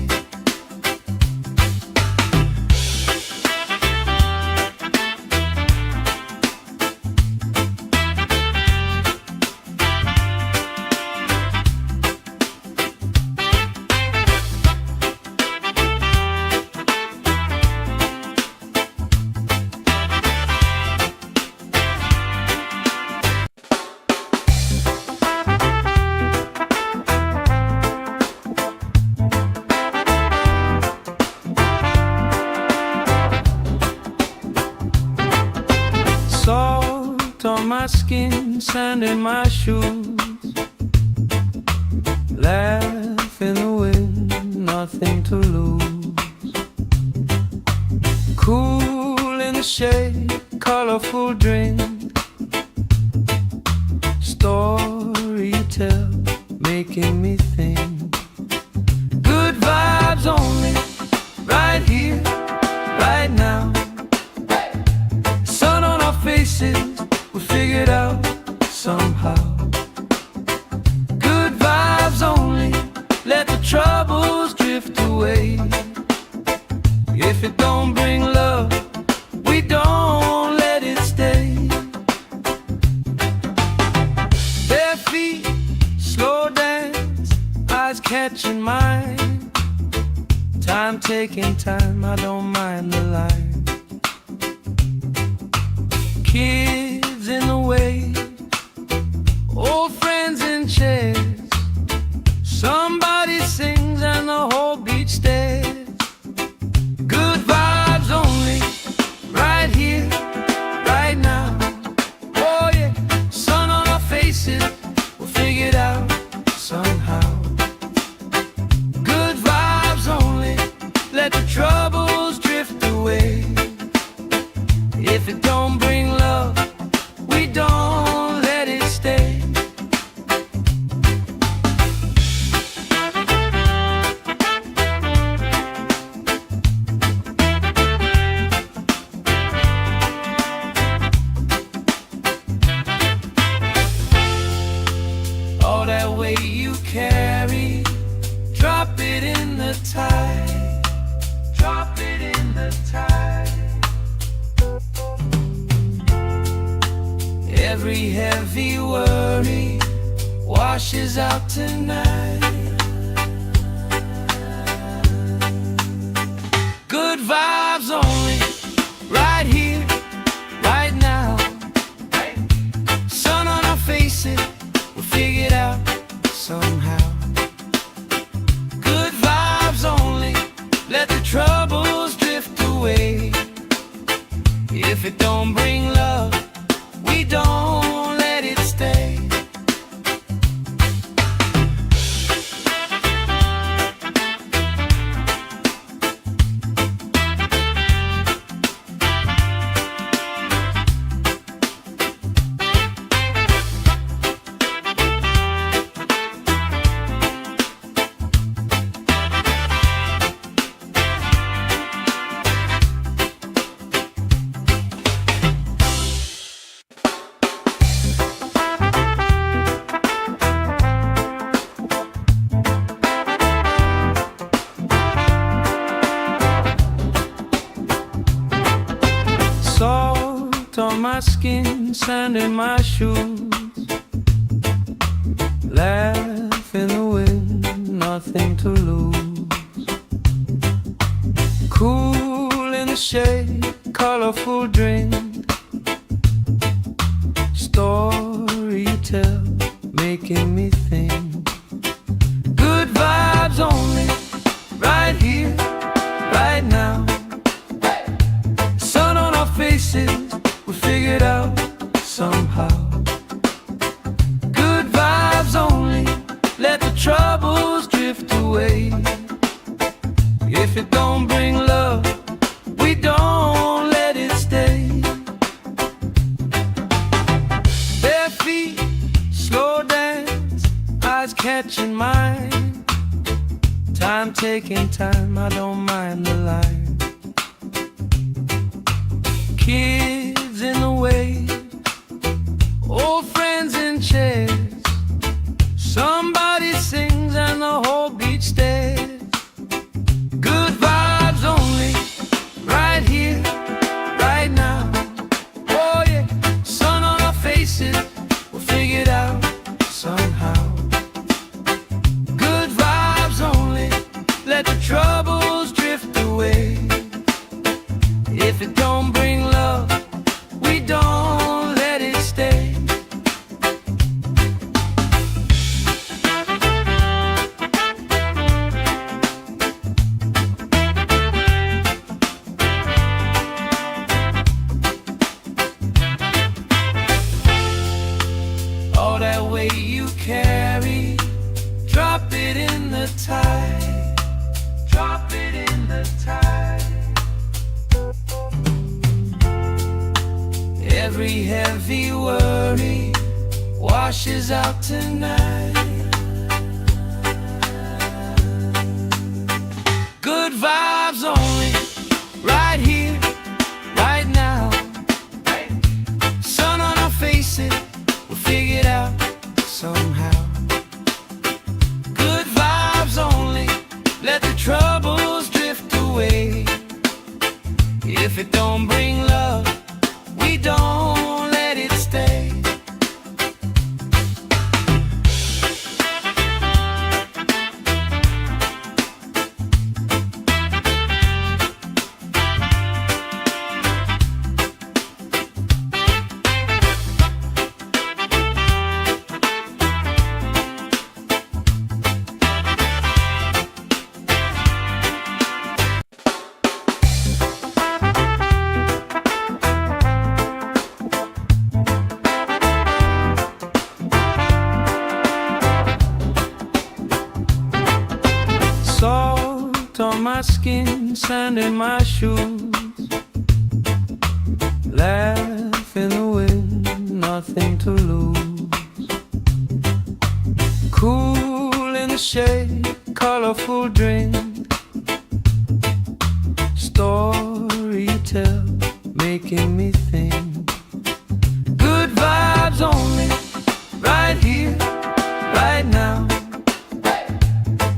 Speaker 1: Salt on my skin, sand in my shoes. Laugh in the wind, nothing to lose. Cool in the shade, colorful drink. Story you tell, making me think. Good vibes only, right here, right now. Sun on our faces, we figured out somehow. Good vibes only, let the trouble troubles drift away. If it don't bring love, we don't let it stay. Bare feet, slow dance, eyes catching mine. Time taking time, I don't mind the line. Kids in the way, old friends in chairs. Somebody sings and the whole beach stares. Good vibes only, right here, right now. Oh yeah, sun on our faces, we'll figure it out somehow. Good vibes only, let the troubles drift away. If it don't bring love, we don't let it stay. All that weight you carry, drop it in the tide. Drop it in the tide. Every heavy worry washes out tonight. Good vibes only, right here, right now. Sun on our faces, we'll figure it out somehow. Good vibes only, let the troubles drift away. If it don't bring love, we don't let it stay. Salt on my skin, sand in my shoes. Laugh in the wind, nothing to lose. Cool in the shade, colorful drink. Story you tell, making me think. Good vibes only, right here, right now. Sun on our faces, we figured out somehow. Good vibes only, let the troubles drift away. If it don't bring love, we don't let it stay. Bare feet, slow dance, eyes catching mine. Time taking time, I don't mind the line. Kids in the way, old friends in chairs. Somebody sings and the whole beach stares. Good vibes only, right here, right now. Oh yeah, sun on our faces, we'll figure it out somehow. Good vibes only, let the troubles drift away. If it don't bring love, we don't let it stay. All that weight you carry, drop it in the tide. Drop it in the tide. Every heavy worry washes out tonight. Good vibes only, right here, right now. Sun on our faces, we'll figure it out somehow. Good vibes only, Salt on my skin, sand in my shoes. Laugh in the wind, nothing to lose. Cool in the shade, colorful drink. Story you tell, making me think. Good vibes only, right here, right now.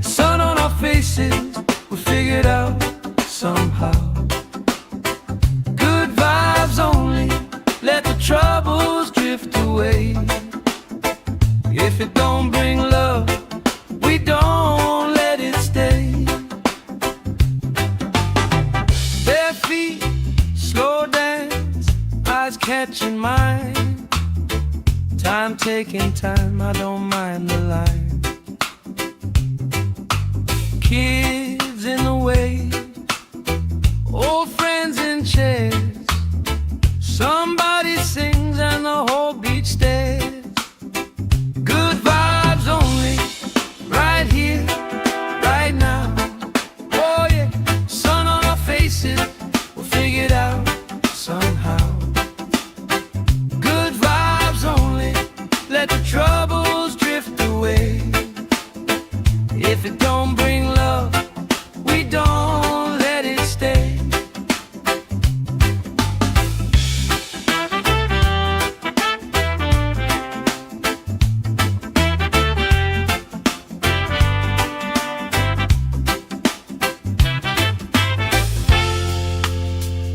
Speaker 1: Sun on our faces, we figured out somehow. Good vibes only, let the troubles drift away. If it don't bring love, we don't let it stay. Bare feet, slow dance, eyes catching mine. Time taking time, I don't mind the line. Kids in the way, old friends in chairs. Somebody sings and the whole beach stares. Good vibes only, right here, right now. Oh yeah, sun on our faces, we'll figure it out somehow. Good vibes only, let the troubles drift away. If it don't bring love, we don't let it stay.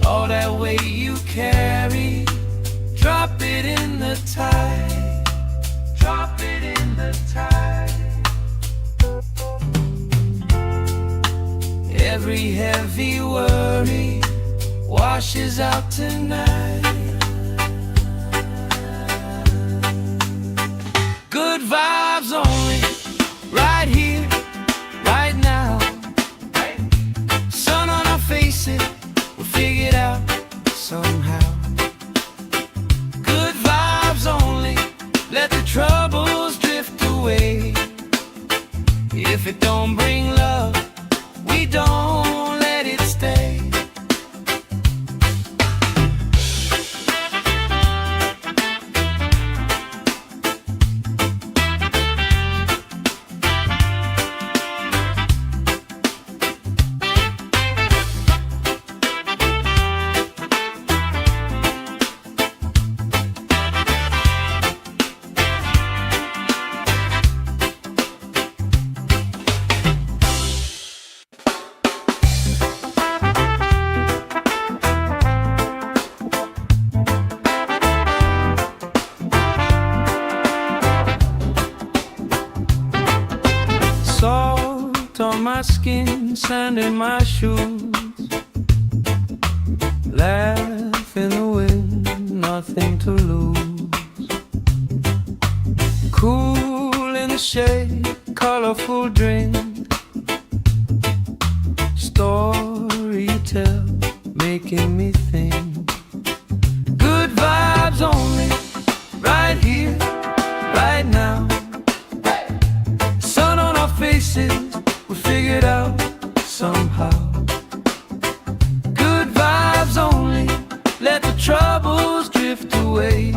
Speaker 1: All that weight you carry, drop it in the tide. Drop it in the tide. Every heavy worry washes out tonight. Good vibes only, right here, right now. Sun on our faces, we'll figure it out somehow. Good vibes only, let the troubles drift away. If it don't bring love, we don't let it stay. Salt on my skin, sand in my shoes. Laugh in the wind, nothing to lose. Cool in the shade, colorful drink. Story you tell, making me think. Good vibes only, right here, right now. Sun on our faces, we figured out somehow. Good vibes only, let the troubles drift away.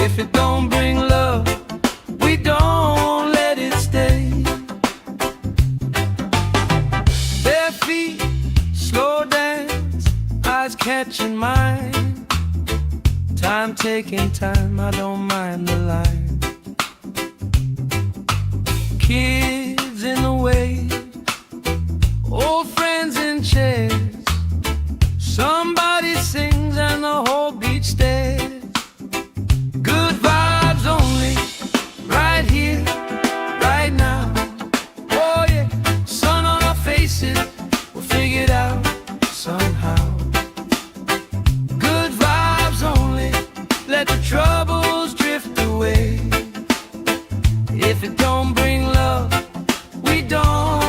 Speaker 1: If it don't bring love, we don't let it stay. Bare feet, slow dance, eyes catching mine. Time taking time, I don't mind the line. Kids in the way, old friends in chairs. Somebody sings and the whole beach stares. Good vibes only, right here, right now. Oh yeah, sun on our faces, we'll figure it out somehow. Good vibes only, let the troubles drift away. If it don't bring love, we don't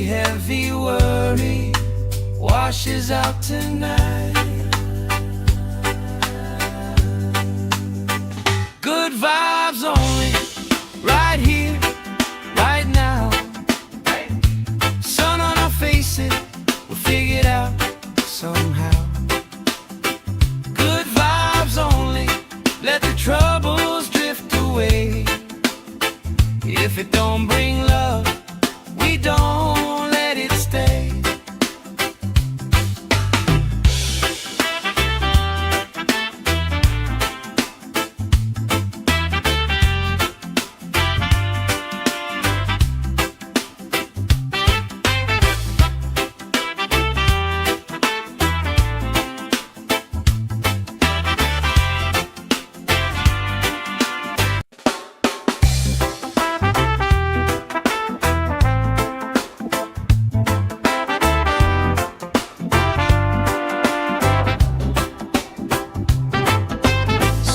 Speaker 1: Every heavy worry washes out tonight. Good vibes only, right here, right now. Sun on our faces, we'll figure it out somehow. Good vibes only, let the troubles drift away. If it don't bring love, we don't let it stay.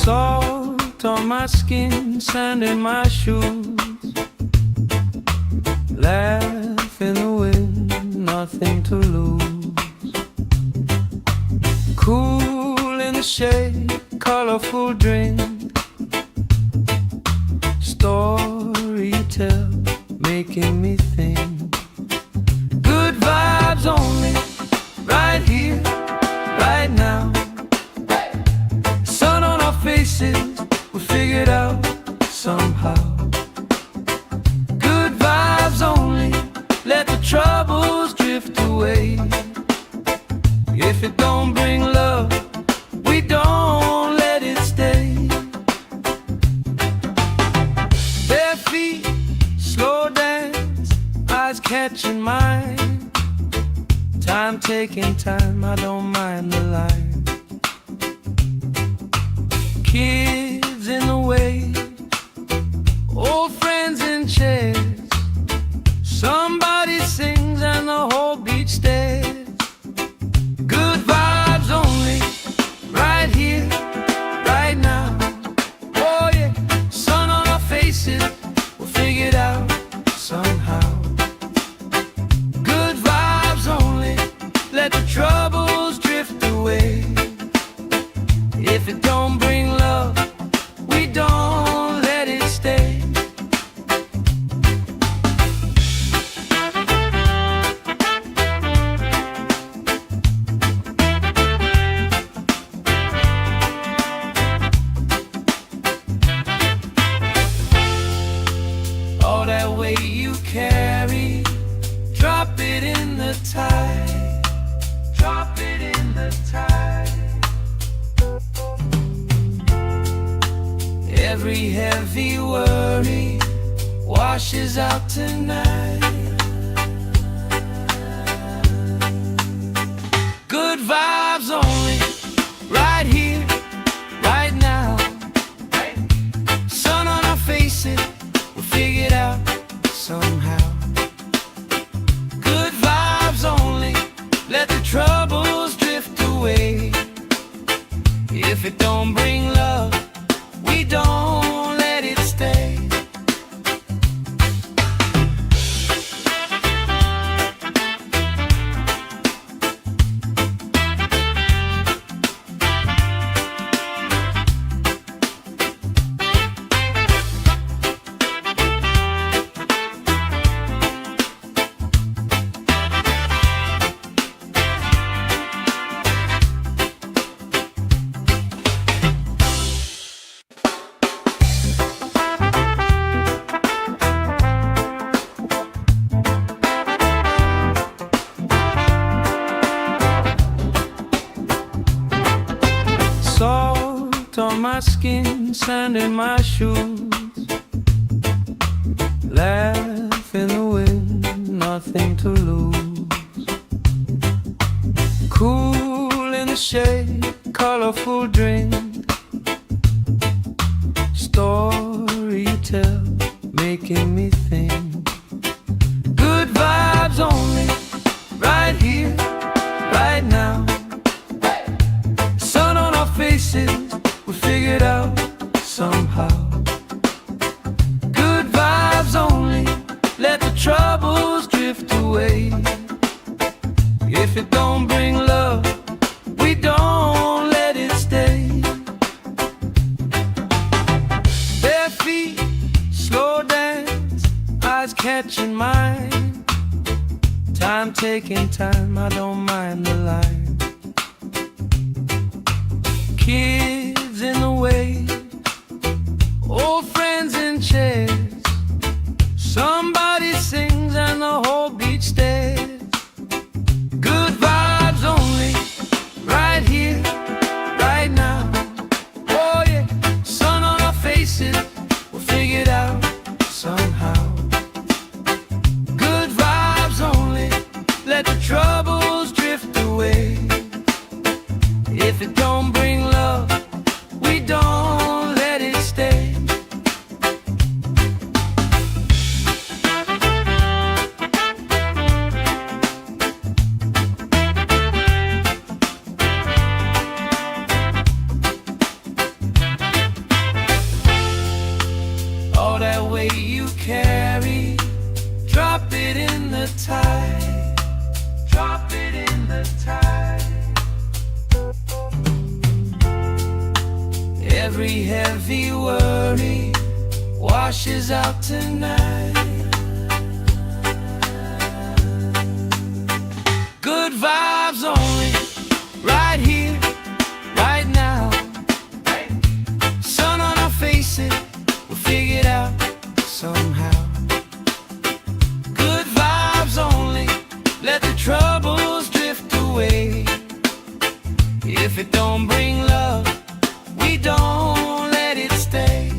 Speaker 1: Salt on my skin, sand in my shoes. Laugh in the wind, nothing to lose. Cool in the shade, colorful drink. Story you tell, making me think. Good vibes only, right here, right now. Sun on our faces, we'll figure it out somehow. Good vibes only, let the troubles drift away. If it don't bring love, we don't let it stay. Bare feet, slow dance, eyes catching mine. Time taking time, I don't mind the line. Kids in the way, old friends in chairs. Somebody sings and the whole beach stares. Good vibes only, right here, right now. Oh yeah, sun on our faces, we'll figure it out somehow. Good vibes only, let the troubles drift away. If it don't bring love, we don't let it stay. All that weight you carry, drop it in the tide. Drop it in the tide. Every heavy worry washes out tonight. Good vibes only, right here, right now. Sun on our faces, we'll figure it out somehow. Good vibes only, let the troubles drift away. If it don't bring love, we don't let it stay. Salt on my skin, sand in my shoes. Laugh in the wind, nothing to lose. Cool in the shade, colorful drink. Story you tell, making me think. Good vibes only, right here, right now. Sun on our faces, we figured out somehow. Good vibes only, let the troubles drift away. stay. If it don't bring love, we don't let it stay. Bare feet, slow dance, eyes catching mine. Time taking time, I don't mind the line. Kids in the way, old friends in chairs. Somebody sings and the whole beach stares. Good vibes only, right here, right now. Oh yeah, sun on our faces, we'll figure it out somehow. Good vibes only, let the troubles drift away. If it don't bring love, we don't let it stay. All that weight you carry, drop it in the tide. Drop it in the tide. Every heavy worry washes out tonight. Good vibes only, right here, right now. Sun on our faces, we'll figure it out somehow. Good vibes only, let the troubles drift away. If it don't bring love, we don't let it stay.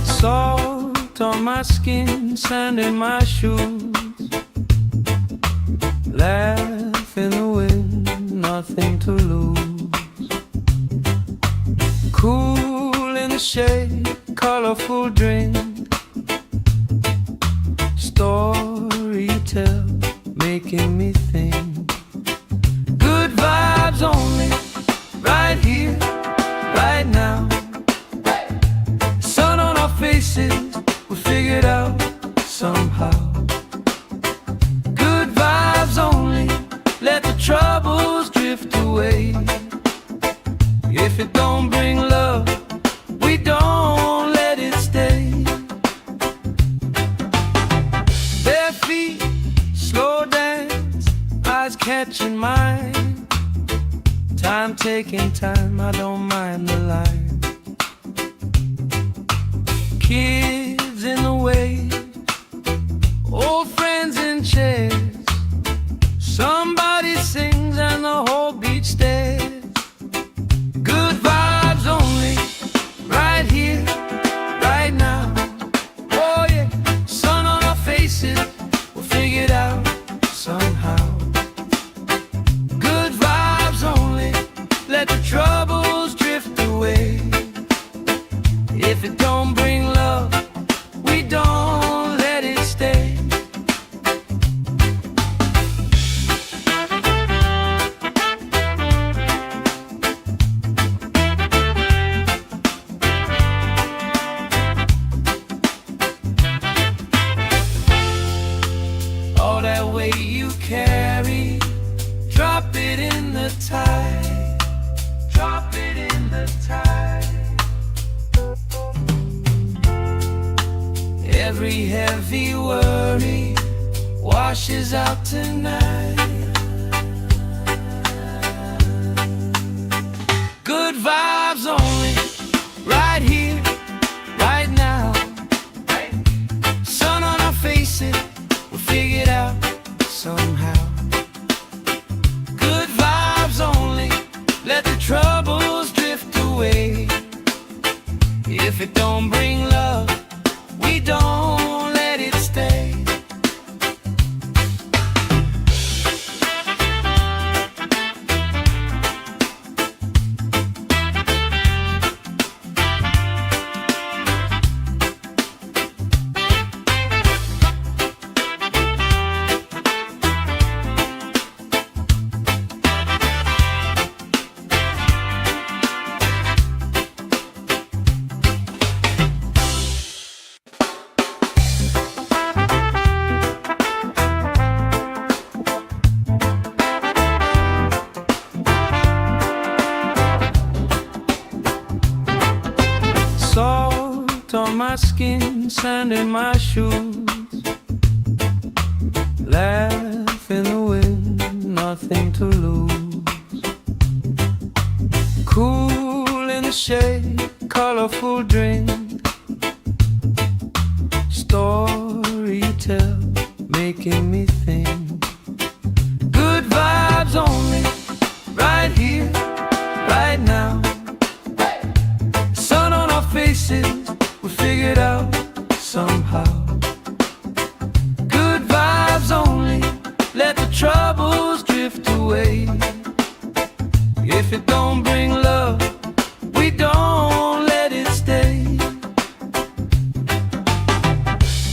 Speaker 1: Salt on my skin, sand in my shoes. Laugh in the wind, nothing to lose. Cool in the shade, colorful drink. Story you tell, making me think. Good vibes only, right here, right now. Sun on our faces, we'll figure it out somehow. Good vibes only, let the troubles drift away. If it don't bring love, we don't let it stay. Bare feet, slow dance, eyes catching mine. Time taking time, I don't mind the line. Kids in the way, old friends in chairs. Somebody sings and the whole beach stares. Good vibes only, right here, right now. Oh yeah, sun on our faces, we'll figure it out somehow. Good vibes only, let the troubles drift away. If it don't bring love, we don't let it stay. All that weight you carry, drop it in the tide. Drop it in the tide. Every heavy worry washes out tonight. Good vibes only, right here, right now. Sun on our faces, we'll figure it out somehow. Good vibes only, let the troubles drift away. If it don't bring love, my skin, sand in my shoes. Laugh in the wind, nothing to lose. Cool in the shade, colorful drink. Story you tell, making me think. Good vibes only, right here, right now. Sun on our faces, we figured out somehow. Good vibes only, let the troubles drift away. If it don't bring love, we don't let it stay.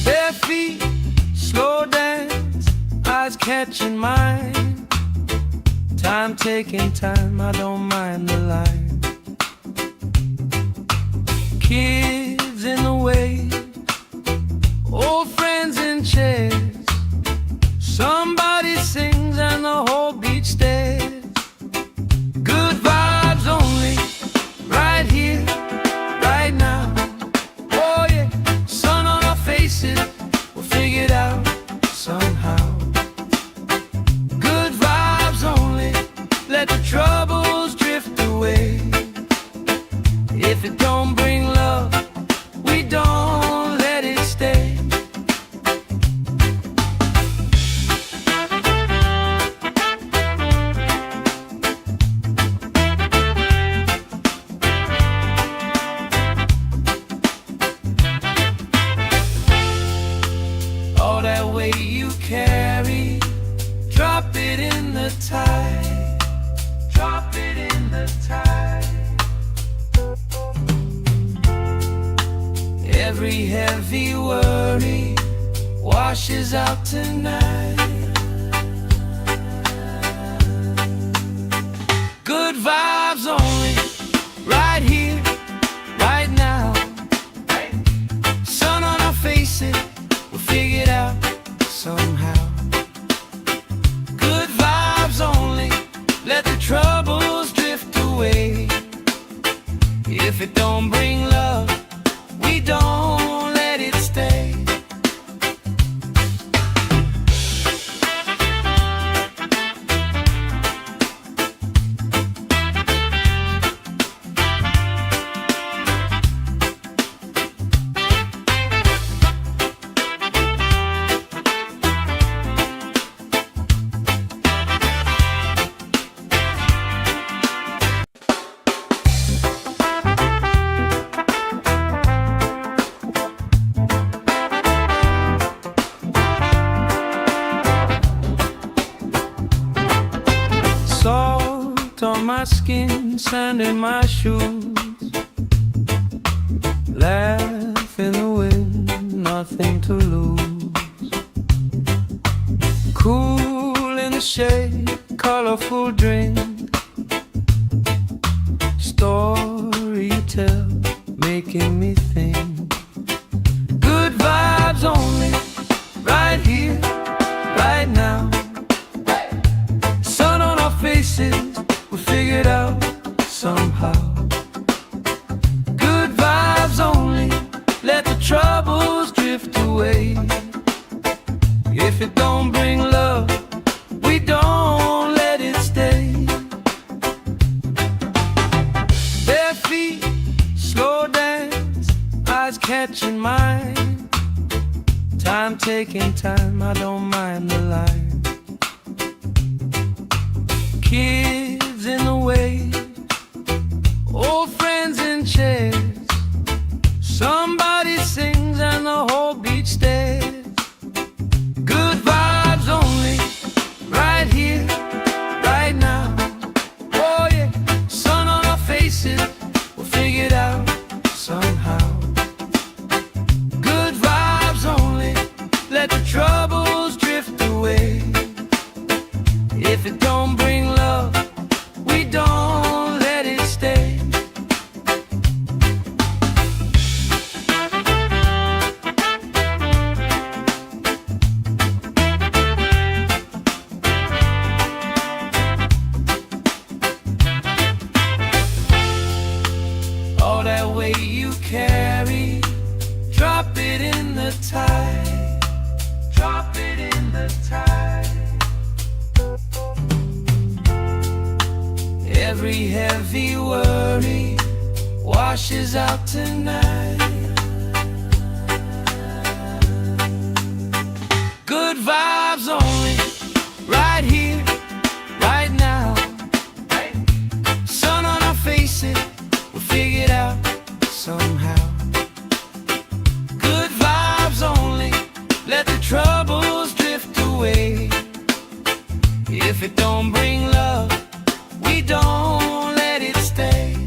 Speaker 1: Bare feet, slow dance, eyes catching mine. Time taking time, I don't mind the line. Kids in the way, old friends in chairs. Somebody sings and the whole beach stares. Good vibes only, right here, right now. Oh yeah, sun on our faces, we'll figure it out somehow. Good vibes only, let the troubles drift away. If it don't bring love, we don't let it stay. All that weight you carry, drop it in the tide. Drop it in the tide. Every heavy worry washes out tonight. Good vibes only, right here, right now. Sun on our faces, we'll figure it out somehow. Good vibes only, let the troubles drift away. If it don't bring love, we don't let it stay. Salt on my skin, sand in my shoes. Laugh in the wind, nothing to lose. Cool in the shade, colorful drink. Story you tell, making me think. Good vibes only, right here, right now. Sun on our faces, we figured out somehow. Good vibes only, let the troubles drift away. If it don't bring love, we don't let it stay. Bare feet, slow dance, eyes catching mine. Time taking time, I don't mind the line. Kids in the way, old friends in chairs. Somebody sings and the whole beach stares. Good vibes only, right here, right now. Oh yeah, sun on our faces, we'll figure it out somehow. Good vibes only, let the troubles drift away. If it don't bring love, we don't let it stay. tide. Drop it in the tide. Every heavy worry washes out tonight. Good vibes only, right here, right now. Sun on our faces, we'll figure it out somehow. Good vibes only, let the troubles drift away. If it don't bring love, we don't let it stay.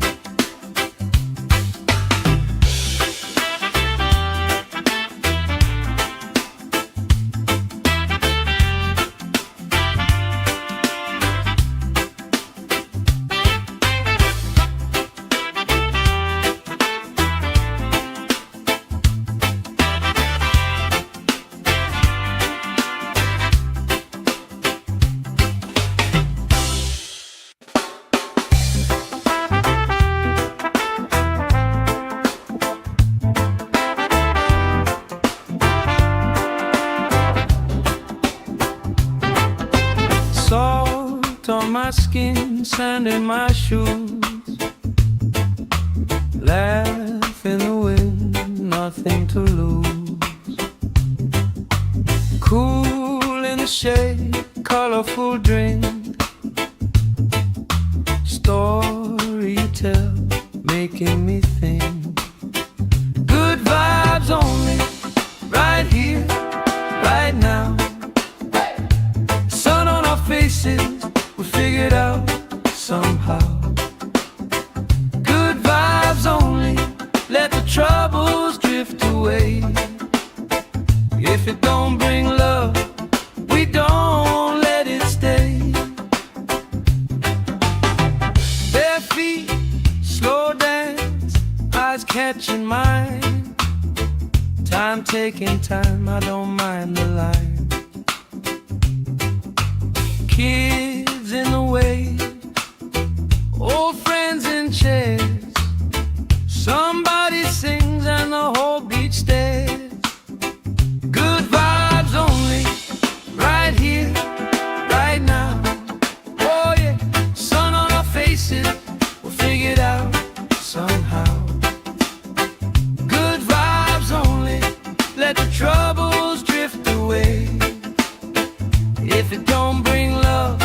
Speaker 1: Salt on my skin, sand in my shoes. Laugh in the wind, nothing to lose. Cool in the shade, colorful drink. Story you tell, making me think. Good vibes only, right here, right now. Faces, we figured out somehow. Good vibes only, let the troubles drift away. If it don't bring love, we don't let it stay. Bare feet, slow dance, eyes catching mine. Time taking time, I don't mind the line. Kids in the wave, old friends in chairs. Somebody sings and the whole beach stares. Good vibes only, right here, right now. Oh yeah, sun on our faces, we'll figure it out somehow. Good vibes only, let the troubles drift away. If it don't bring love,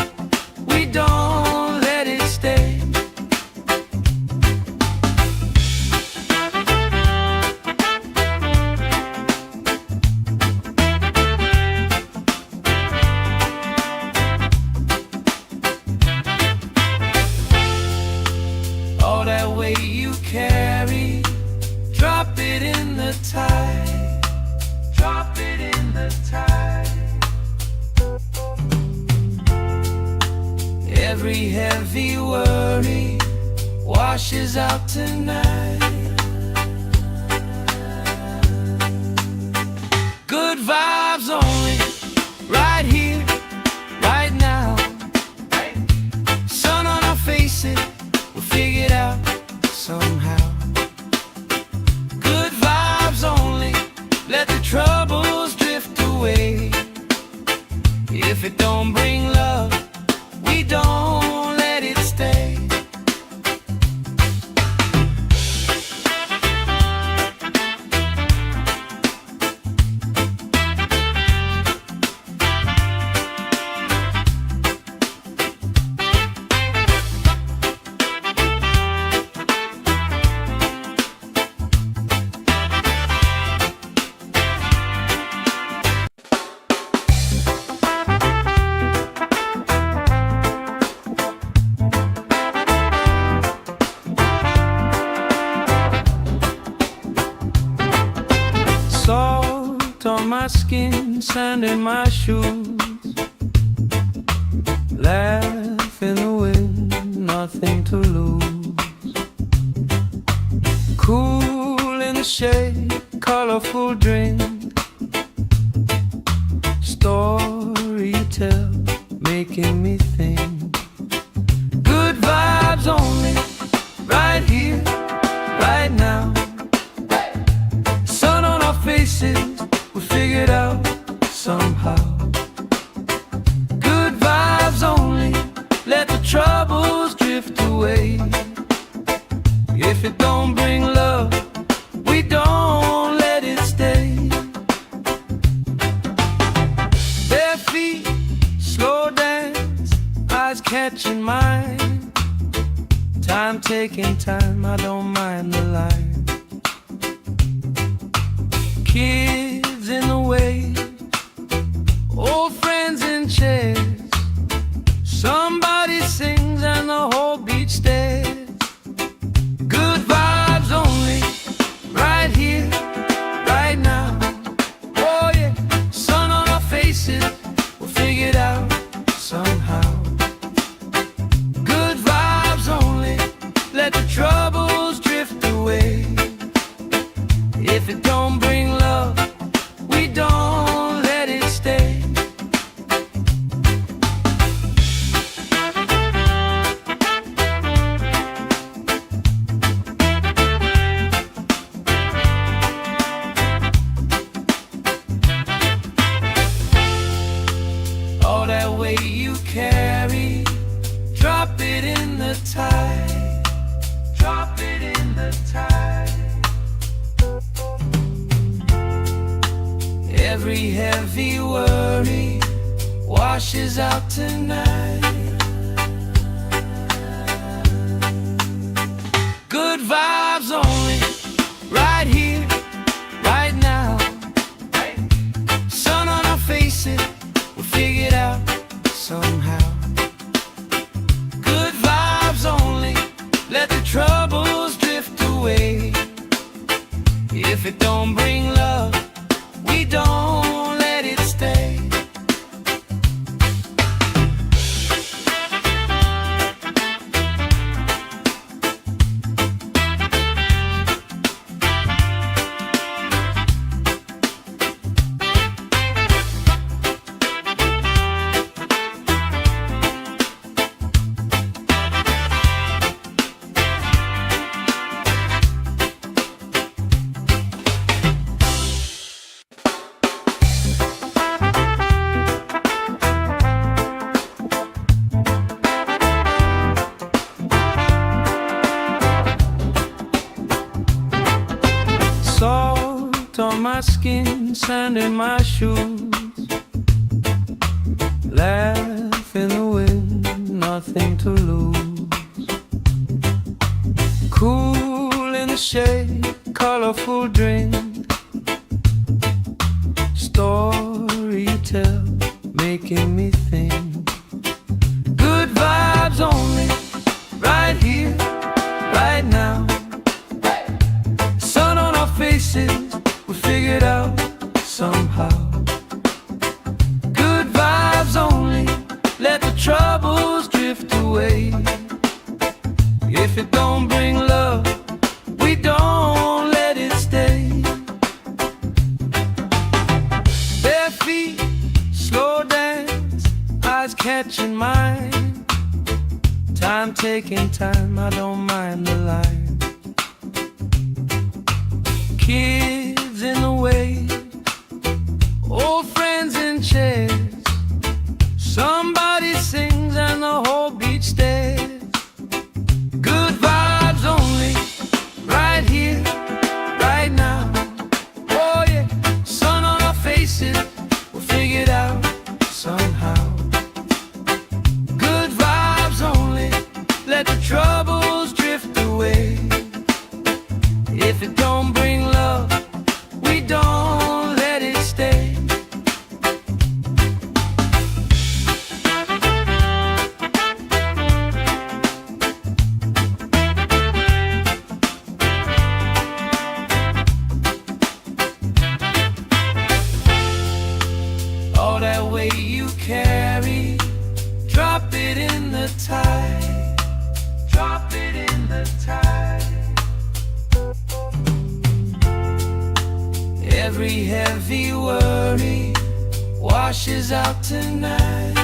Speaker 1: we don't let it stay. All that weight you carry, drop it in the tide. Drop it in the tide. Every heavy worry washes out tonight. Good vibes only, right here, right now. Sun on our faces, we'll figure it out somehow. Good vibes only, let the troubles drift away. If it don't bring love, we don't let it stay. Salt on my skin, sand in my shoes. Laugh in the wind, nothing to lose. Cool in the shade, colorful drink. Story you tell, making me think. Good vibes only, right here, right now. Sun on our faces, taking time, I don't mind the line. Kids in the way, old friends in chairs. Somebody sings and the whole beach stares. Good vibes only, right here, right now. Oh yeah, sun on our faces, we'll figure it out somehow. Good vibes only, let the troubles drift away. If it don't bring love, we don't let it stay. All that weight you carry, drop it in the tide. Drop it in the tide. Every heavy worry washes out tonight. Good vibes only, right here, right now. Sun on our faces, we'll figure it out somehow. Good vibes only, let the troubles drift away. If it don't bring love, we don't let it stay. Salt on my skin, sand in my shoes. Laugh in the wind, nothing to lose. Cool in the shade, colorful drink. Story you tell, making me think. Good vibes only, right here, right now. Sun on our faces, we figure it out somehow. Good vibes only, let the troubles drift away. If it don't bring love, we don't let it stay. Bare feet, slow dance, eyes catching mine. Time taking time, I don't mind the line. Kids in the way, old friends in chairs. Somebody sings and the whole beach stares. Good vibes only, right here, right now. Oh yeah, sun on our faces, we'll figure it out somehow. Good vibes only, let the troubles drift away. If it don't bring love, we don't let it stay. All that weight you carry, drop it in the tide. Drop it in the tide. Every heavy worry washes out tonight.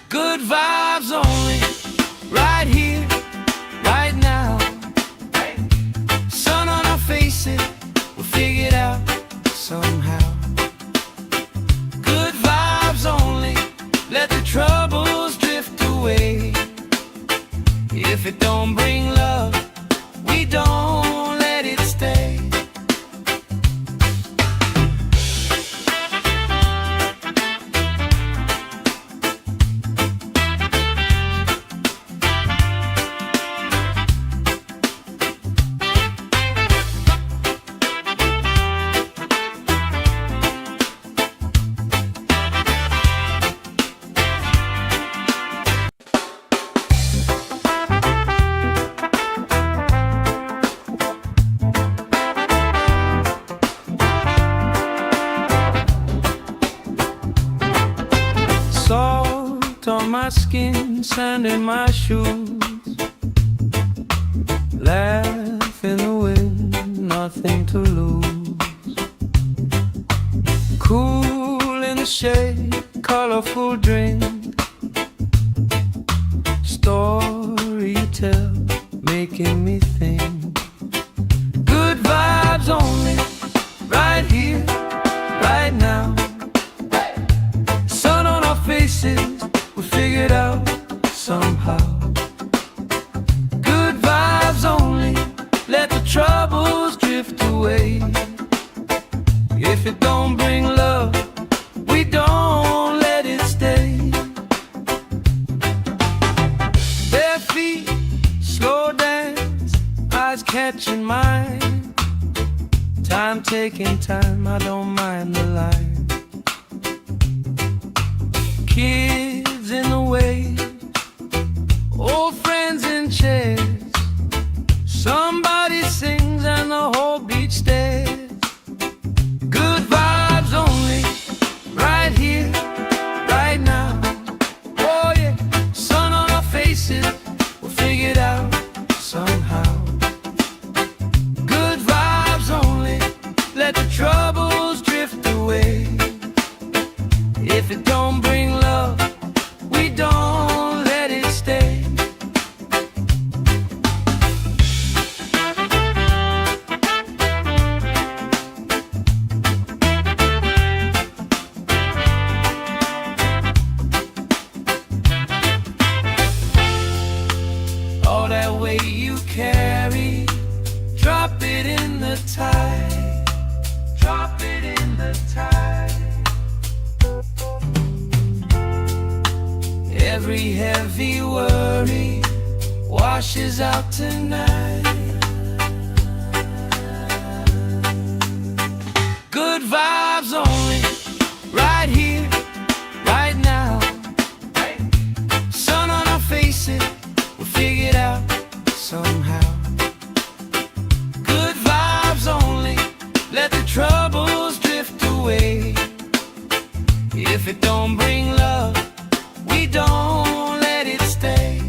Speaker 1: Good vibes only, right here, right now. Sun on our faces, we'll figure it out somehow. Good vibes only, let the troubles drift away. If it don't bring love, we don't let it stay. skin, sand in my shoes. Laugh in the wind, nothing to lose. Cool in the shade, colorful drink. Story you tell, making me think. Good vibes only, right here, right now. Sun on our faces, we figured out somehow. Good vibes only, let the troubles drift away. If it don't bring love, we don't let it stay. Bare feet, slow dance, eyes catching mine. Time taking time, I don't mind the line. Kids in the way, old friends in chairs. Somebody sings and the whole beach stares. Good vibes only, right here, right now. Oh yeah, sun on our faces, we'll figure it out somehow. Good vibes only, let the troubles drift away. If it don't bring love, we don't let it stay. All that weight you carry, drop it in the tide. Drop it in the tide. Every heavy worry washes out tonight. Good vibes only, right here, right now. Sun on our faces, we'll figure it out somehow. Good vibes only, let the troubles drift away. If it don't bring love, we don't let it stay.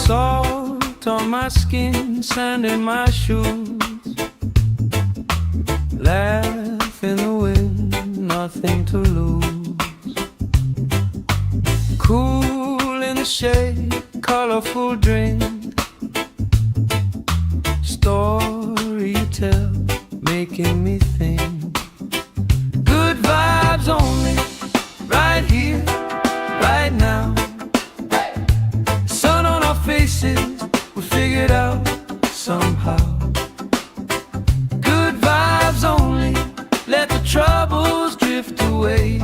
Speaker 1: Salt on my skin, sand in my shoes. Laugh in the wind, nothing to lose. Cool in the shade, colorful drink. Story you tell, making me think. Good vibes only, right here, right now. Sun on our faces, we figured out somehow. Good vibes only, let the troubles drift away.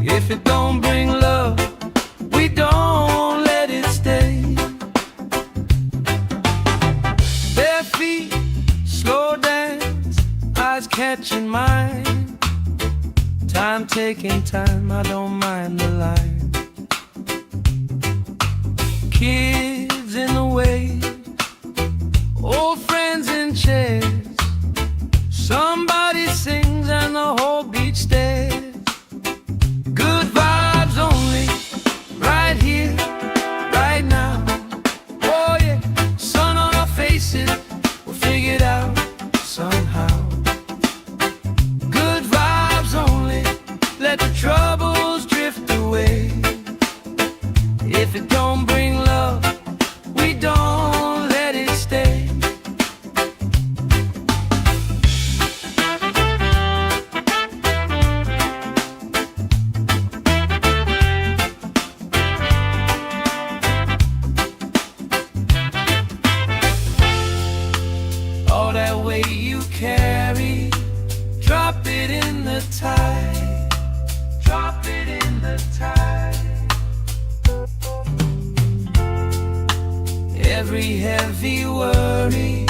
Speaker 1: If it don't bring love, we don't let it stay. Bare feet, slow dance, eyes catching mine. Time taking time, I don't mind the line. Kids in the way, old friends in chairs. Somebody sings and the whole beach stares. Good vibes only, right here, right now. Oh yeah, sun on our faces, we'll figure it out somehow. Good vibes only, let the troubles drift away. If it don't bring love, we don't let it stay. tide. Every heavy worry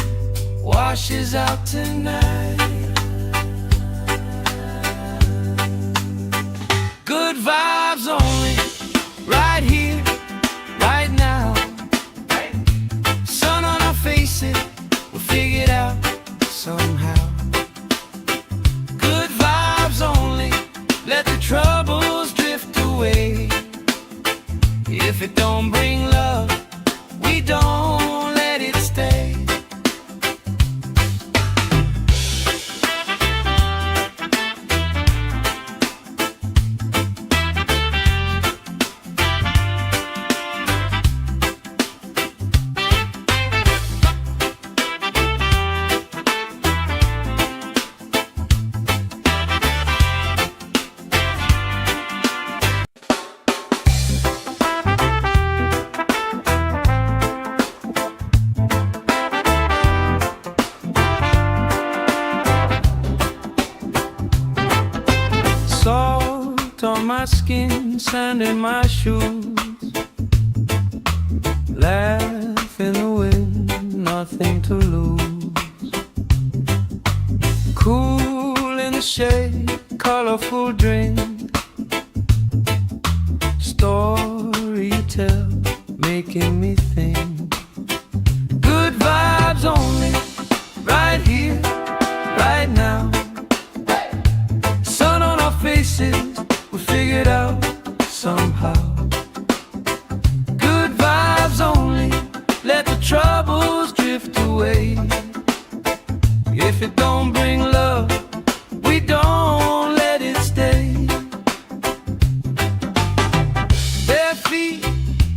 Speaker 1: washes out tonight. Good vibes only, right here, right now. Sun on our faces, we'll figure it out somehow. Good vibes only, let the troubles drift away. If it don't bring love, we don't let it stay. Salt on my skin, sand in my shoes. Laugh in the wind, nothing to lose. Cool in the shade, colorful drink. Story you tell, making me think. Good vibes only, right here, right now. Sun on our faces, we figured out somehow. Good vibes only, let the troubles drift away. If it don't bring love, we don't let it stay. Bare feet,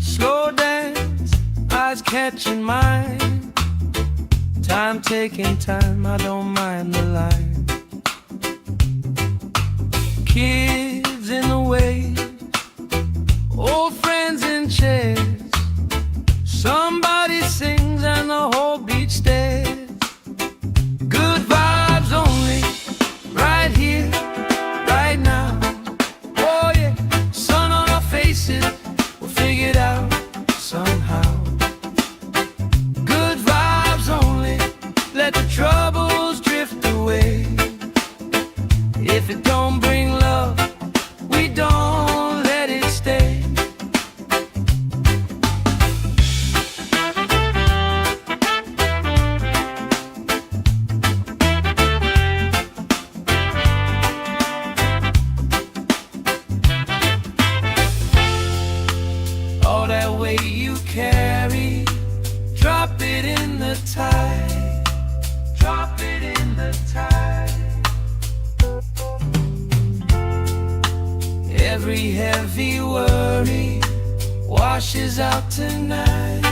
Speaker 1: slow dance, eyes catching mine. Time taking time, I don't mind the line. Kids in the way, old friends in chairs. Somebody sings and the whole beach stares. Good vibes only, right here, right now. Oh yeah, sun on our faces, we'll figure it out somehow. Good vibes only, let the troubles drift away. If it don't bring love, we don't let it stay. All that weight you carry, drop it in the tide. Drop it in the tide. Every heavy worry washes out tonight.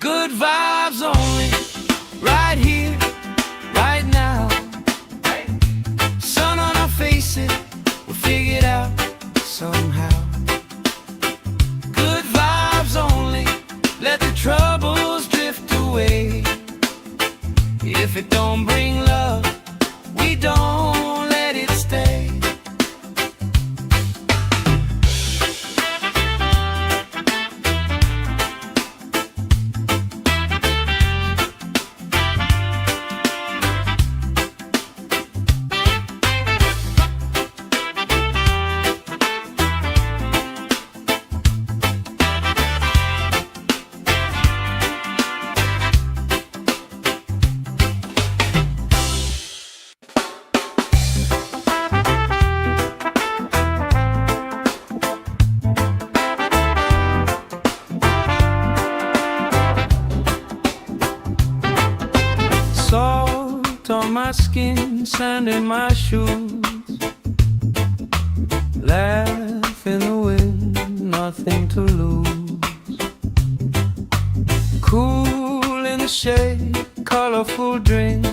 Speaker 1: Good vibes only, right here, right now. Sun on our faces, we'll figure it out somehow. Good vibes only, let the troubles drift away. If it don't bring love, we don't let it stay. Salt on my skin, sand in my shoes. Laugh in the wind, nothing to lose. Cool in the shade, colorful drink.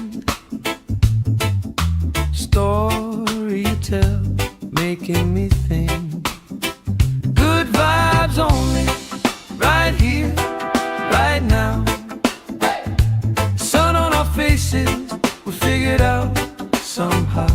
Speaker 1: Story you tell, making me think. Good vibes only, right here, right now. Sun on our faces, we figured out somehow.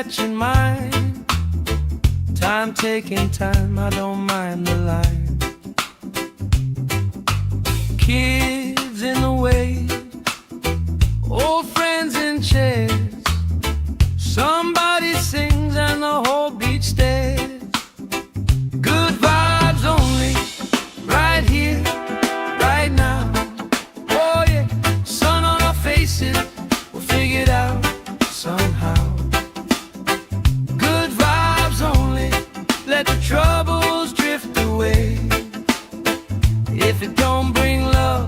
Speaker 1: catching mine. Time taking time, I don't mind the line. Kids in the way, old friends in chairs. Somebody sings and the whole beach stares. Good vibes only, right here, right now. Oh yeah, sun on our faces, we'll figure it out somehow. Good vibes only, let the troubles drift away. If it don't bring love,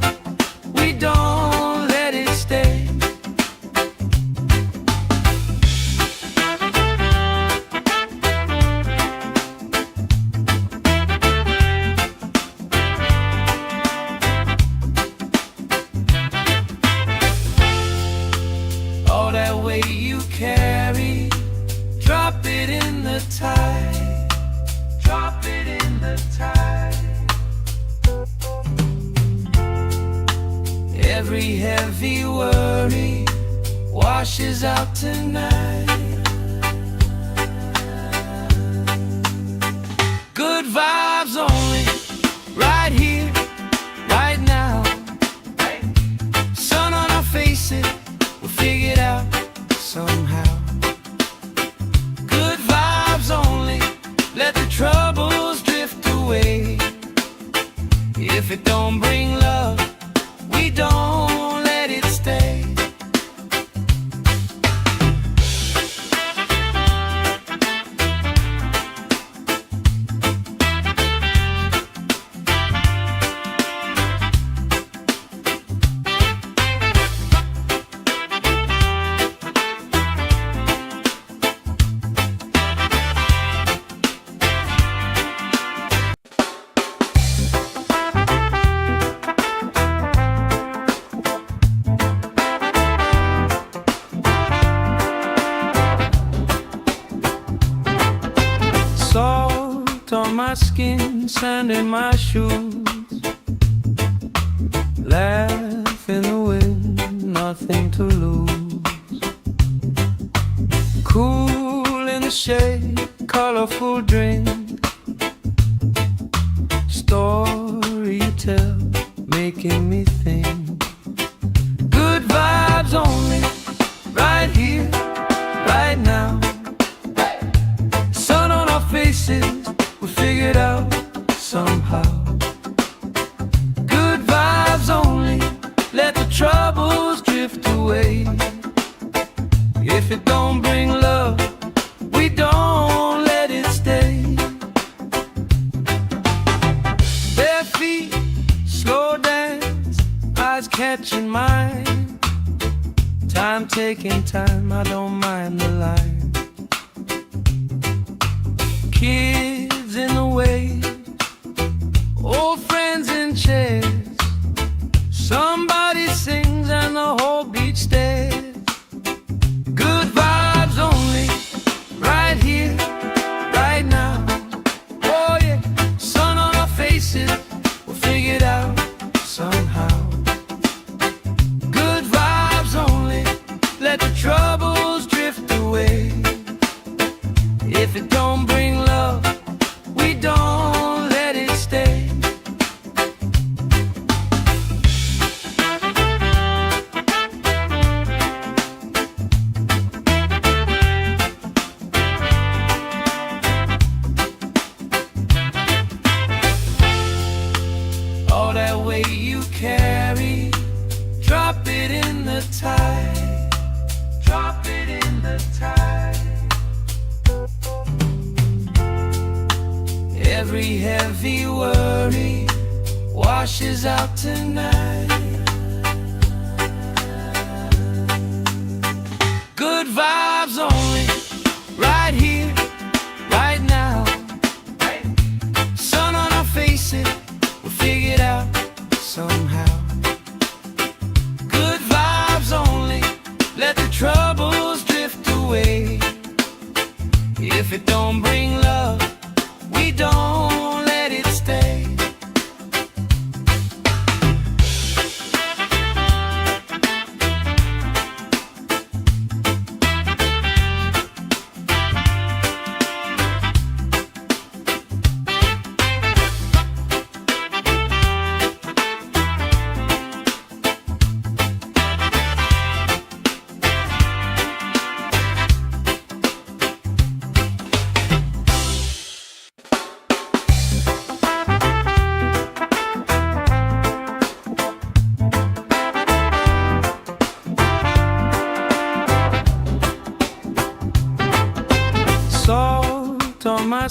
Speaker 1: we don't let it stay. All that weight you carry, drop it in the tide. Drop it in the tide. Every heavy worry washes out tonight. Good vibes only, right here, right now. Sun on our faces, we'll figure it out somehow. Good vibes only, let the troubles drift away. If it don't bring love, we don't let it stay. Salt on my skin, sand in my shoes. Laugh in the wind, nothing to lose. Cool in the shade, colorful drink. Story you tell, making me think. Good vibes only, right here, right now. Sun on our faces, we'll figure it out somehow. Good vibes only, let the troubles drift away. If it don't bring love, we don't let it stay. Bare feet, slow dance, eyes catching mine. Time taking time, I don't mind the line. Kids in the way, old friends in chairs. Somebody sings and the whole beach stares. Good vibes only, right here, right now. Oh yeah, sun on our faces, we'll figure it out somehow. Good vibes only, let the troubles drift away. If it don't bring love, we don't let it stay. All that weight you carry, drop it in the tide. Drop it in the tide. Every heavy worry washes out tonight. Good vibes only, right here, right now. Sun on our faces, we'll figure it out somehow. Good vibes only, let the troubles drift away. If it don't bring love, we don't let it stay.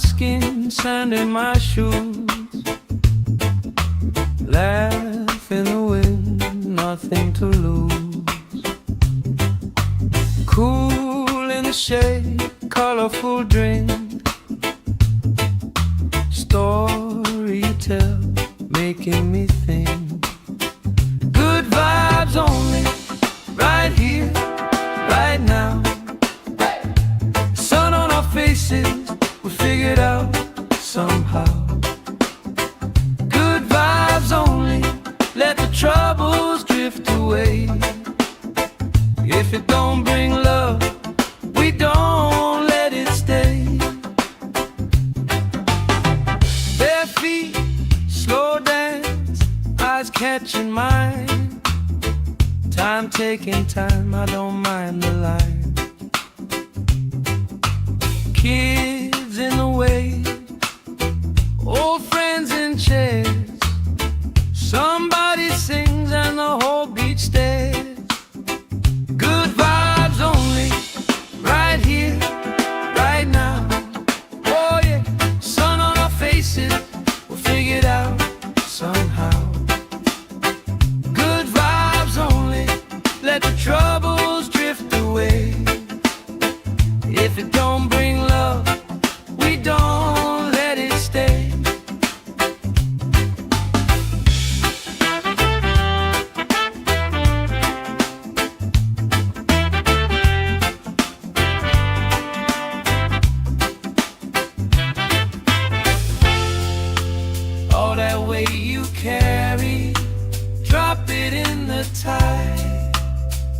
Speaker 1: skin, sand in my shoes. Laugh in the wind, nothing to lose. Cool in the shade, colorful drink. Story you tell, making me think. Good vibes only, right here, right now. Sun on our faces, we figured out somehow. Good vibes only, let the troubles drift away. If it don't bring love, we don't let it stay. Bare feet, slow dance, eyes catching mine. Time taking time, I don't mind the line. Kids in the way, old friends in chairs. Somebody sings and the whole beach stares. Good vibes only, right here, right now. Oh yeah, sun on our faces, we'll figure it out somehow. Good vibes only, let the troubles drift away. If it don't bring love, we don't let it stay. All that weight you carry, drop it in the tide.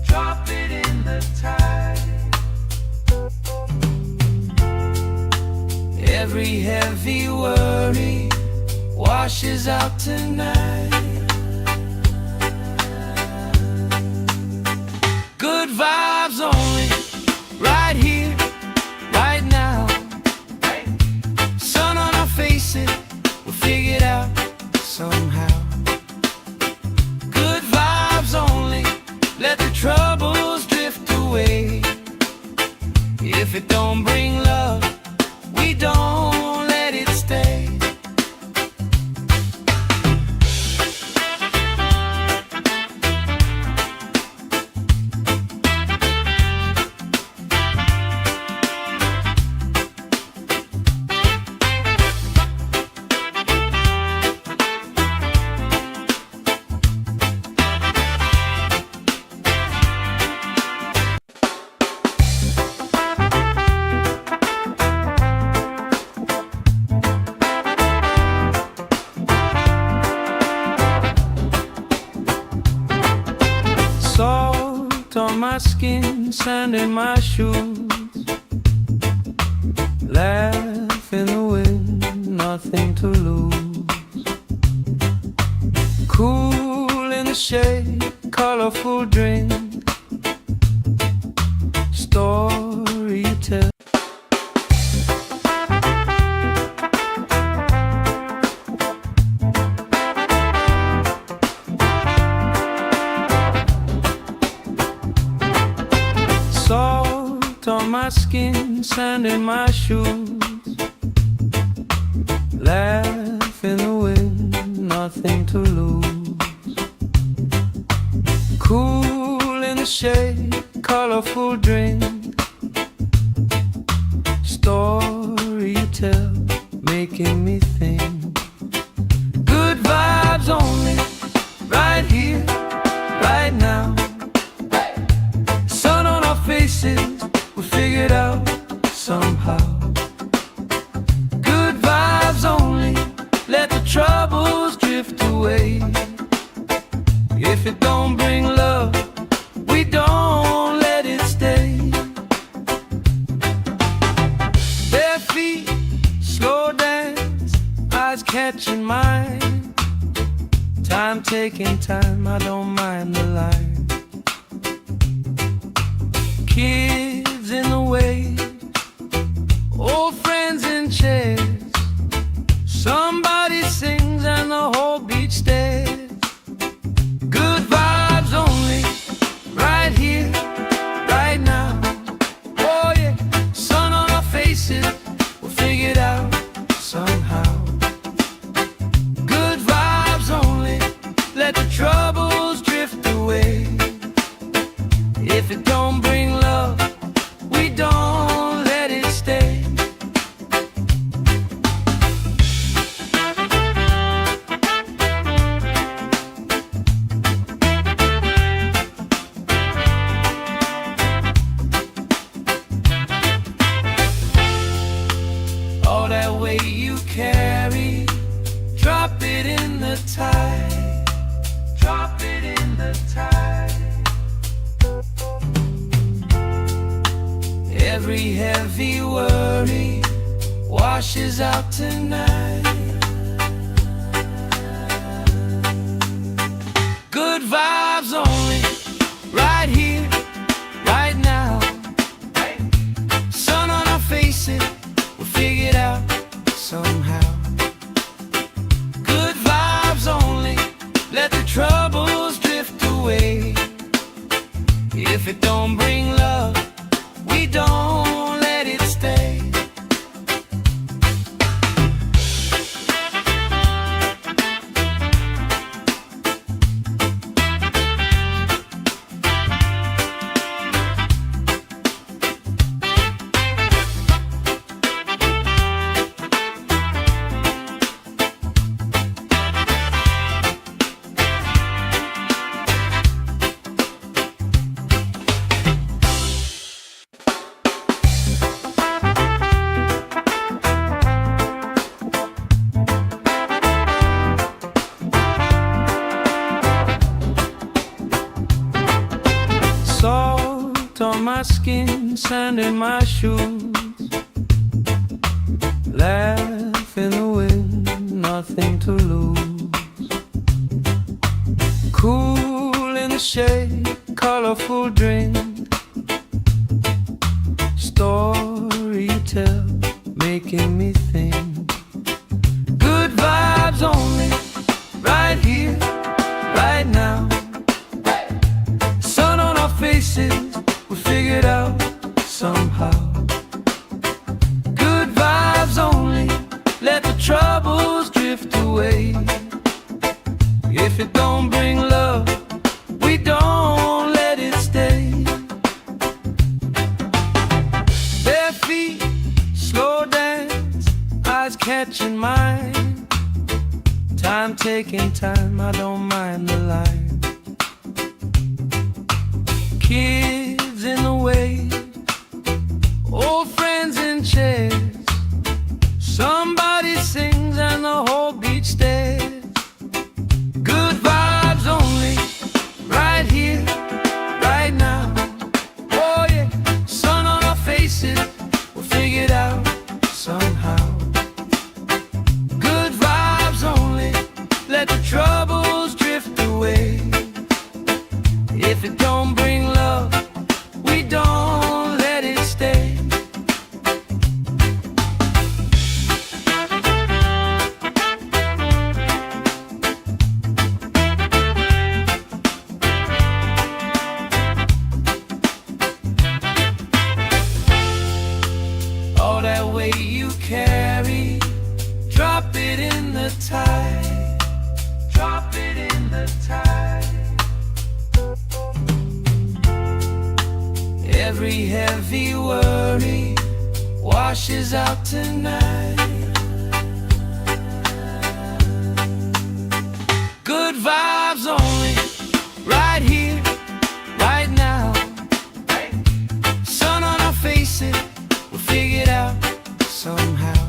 Speaker 1: Drop it in the tide. Every heavy worry washes out tonight. Good vibes only, right here, right now. Sun on our faces, we'll figure it out somehow. Good vibes only, let the troubles drift away. If it don't bring love, we don't let it stay. Salt on my skin, sand in my shoes. Laugh in the wind, nothing to lose. Cool in the shade, colorful drink. Story you tell. Salt on my skin, sand in my shoes. Laugh in the wind, nothing to lose. Cool in the shade, colorful drink. Story you tell, making me think. Good vibes only, right here, right now. Sun on our faces, we figured out somehow. Good vibes only, let the troubles drift away. If it don't bring love, we don't let it stay. Bare feet, slow dance, eyes catching mine. Time taking time, I don't mind the line. Kids in the way, Every heavy worry washes out tonight. Good vibes only, right here, right now. Sun on our faces, we'll figure it out somehow. Good vibes only, let the troubles drift away. If it don't bring love, we don't let it stay. Salt on my skin, sand in my shoes. Laugh in the wind, nothing to lose. Cool in the shade, colorful drink. Story you tell, making me think. Good vibes only, right here, right now. Sun on our faces, we figured out somehow. Good vibes only, let the troubles drift away. If it don't bring love, we don't let it stay. Bare feet, slow dance, eyes catching mine. Time taking time, I don't mind the line. Kids in the wave, old friends in chairs. Somebody sings and the whole beach stares. Good vibes only, right here, right now. Oh yeah, sun on our faces, we'll figure it out somehow. Good vibes only, let the troubles drift away. If it don't bring love, we don't let it stay. All that weight you carry, drop it in the tide. Drop it in the tide. Every heavy worry washes out tonight. Good vibes only, right here, right now. Sun on our faces, we'll figure it out somehow.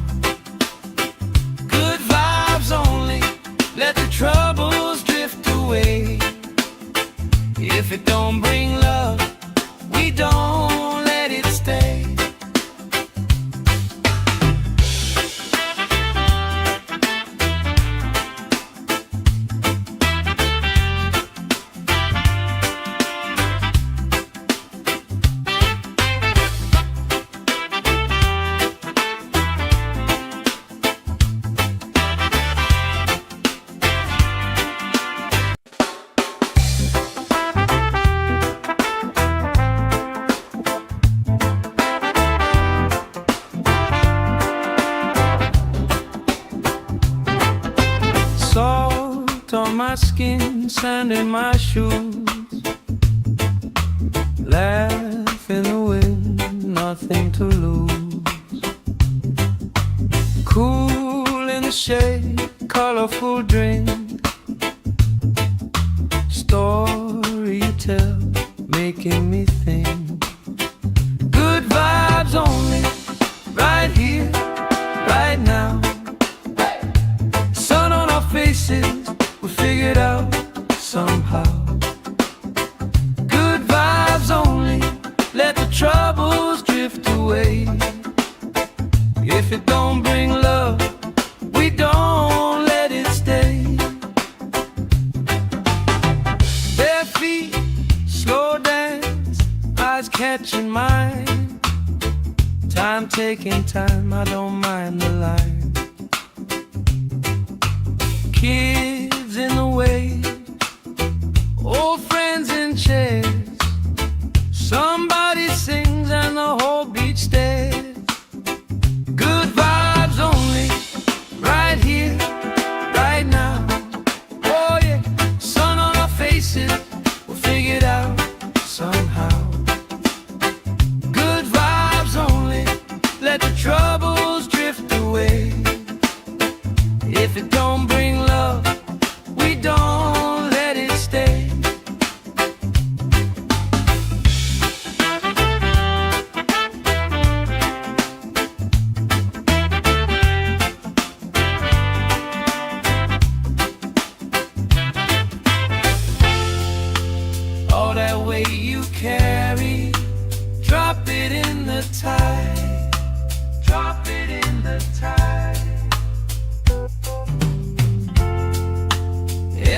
Speaker 1: Good vibes only, let the troubles drift away. If it don't bring love, we don't let it stay. Salt on my skin, sand in my shoes. Laugh in the wind, nothing to lose. Cool in the shade, colorful drink. Story you tell, making me think. Good vibes only, right here, right now. Sun on our faces, we figured out somehow. Good vibes only, let the troubles drift away. catching mine. Time taking time, I don't mind the line. Kids in the way, old friends in chairs. Somebody sings and the whole beach stares. Good vibes only, right here, right now. Oh yeah, sun on our faces, we'll figure it out somehow. Good vibes only, let the troubles drift away. If it don't bring love, we don't let it stay. All that weight you carry, drop it in the tide. Drop it in the tide.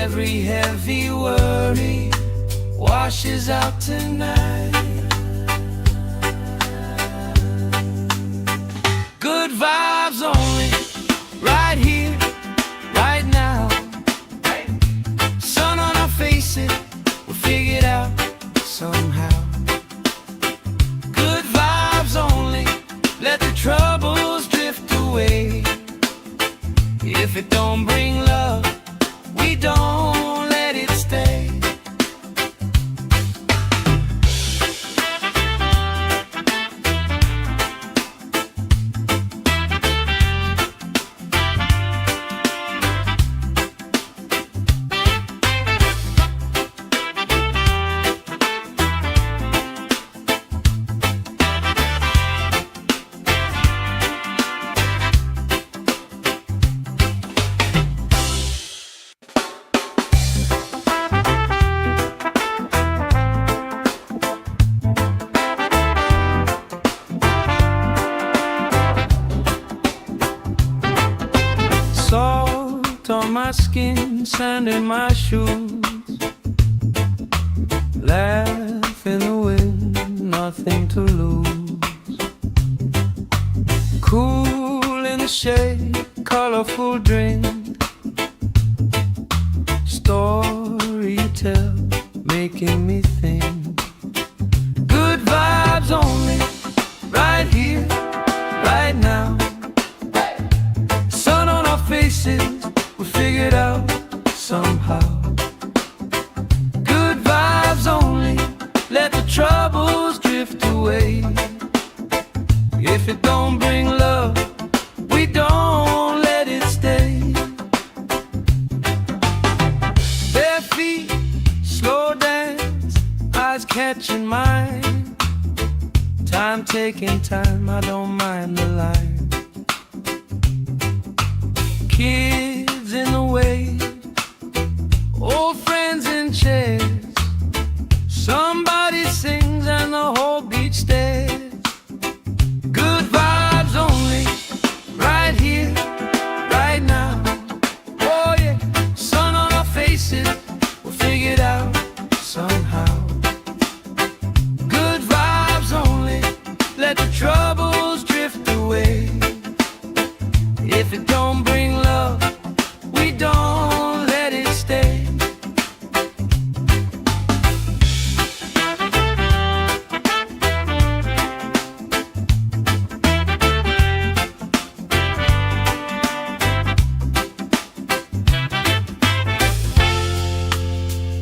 Speaker 1: Every heavy worry washes out tonight. Good vibes only, right here, right now. Sun on our faces, we'll figure it out somehow. Good vibes only, let the troubles drift away. If it don't bring love, we don't let it stay. Salt on my skin, sand in my shoes. Laugh in the wind, nothing to lose. Cool in the shade, colorful drink. Story you tell, making me think. Good vibes only, right here, right now. Sun on our faces, we figure it out somehow. Good vibes only, let the troubles drift away. If it don't bring love, we don't let it stay. Bare feet, slow dance, eyes catching mine. Time taking time, I don't mind the line. Kids in the way, old friends in chairs. Somebody sings and the whole beach stares. Good vibes only, right here, right now. Oh yeah, sun on our faces, we'll figure it out somehow. Good vibes only, let the troubles drift away. If it don't bring love, we don't let it stay.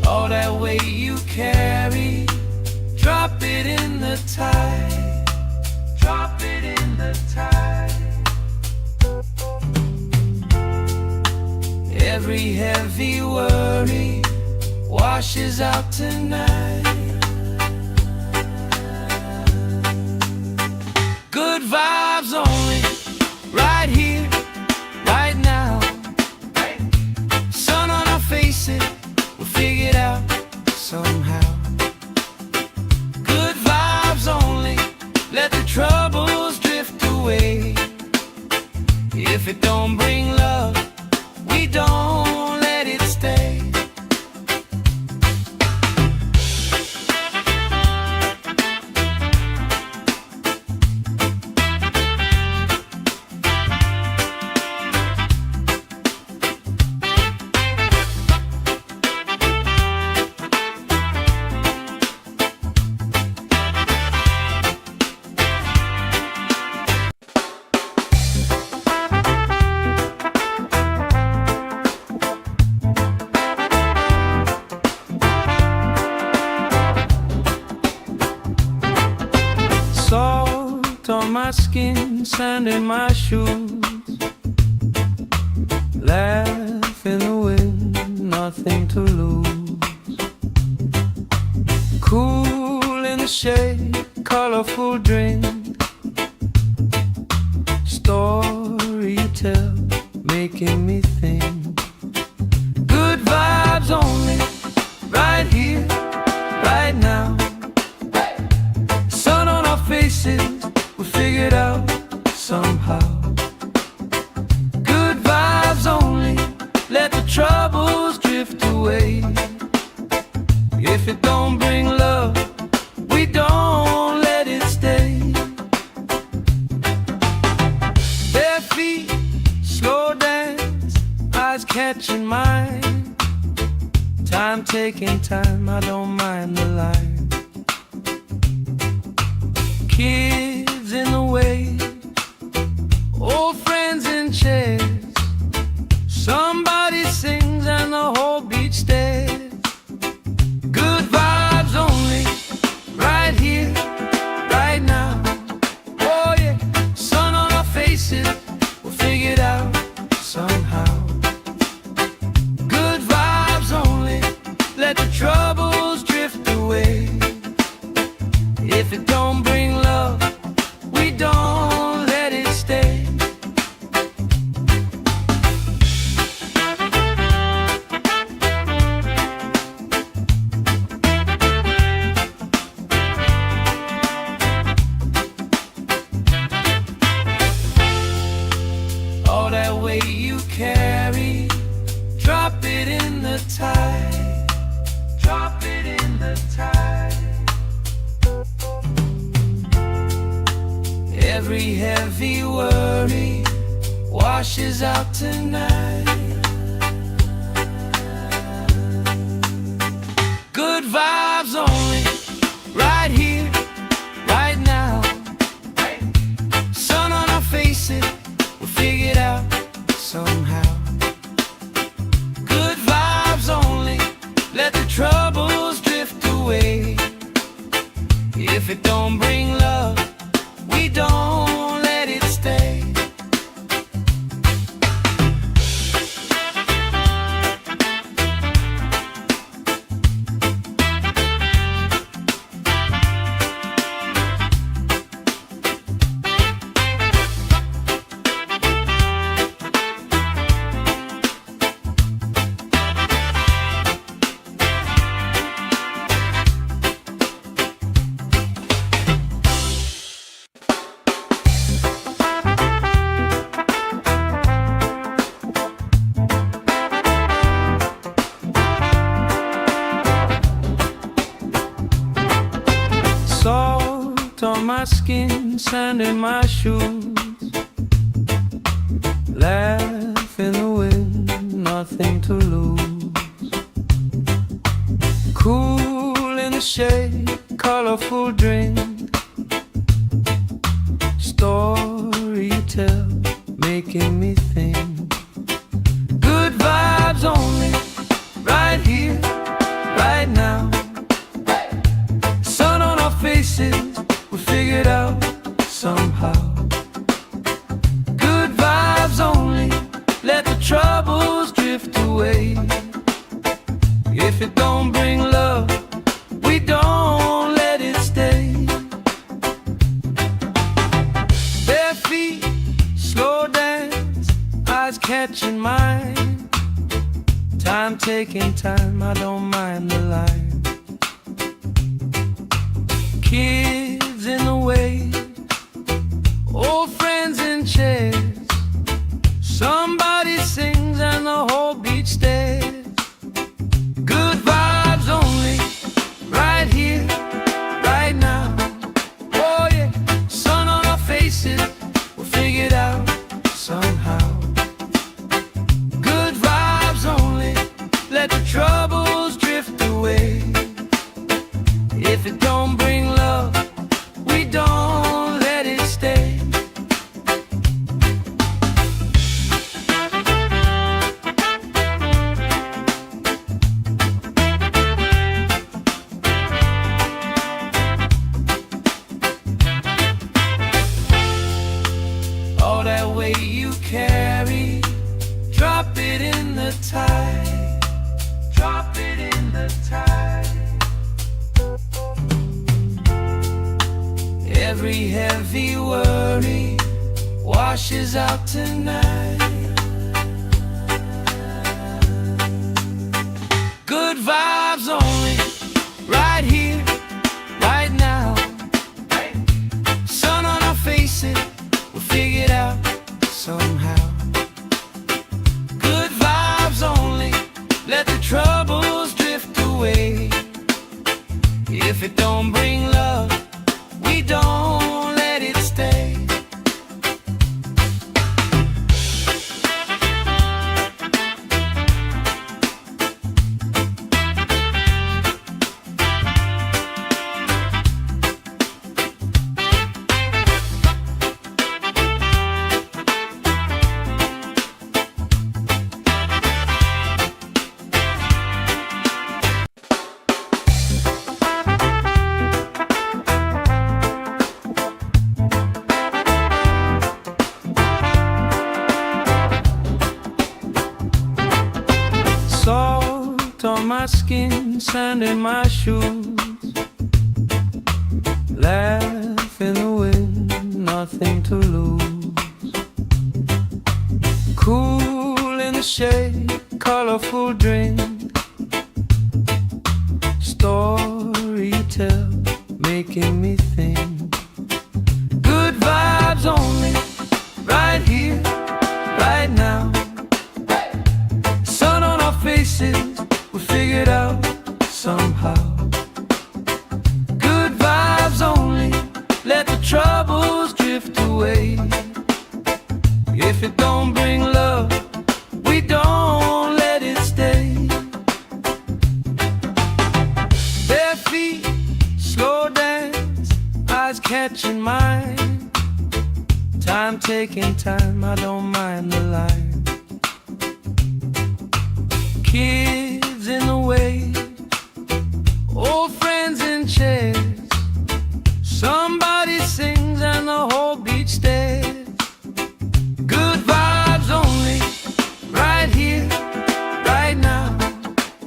Speaker 1: All that weight you carry, drop it in the tide. Drop it in the tide. Every heavy worry washes out tonight. Good vibes only, right here, right now. Sun on our faces, we'll figure it out somehow. Good vibes only, let the troubles drift away. If it don't bring love, we don't let it stay. skin, sand in my shoes. Laugh in the wind, nothing to lose. Cool in the shade, colorful drink. Story you tell, making me think. Good vibes only, right here, right now. Sun on our faces, we figured out somehow. Good vibes only, let the troubles drift away. If it don't bring love, we don't let it stay. Bare feet, slow dance, eyes catching mine. Time taking time, I don't mind the line. Kids in the way, old friends in chairs. Somebody sings and the whole beach stares. Good vibes only, right here, right now. Oh yeah, sun on our faces, we'll figure it out somehow. Good vibes only, let the troubles drift away. If it don't bring love, we don't let it stay. All that weight you carry, drop it in the tide. Drop it in the tide. Every heavy worry washes out tonight. Good vibes only, right here, right now. Sun on our faces, we'll figure it out somehow. Good vibes only, let the troubles drift away. If it don't bring love, we don't let it stay. Salt on my skin, sand in my shoes. Laugh in the wind, nothing to lose. Cool in the shade, colorful drink. Story you tell, making me think. Good vibes only, right here, right now. Sun on our faces, we figured out somehow. Good vibes only, let the troubles drift away. If it don't bring love, we don't let it stay. Bare feet, slow dance, eyes catching mine. Time taking time, I don't mind the line. Kids in the way, old friends in chairs. Somebody sings and the whole beach stares. Good vibes only, right here, right now. Oh yeah, sun on our faces, we'll figure it out somehow. Good vibes only, let the troubles drift away. If it don't bring love, we don't let it stay. Every heavy worry washes out tonight. Good vibes only, right here, right now. Sun on our faces, we'll figure it out somehow. Good vibes only, let the troubles drift away. If it don't bring love, we don't let it stay. Salt on my skin, sand in my shoes. Laugh in the wind, nothing to lose. Cool in the shade, colorful drink. Story you tell, making me think. Good vibes only, right here, right now. Sun on our faces, we figured out somehow. Good vibes only, let the troubles drift away. If it don't bring love, we don't let it stay. Bare feet, slow dance, eyes catching mine. Time taking time, I don't mind the line. Kids in the way, old friends in chairs. Somebody sings and the whole beach stares. Good vibes only, right here, right now.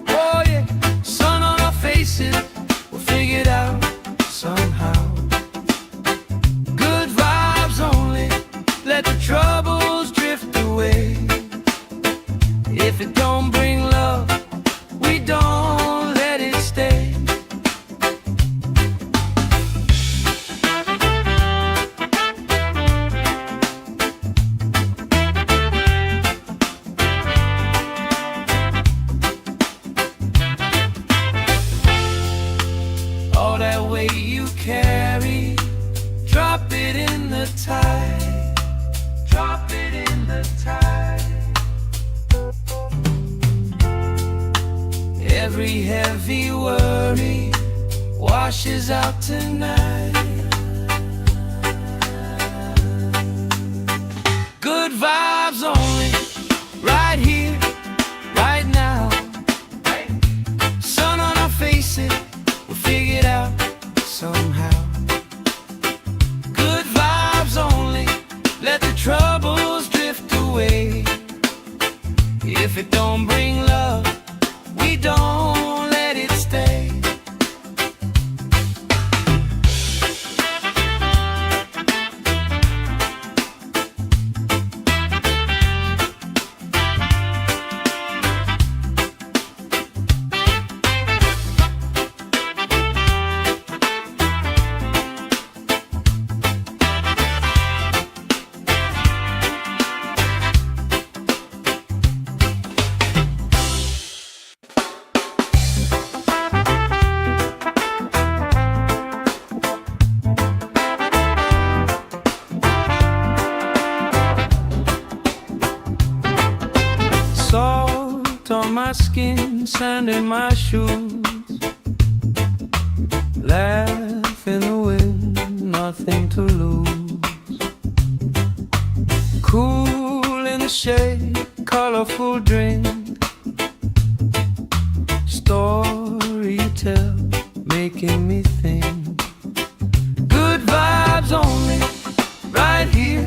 Speaker 1: Oh yeah, sun on our faces, we'll figure it out somehow. Good vibes only, let the troubles drift away. If it don't bring love, we don't let it stay. All that weight you carry, drop it in the tide. Drop it in the tide. Every heavy worry washes out tonight. Good vibes only, right here, right now. Sun on our faces, we'll figure it out somehow. Good vibes only, let the troubles drift away. If it don't bring love, we don't let it stay. Salt on my skin, sand in my shoes. Laugh in the wind, nothing to lose. Cool in the shade, colorful drink. Story you tell, making me think. Good vibes only, right here,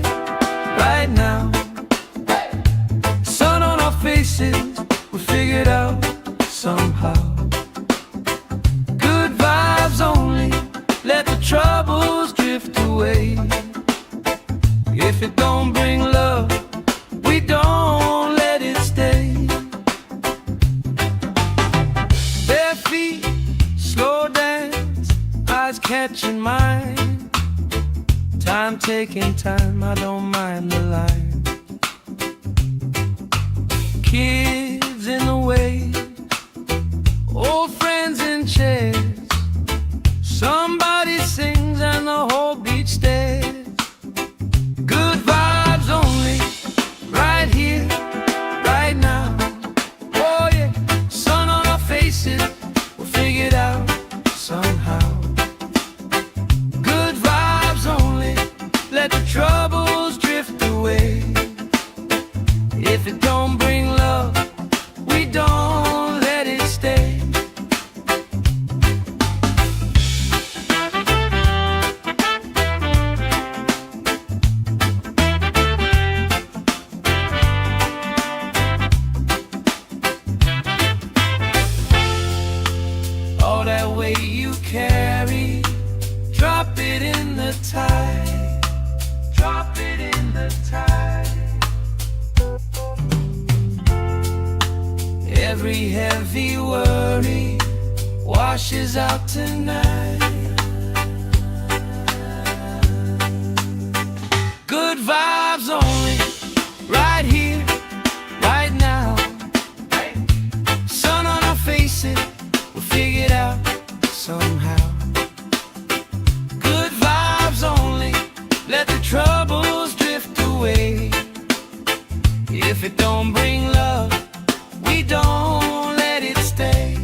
Speaker 1: right now. Sun on our faces, we figured out some catching mine. Time taking time, I don't mind the line. Kids in the way, old friends in chairs. Somebody sings and the whole beach stares. Good vibes only, right here, right now. Oh yeah, sun on our faces, we'll figure it out somehow. Good vibes only, let the troubles drift away. If it don't bring love, we don't let it stay. All that weight you carry, drop it in the tide. Drop it in the tide. Every heavy worry washes out tonight. Good vibes only, right here, right now. Sun on our faces, we'll figure it out somehow. Good vibes only, let the troubles drift away. If it don't bring love, we don't let it stay.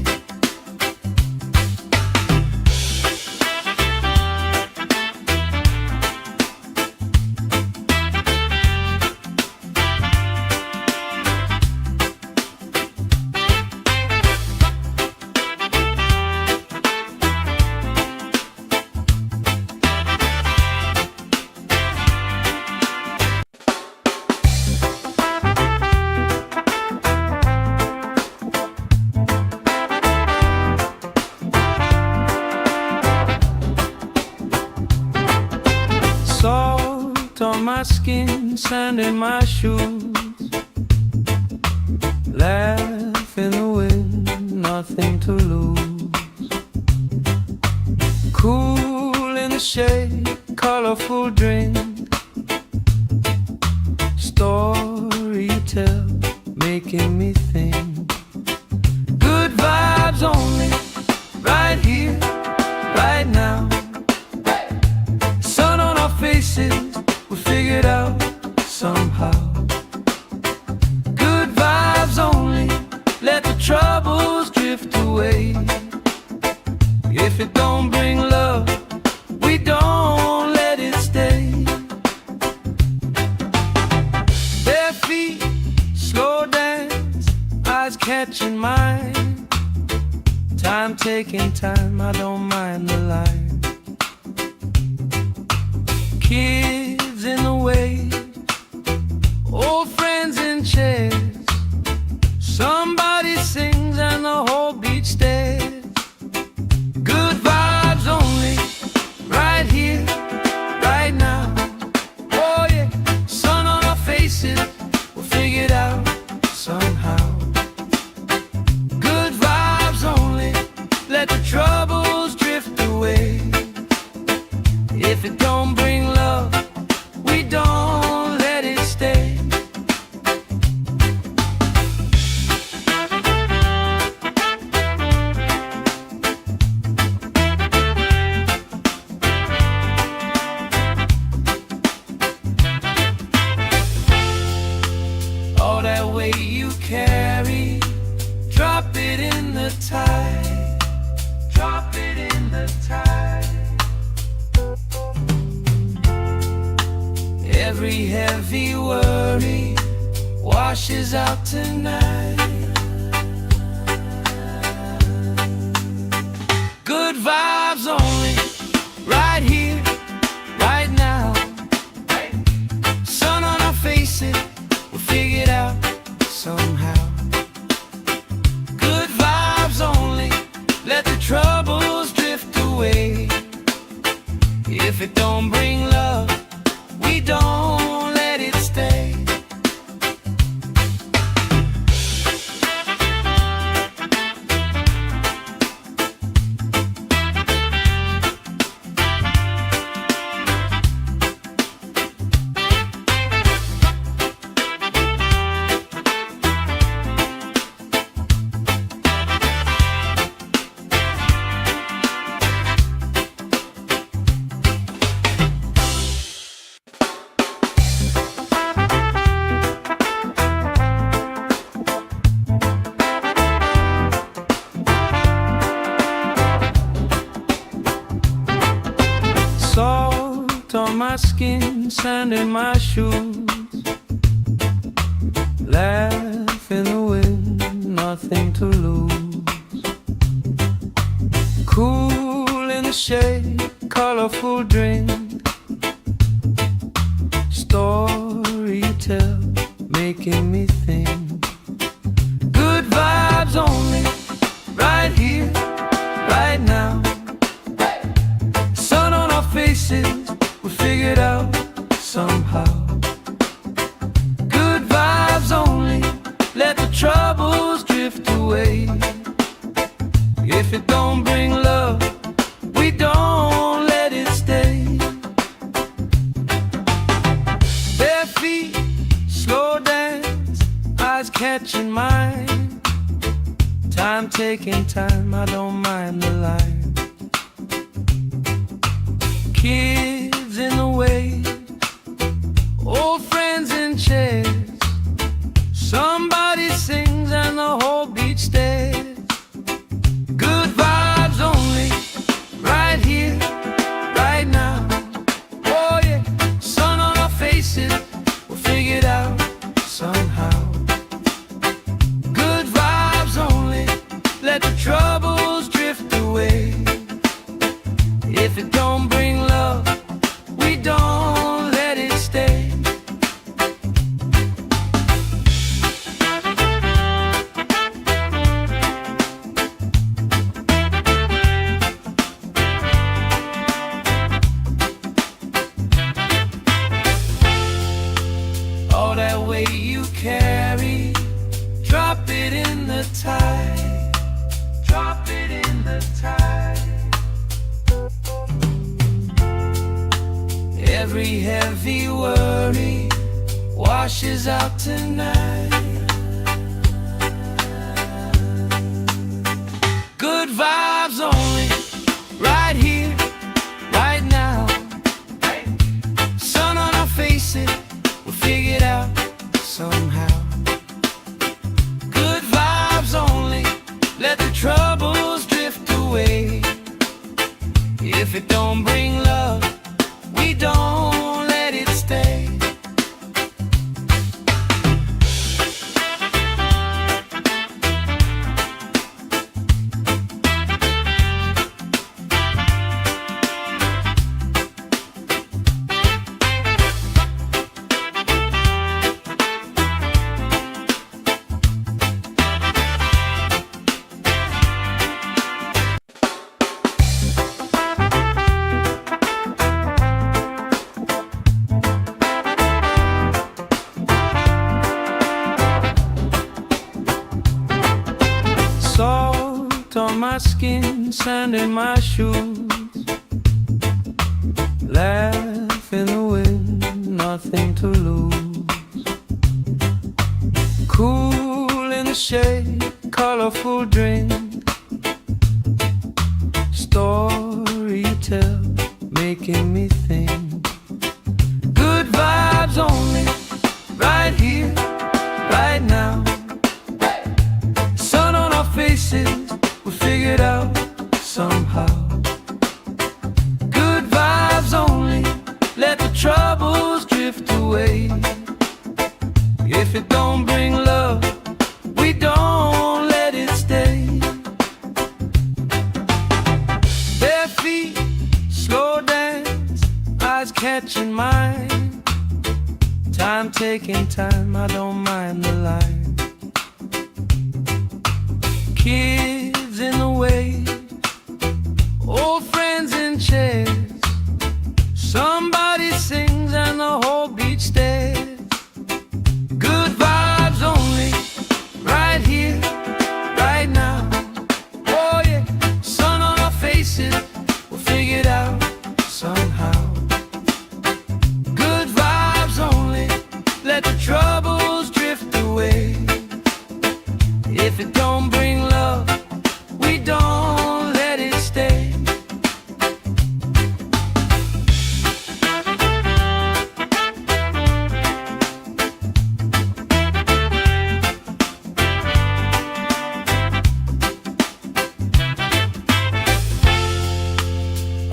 Speaker 1: Salt on my skin, sand in my shoes. Laugh in the wind, nothing to lose. Cool in the shade, colorful drink. Story you tell, making me think. Good vibes only, right here, right now. Sun on our faces, we'll figure it out somehow. Good vibes only, let the troubles drift away. If it don't bring love, we don't let it stay. Bare feet, slow dance, eyes catching mine. Time taking time, I don't mind the line. Kids in the way, old friends in chairs. Somebody sings and the whole beach stares. Good vibes only, right here, right now. Oh yeah, sun on our faces, we'll figure it out somehow. Good vibes only, let the troubles drift away. If it don't bring love, we don't let it stay. All that weight you carry, drop it in the tide. Drop it in the tide. Every heavy worry washes out tonight. Good vibes only, right here, right now. Sun on our faces, we'll figure it out somehow. Good vibes only, let the troubles drift away. If it don't bring love, we don't let it stay. on my skin, sand in my shoes. Laugh in the wind, nothing to lose. Cool in the shade, colorful drink. Story you tell, making me think. Good vibes only, right here, right now. Sun on our faces, we figured out somehow. Good vibes only, let the troubles drift away. If it don't bring love, we don't let it stay. Bare feet, slow dance, eyes catching mine. Time taking time, I don't mind the line. Kids in the waves, old friends in chairs. Somebody sings and the whole beach stares. Good vibes only, right here, right now. Oh yeah, sun on our faces, we'll figure it out somehow. Good vibes only, let the troubles drift away. If it don't bring love, we don't let it stay. All that weight you carry, drop it in the tide. Drop it in the tide. Every heavy worry washes out tonight. Good vibes only, right here, right now. Sun on our faces, we'll figure it out somehow. Good vibes only, let the troubles drift away. If it don't bring love, we don't let it stay. Salt on my skin, sand in my shoes. Laugh in the wind, nothing to lose. Cool in the shade, colorful drink. Story you tell, making me think. Good vibes only, right here, right now. Sun on our faces, we figured out somehow. Good vibes only, let the troubles drift away. If it don't bring love, we don't let it stay. Bare feet, slow dance, eyes catching mine. Time taking time, I don't mind the line. Kids in the waves, old friends in chairs. Somebody sings and the whole beach stares. Good vibes only, right here, right now. Oh yeah, sun on our faces, we'll figure it out somehow. Good vibes only, let the troubles drift away. If it don't bring love, we don't let it stay.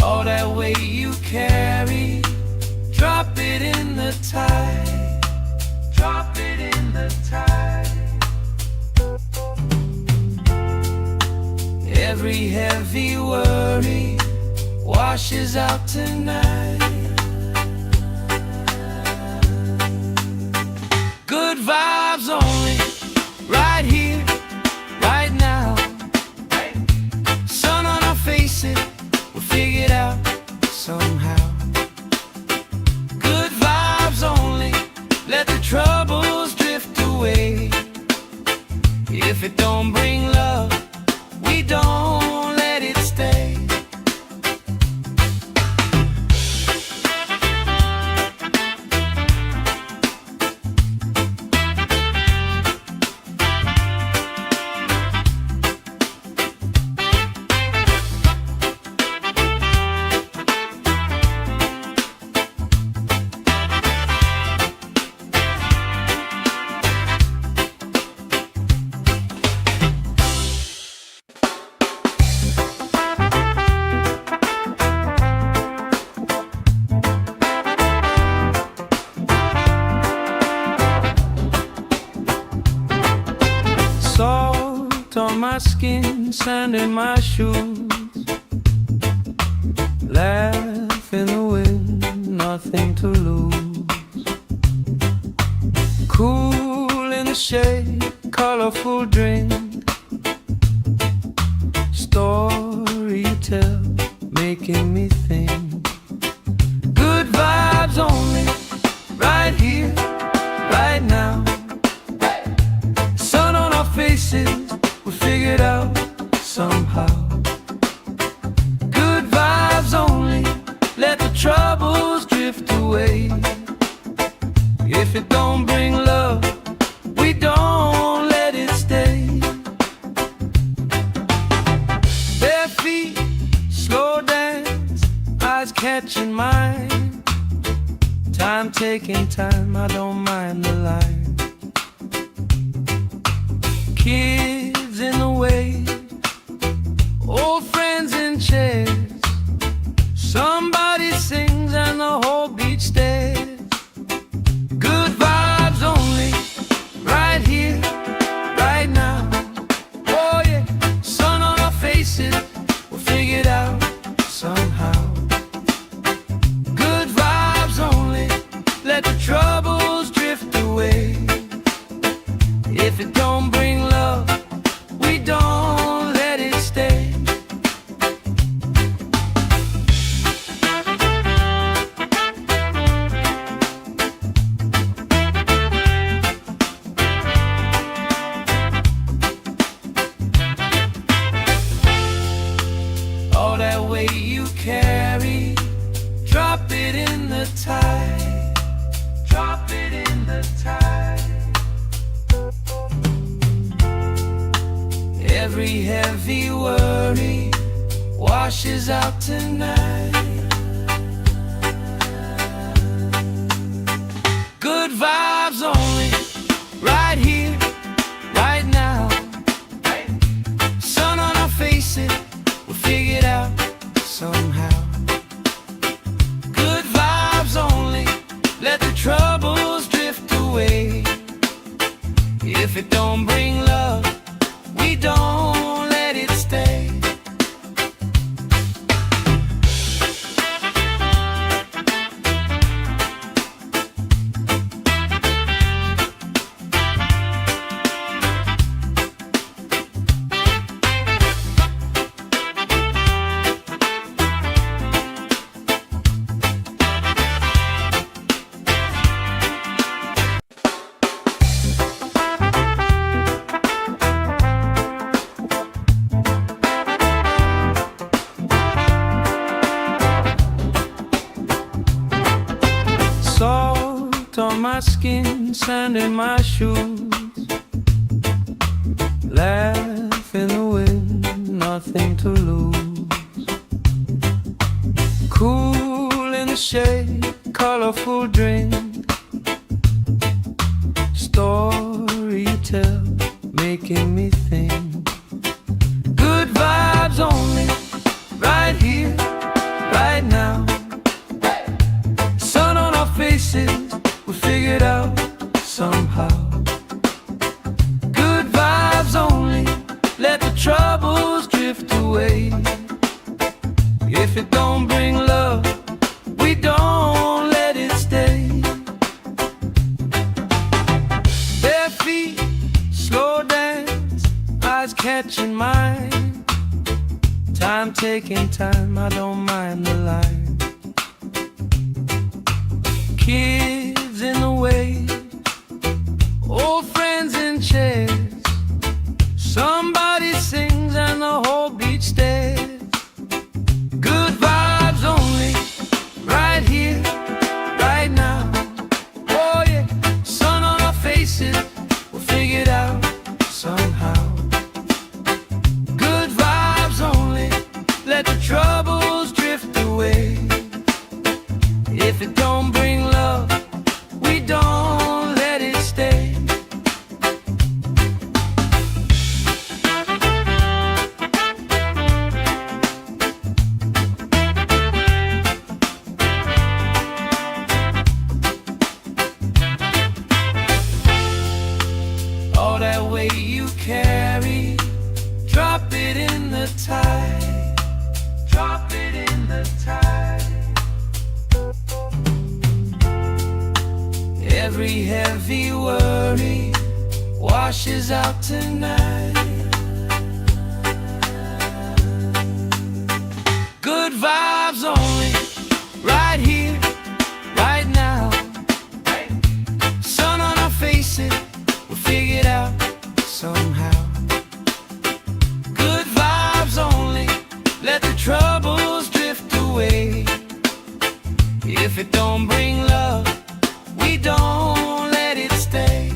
Speaker 1: All that weight you carry, drop it in the tide, drop it in the tide. Every heavy worry washes out tonight. Good vibes only, right here, right now. Sun on our faces, we'll figure it out somehow. Good vibes only, let the troubles drift away. If it don't bring love, we don't let it stay. Salt on my skin, sand in my shoes. Laugh in the wind, nothing to lose. Cool in the shade, colorful drink. Story you tell, making me think. Good vibes only, right here, right now. Faces, we figured out somehow. Good vibes only, let the troubles drift away. If it don't bring love, we don't let it stay. Bare feet, slow dance, eyes catching mine. Time taking time, I don't mind the line. Kids in the way, old friends in chairs. Somebody sings and the whole beach stares. Good vibes only, right here, right now. Oh yeah, sun on our faces, we'll figure it out somehow. Good vibes only, let the troubles drift away. If it don't bring love, we don't let it stay. All that weight you carry, drop it in the tide, drop it in the tide. Every heavy worry washes out tonight. Good vibes only, right here, right now. Sun on our faces, we'll figure it out somehow. Good vibes only, let the troubles drift away. If it don't bring love, we don't let it stay. Salt on my skin, sand in my shoes. Laugh in the wind, nothing to lose. Cool in the shade, colorful drink. Story you tell, making me think. Good vibes only, right here, right now. Sun on our faces we figured out somehow. Good vibes only, let the troubles drift away. If it don't bring love, we don't let it stay. Bare feet, slow dance, eyes catching mine. Time taking time, I don't mind the line. Kids in the way, old friends in chairs. Somebody sings and the whole beach stares. Good vibes only, right here, right now. Oh yeah, sun on our faces, we'll figure it out somehow. Good vibes only, let the troubles drift away. If it don't bring love, we don't let it stay. All that weight you carry, drop it in the tide. Drop it in the tide. Every heavy worry washes out tonight. Good vibes only, right here, right now. Sun on our faces, we'll figure it out somehow. Good vibes only, let the troubles drift away. If it don't bring love, we don't let it stay.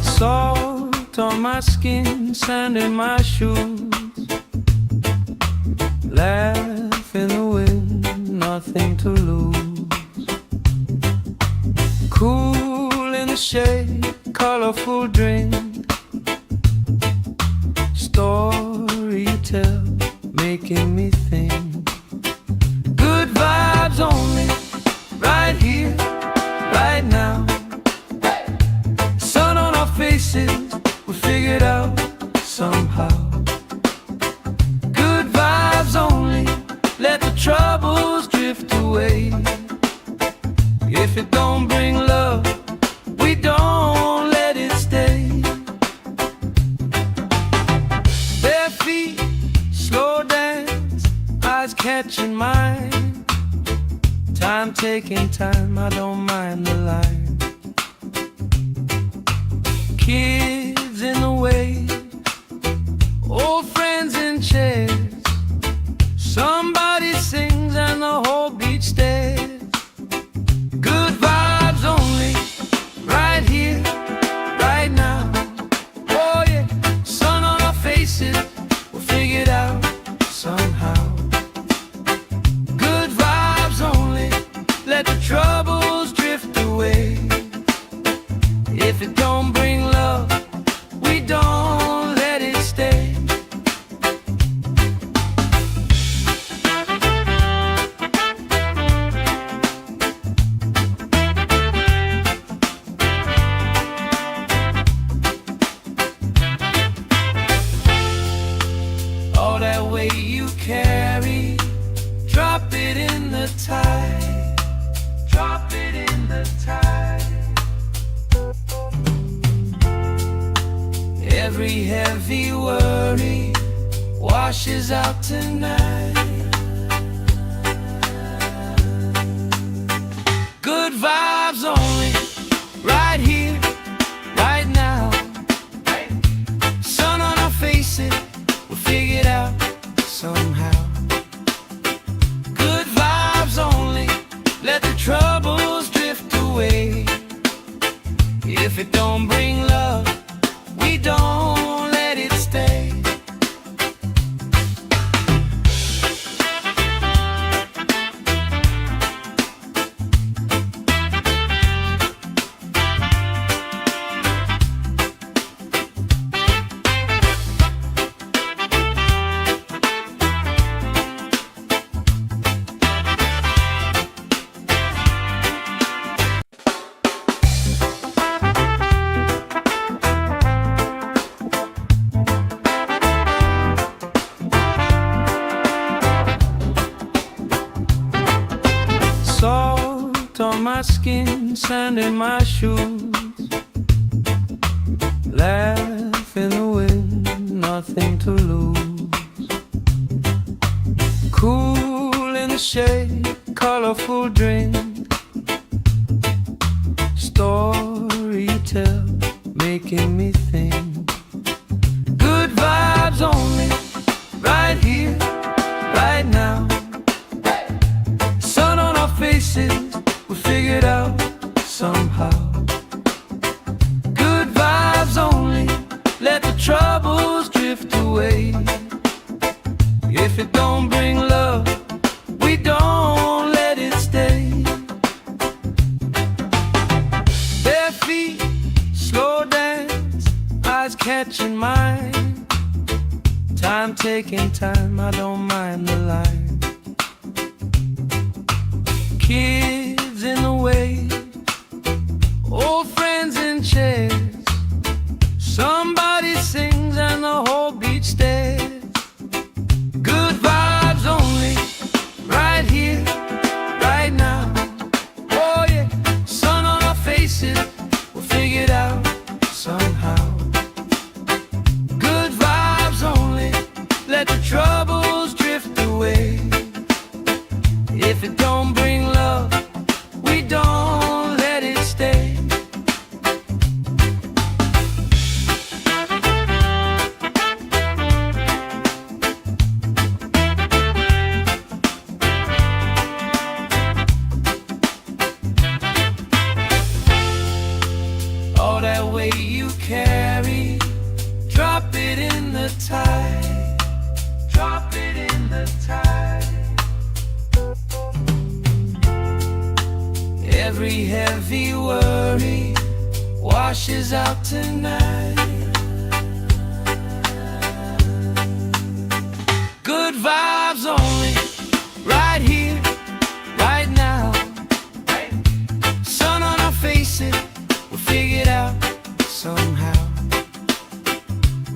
Speaker 1: Salt on my skin, sand in my shoes. Laugh in the wind, nothing to lose. Cool in the shade, colorful drink. Story you tell, making me think. Good vibes only, right here, right now. Sun on our faces, we figured out somehow. Good vibes only, let the troubles drift away. If it don't bring love, we don't let it stay. Bare feet, slow dance, eyes catching mine. Time taking time, I don't mind the line. Kids in the way, old friends in chairs. Somebody sings and the whole beach stares. Good vibes only, right here, right now. Oh yeah, sun on our faces, we'll figure it out somehow. Good vibes only, let the troubles drift away. If it don't bring love, we don't let it stay. All that weight you carry, drop it in the tide. Drop it in the tide. Every heavy worry washes out tonight. Good vibes only, right here, right now. If it don't bring love, we don't let it stay. Salt on my skin, sand in my shoes. Laugh in the wind, nothing to lose. Cool in the shade, colorful drink. Story you tell, making me think. Good vibes only, right here, right now. Sun on our faces, we figured out somehow. Good vibes only, let the troubles drift away. If it don't bring love, we don't let it stay. Bare feet, slow dance, eyes catching mine. Time taking time, I don't mind the line. Kids in the wave, old friends in chairs. Somebody sings and the whole beach stares. Good vibes only, right here, right now. Oh yeah, sun on our faces, we'll figure it out somehow. Good vibes only, let the troubles drift away. If it don't bring love, we don't let it stay. All that weight you carry, drop it in the tide. Drop it in the tide. Every heavy worry washes out tonight. Good vibes only, right here, right now. Sun on our faces, we'll figure it out somehow.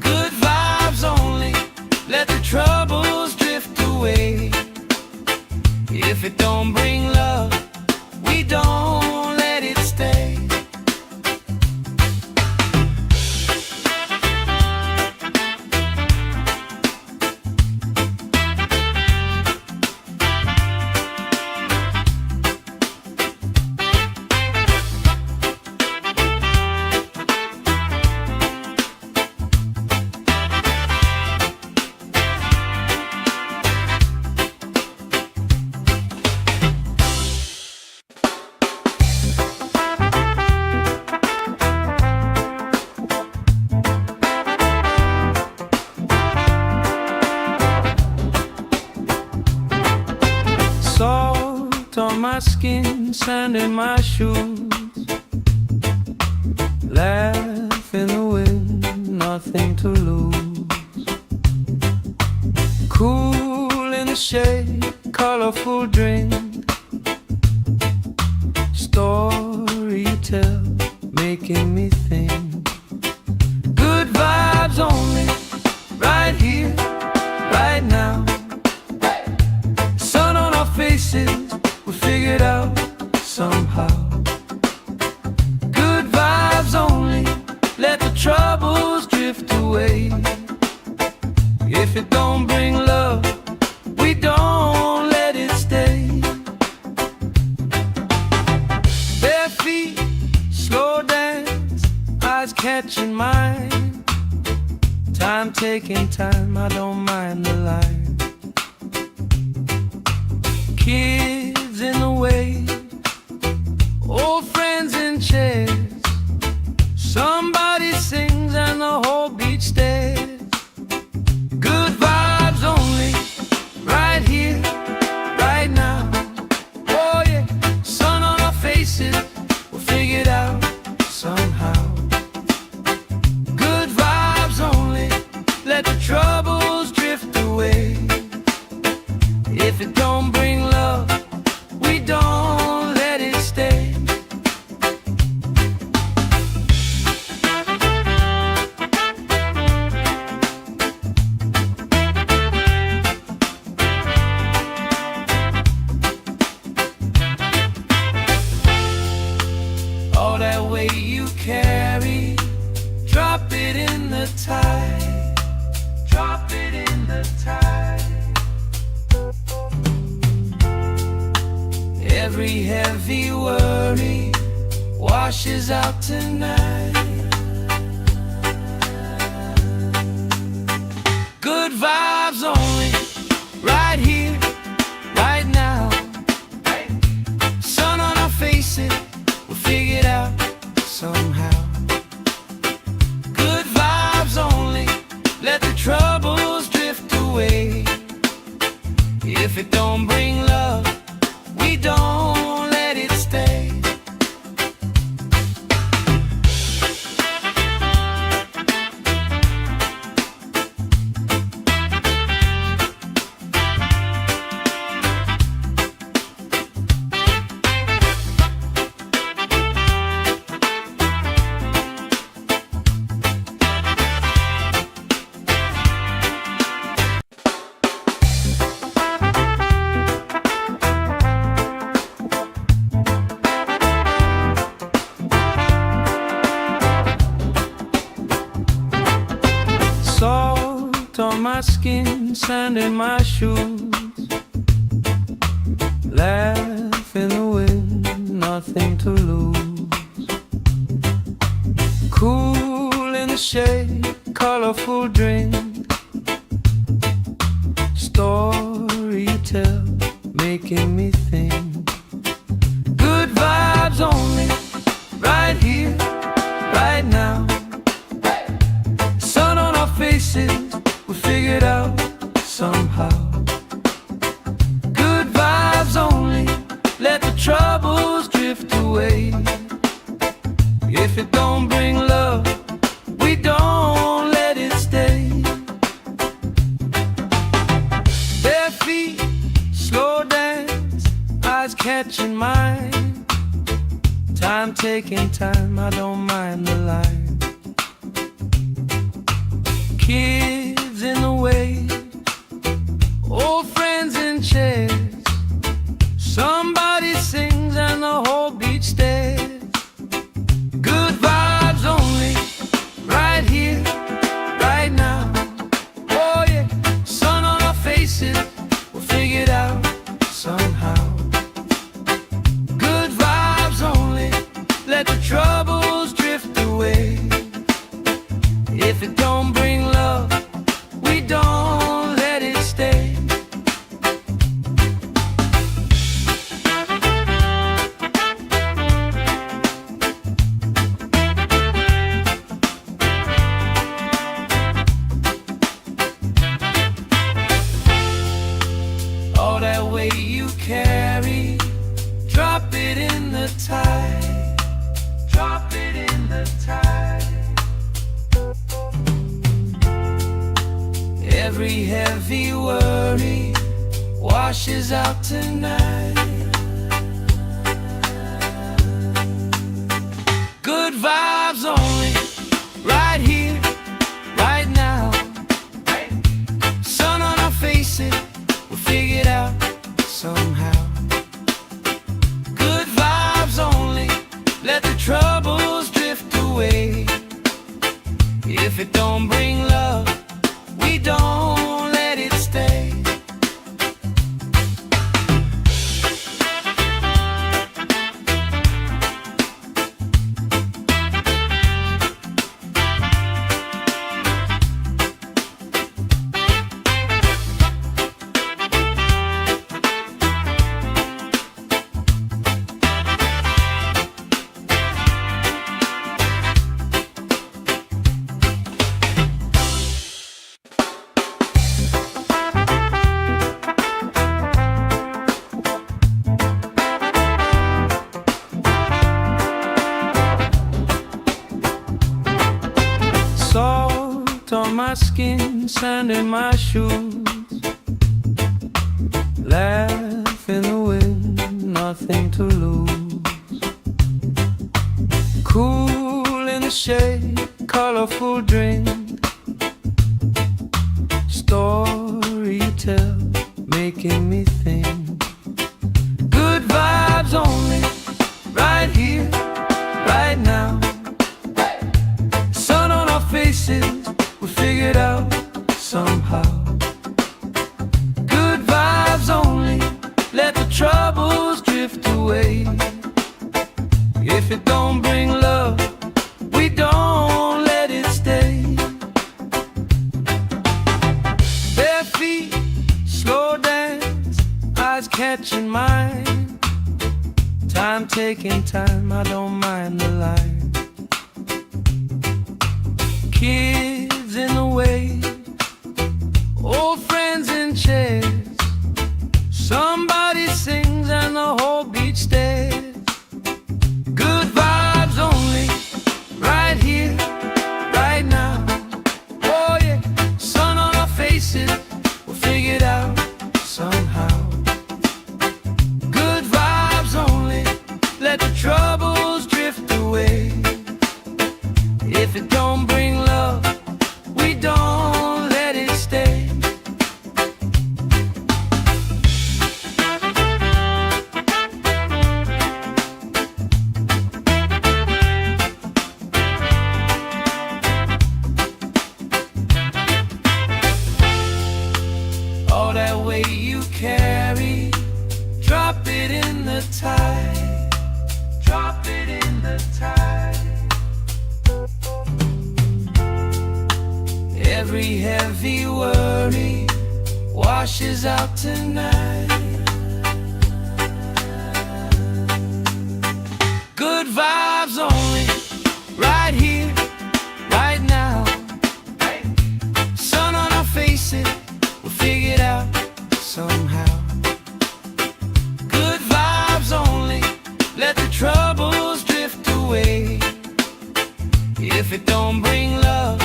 Speaker 1: Good vibes only, let the troubles drift away. If it don't bring love, we don't let it stay. Salt on my skin, sand in my shoes. Laugh in the wind, nothing to lose. Cool in the shade, colorful drink. Story you tell, making me think. Good vibes only, right here, right now. Sun on our faces, we figured out somehow. Good vibes only, let the troubles drift away. If it don't bring love, we don't let it stay. Bare feet, slow dance, eyes catching mine. Time taking time, I don't mind the line. Kids in the wave, old friends in chairs. stairs. Good vibes only, right here, right now. Oh yeah, sun on our faces, we'll figure it out somehow. Good vibes only, let the troubles drift away. If it don't bring love, we don't let it stay. All that weight you carry, drop it in the tide. Drop it in the tide. Every heavy worry washes out tonight. Good vibes only, right here, right now. Sun on our faces, we'll figure it out somehow. Good vibes only, let the troubles drift away. If it don't bring love, we don't let it stay. Salt on my skin, sand in my shoes. Laugh in the wind, nothing to lose. Cool in the shade, colorful drink. Story you tell, making me think. Good vibes only, right here, right now. Sun on our faces, we'll figure it out somehow. Good vibes only, let the troubles drift away. If it don't bring love, we don't let it stay. Bare feet, slow dance, eyes catching mine. Time taking time, I don't mind the line. Kids in the way, old friends in chairs. Somebody sings and the whole beach stares. Good vibes only, right here, right now. Oh yeah, sun on our faces, we'll figure it out somehow. Good vibes only, let the troubles drift away. If it don't bring love, we don't let it stay. All that weight you carry, drop it in the tide. Drop it in the tide. Every heavy worry washes out tonight. Good vibes only, right here, right now. Sun on our faces, we'll figure it out somehow. Good vibes only, let the troubles drift away. If it don't bring love, we don't let it stay. my skin, sand in my shoes. Laugh in the wind, nothing to lose. Cool in the shade, colorful drink. Story you tell, making me think. Good vibes only, right here, right now. Sun on our faces, we figured out somehow. Good vibes only, let the troubles drift away. If it don't bring love, we don't let it stay. Bare feet, slow dance, eyes catching mine. Time taking time, I don't mind the line. Kids in the wave, old friends in chairs. Somebody sings and the whole beach stares. Good vibes only, right here, right now. Oh yeah, sun on our faces, we'll figure it out somehow. Good vibes only, let the troubles drift away. If it don't bring love, we don't let it stay. All that weight you carry, drop it in the tide. Drop it in the tide. Every heavy worry washes out tonight. Good vibes only, right here, right now. Sun on our faces, we'll figure it out somehow. Good vibes only, let the troubles drift away. If it don't bring love,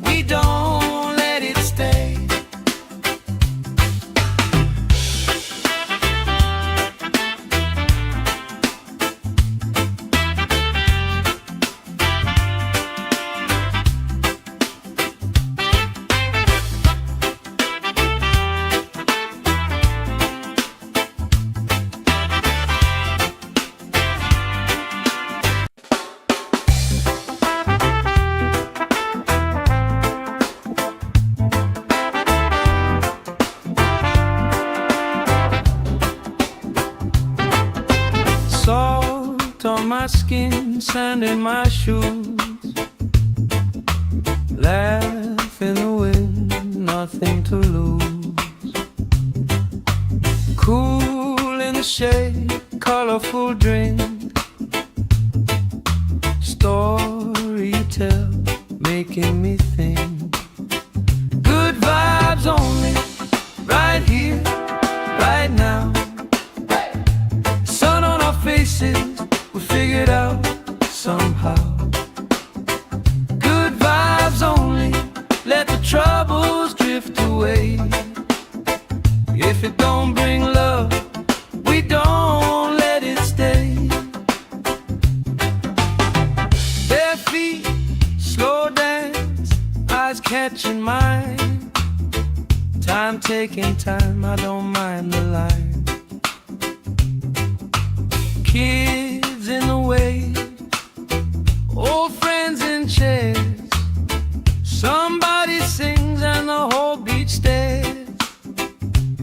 Speaker 1: we don't let it stay. Salt on my skin, sand in my shoes. Laugh in the wind, nothing to lose. Cool in the shade, colorful drink. Story you tell, making me think. Good vibes only, right here, right now. Sun on our faces, we figured out somehow. Good vibes only, let the troubles drift away. If it don't bring love, we don't let it stay. Bare feet, slow dance, eyes catching mine. Time taking time, I don't mind the line. Kids in the wave, old friends in chairs. Somebody sings and the whole beach stares.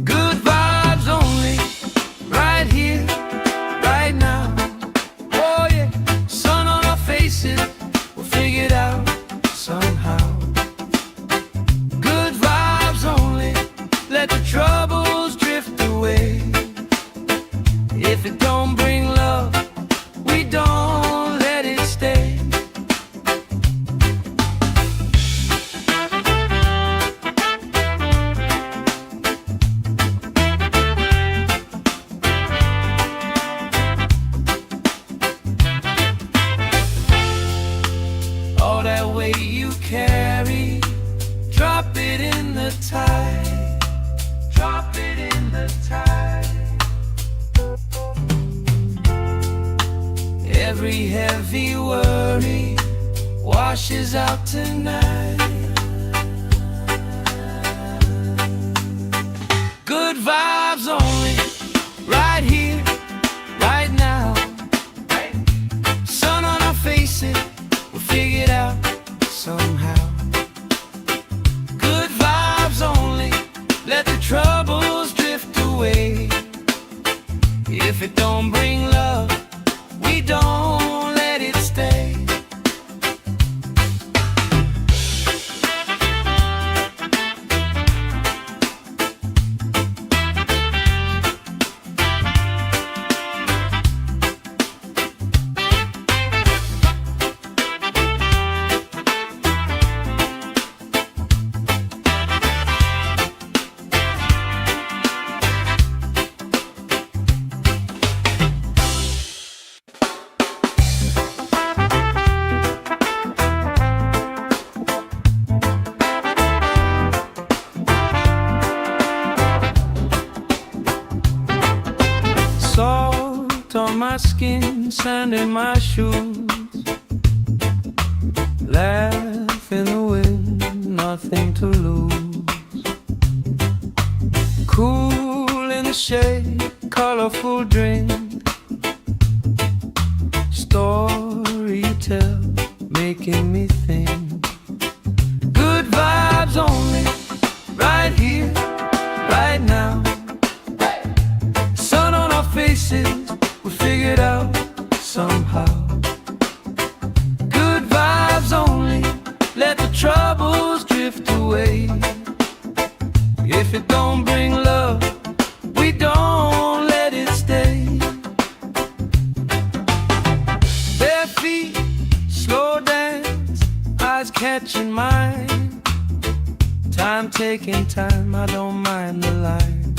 Speaker 1: Good vibes only, right here, right now. Oh yeah, sun on our faces, we'll figure it out somehow. Good vibes only, let the troubles drift away. If it don't bring love, we don't let it stay. All that weight you carry, Drop it in the tide. Drop it in the tide. Every heavy worry washes out tonight. Good vibes only, right here, right now. Sun on our faces, we'll figure it out somehow. Good vibes only, let the troubles drift away. If it don't bring love, we don't let it stay. Salt on my skin, sand in my shoes. Laugh in the wind, nothing to lose. Cool in the shade, colorful drink. Story you tell, making me think. Good vibes only, right here, right now. Sun on our faces, we figured out somehow. Good vibes only, let the troubles drift away. If it don't bring love, we don't let it stay. Bare feet, slow dance, eyes catching mine. Time taking time, I don't mind the line.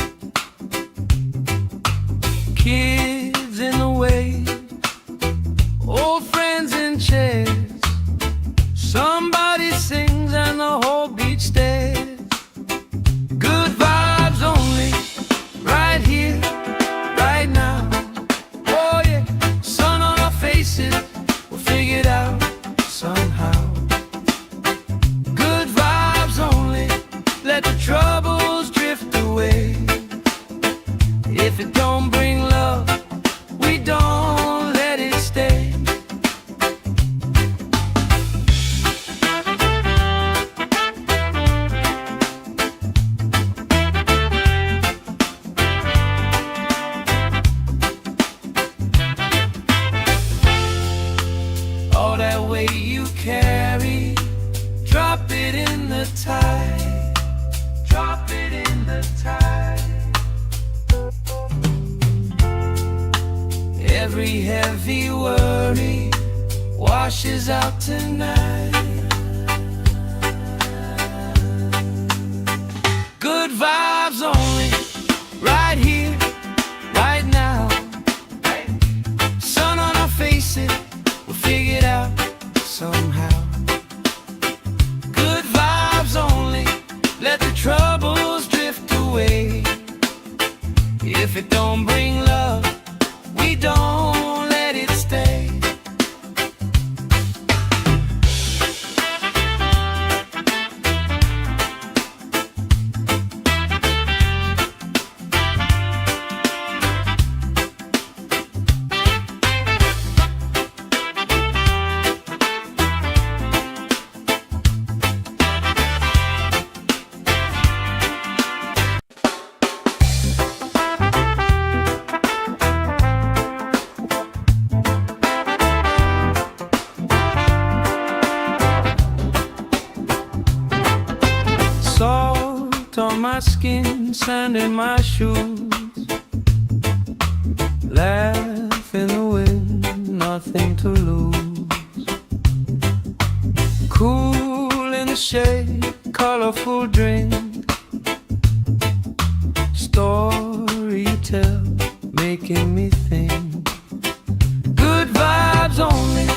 Speaker 1: Kids in the way, old friends in chairs. Somebody sings and the whole beach stares. Good vibes only, right here, right now. Oh yeah, sun on our faces, we'll figure it out somehow. Good vibes only, let the troubles drift away. If it don't bring love, we don't let it stay. All that weight you carry, drop it in the tide. Drop it in the tide. Every heavy worry washes out tonight. Good vibes only, right here, right now. Sun on our faces, we'll figure it out somehow. Good vibes only, let the troubles drift away. If it don't bring love, we don't let it stay. Salt on my skin, sand in my shoes. Laugh in the wind, nothing to lose. Cool in the shade, colorful drink. Story you tell, making me think. Good vibes only,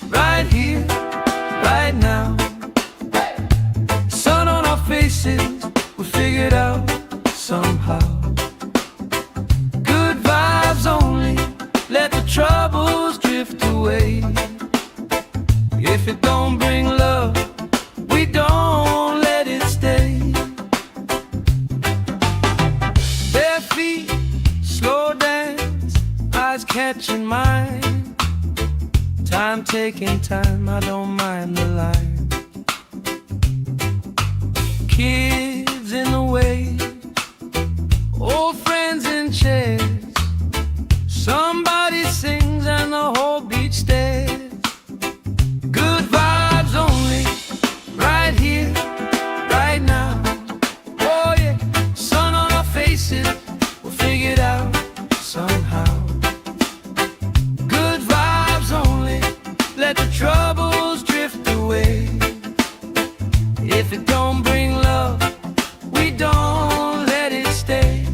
Speaker 1: right here, right now. Sun on our don't bring love, we don't let it stay. Bare feet, slow dance, eyes catching mine. Time taking time, I don't mind the line. Kids in the way, old friends in chairs. Somebody sings and the whole beach stares. Good vibes only, right here, right now. Oh yeah, sun on our faces, we'll figure it out somehow. Good vibes only, let the troubles drift away. If it don't bring love, we don't let it stay.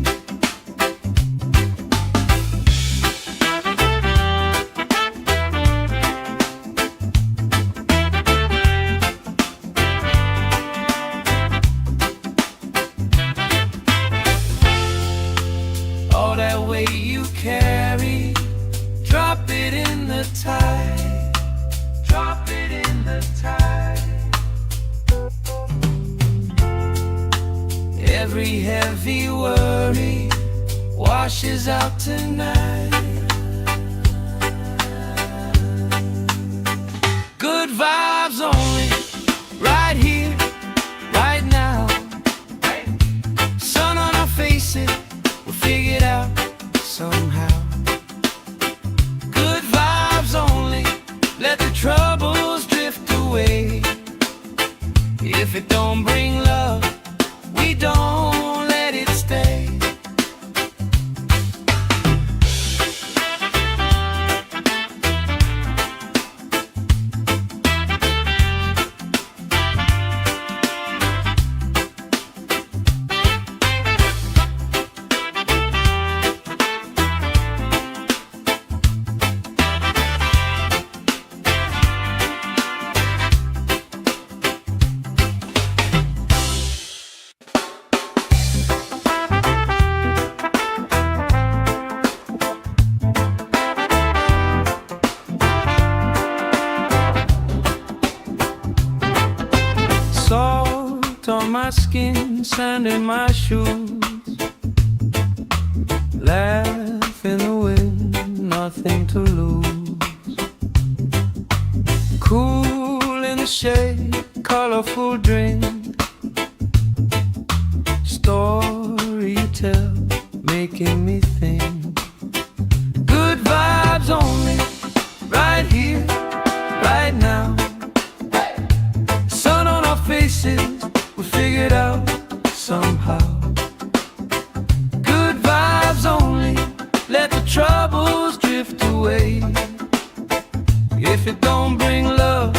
Speaker 1: All that weight you carry, drop it in the tide. Drop it in the tide. Every heavy worry washes out tonight. Good vibes only, right here, right now. Sun on our faces, we'll figure it out somehow. Good vibes only, let the troubles drift away. If it don't bring love, we don't let it stay. Salt on my skin, sand in my shoes. Laugh in the wind, nothing to lose. Cool in the shade, colorful drink. Story you tell, making me think. Good vibes only, right here, right now. Sun on our faces, we'll figure it out somehow. Good vibes only, let the troubles drift away. If it don't bring love,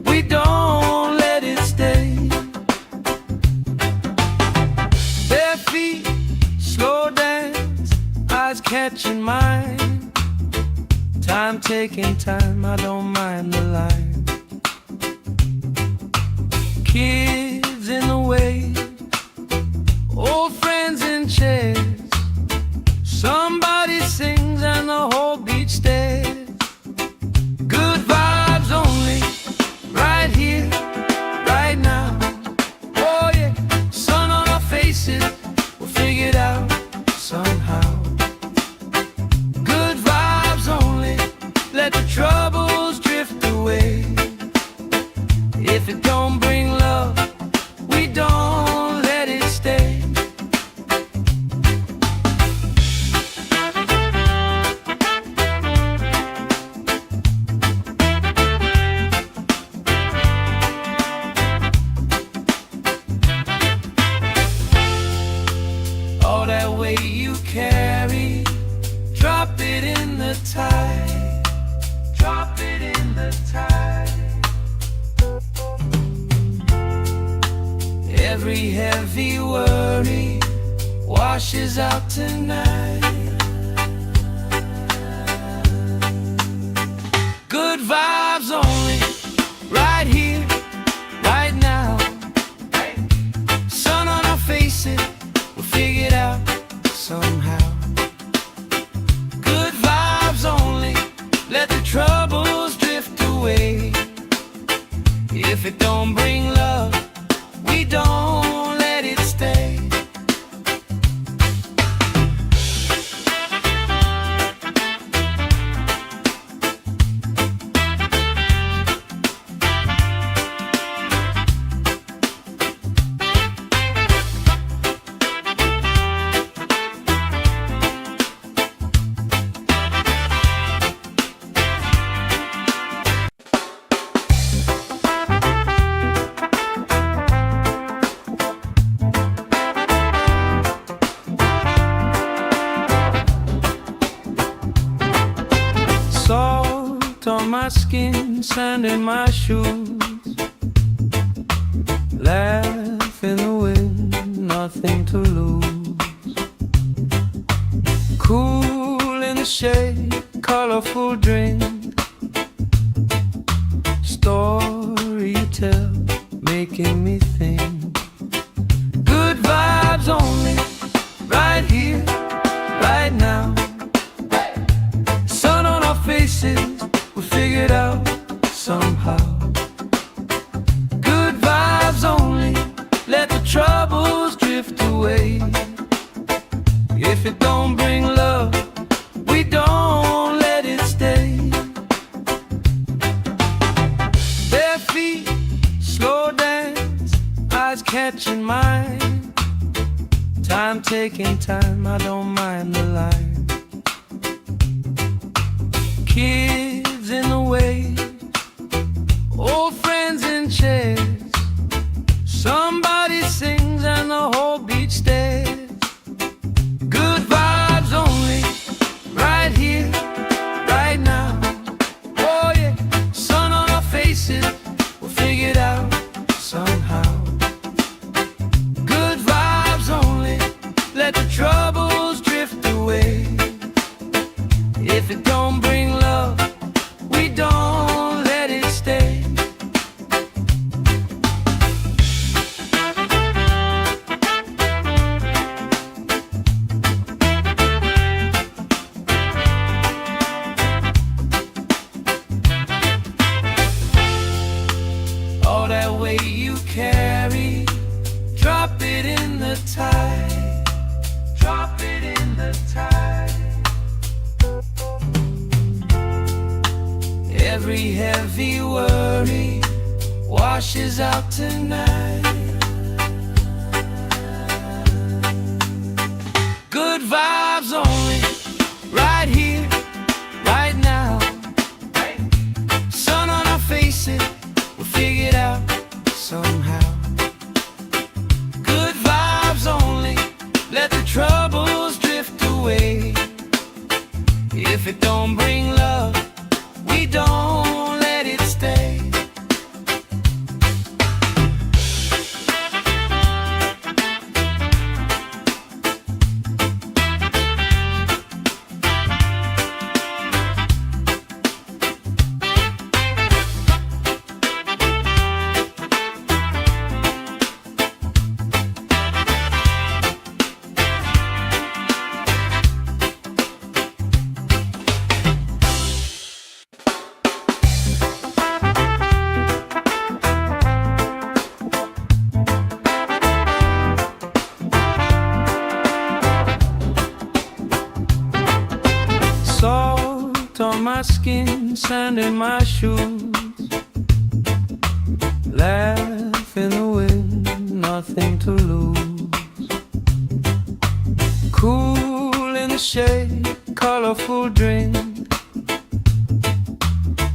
Speaker 1: we don't let it stay. Bare feet, slow dance, eyes catching mine. Time taking time, I don't mind the line. Kids in the way, old friends in chairs. Somebody sings and the whole beach stares. Good vibes only, right here, right now. Oh yeah, sun on our faces, we'll figure it out somehow. Good vibes only, let the troubles drift away. If it don't bring love, we don't let it stay. All that weight you carry, drop it in the tide. Drop it in the tide. Every heavy worry washes out tonight. Good vibes only, right here, right now. Sun on our faces, we'll figure it out somehow. Good vibes only, let the troubles drift away. If it don't bring love, we don't let it stay. Salt on my skin, sand in my shoes. Laugh in the wind, nothing to lose. Cool in the shade, colorful drink. Story you tell, making me think. Good vibes only, right here, right now. Sun on our faces, we figured out somehow. Good vibes only, let the troubles drift away. If it don't bring love, we don't let it stay. Bare feet, slow dance, eyes catching mine. Time taking time, I don't mind the line. Kids in the way, old friends in chairs. Somebody sings and the whole beach stares. Good vibes only, right here, right now. Oh yeah, sun on our faces, we'll figure it out somehow. Good vibes only, let the troubles drift away. If it don't bring love, we don't let it stay. All that weight you carry, drop it in the tide. Drop it in the tide. Every heavy worry washes out tonight. Good vibes only, right here, right now. Sun on our faces, we'll figure it out somehow. Good vibes only, let the troubles drift away. If it don't bring love, we don't let it stay. Salt on my skin, sand in my shoes. Laugh in the wind, nothing to lose. Cool in the shade, colorful drink.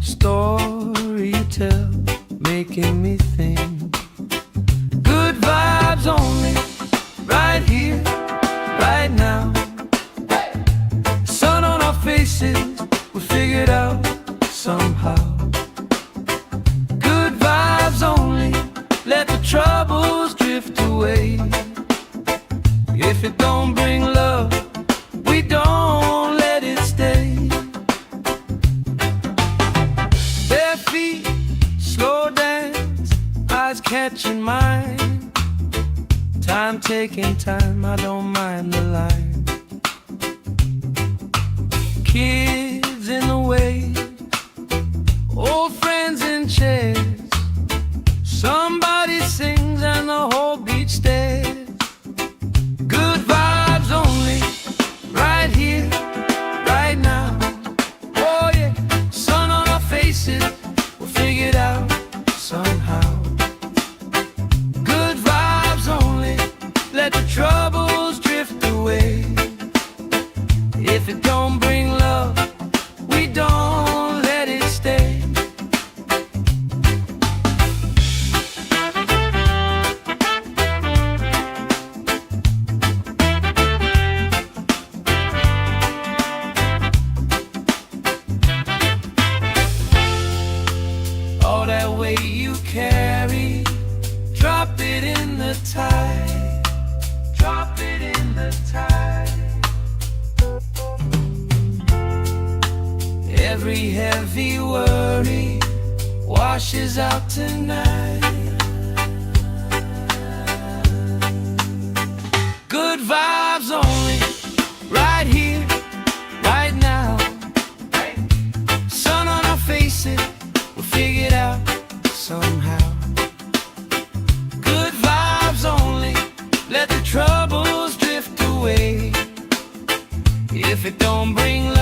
Speaker 1: Story you tell, making me think. Good vibes only, right here, right now. Sun on our faces, we figured out somehow. Good vibes only, let the troubles drift away. If it don't bring love, we don't let it stay. Bare feet, slow dance, eyes catching mine. Time taking time, I don't mind the line. Kids in the way, old friends in chairs. you carry, drop it in the tide, drop it in the tide. Every heavy worry washes out tonight. Good vibes only, right here, right now. Sun on our faces, we'll figure it out somehow. Good vibes only, let the troubles drift away. If it don't bring love,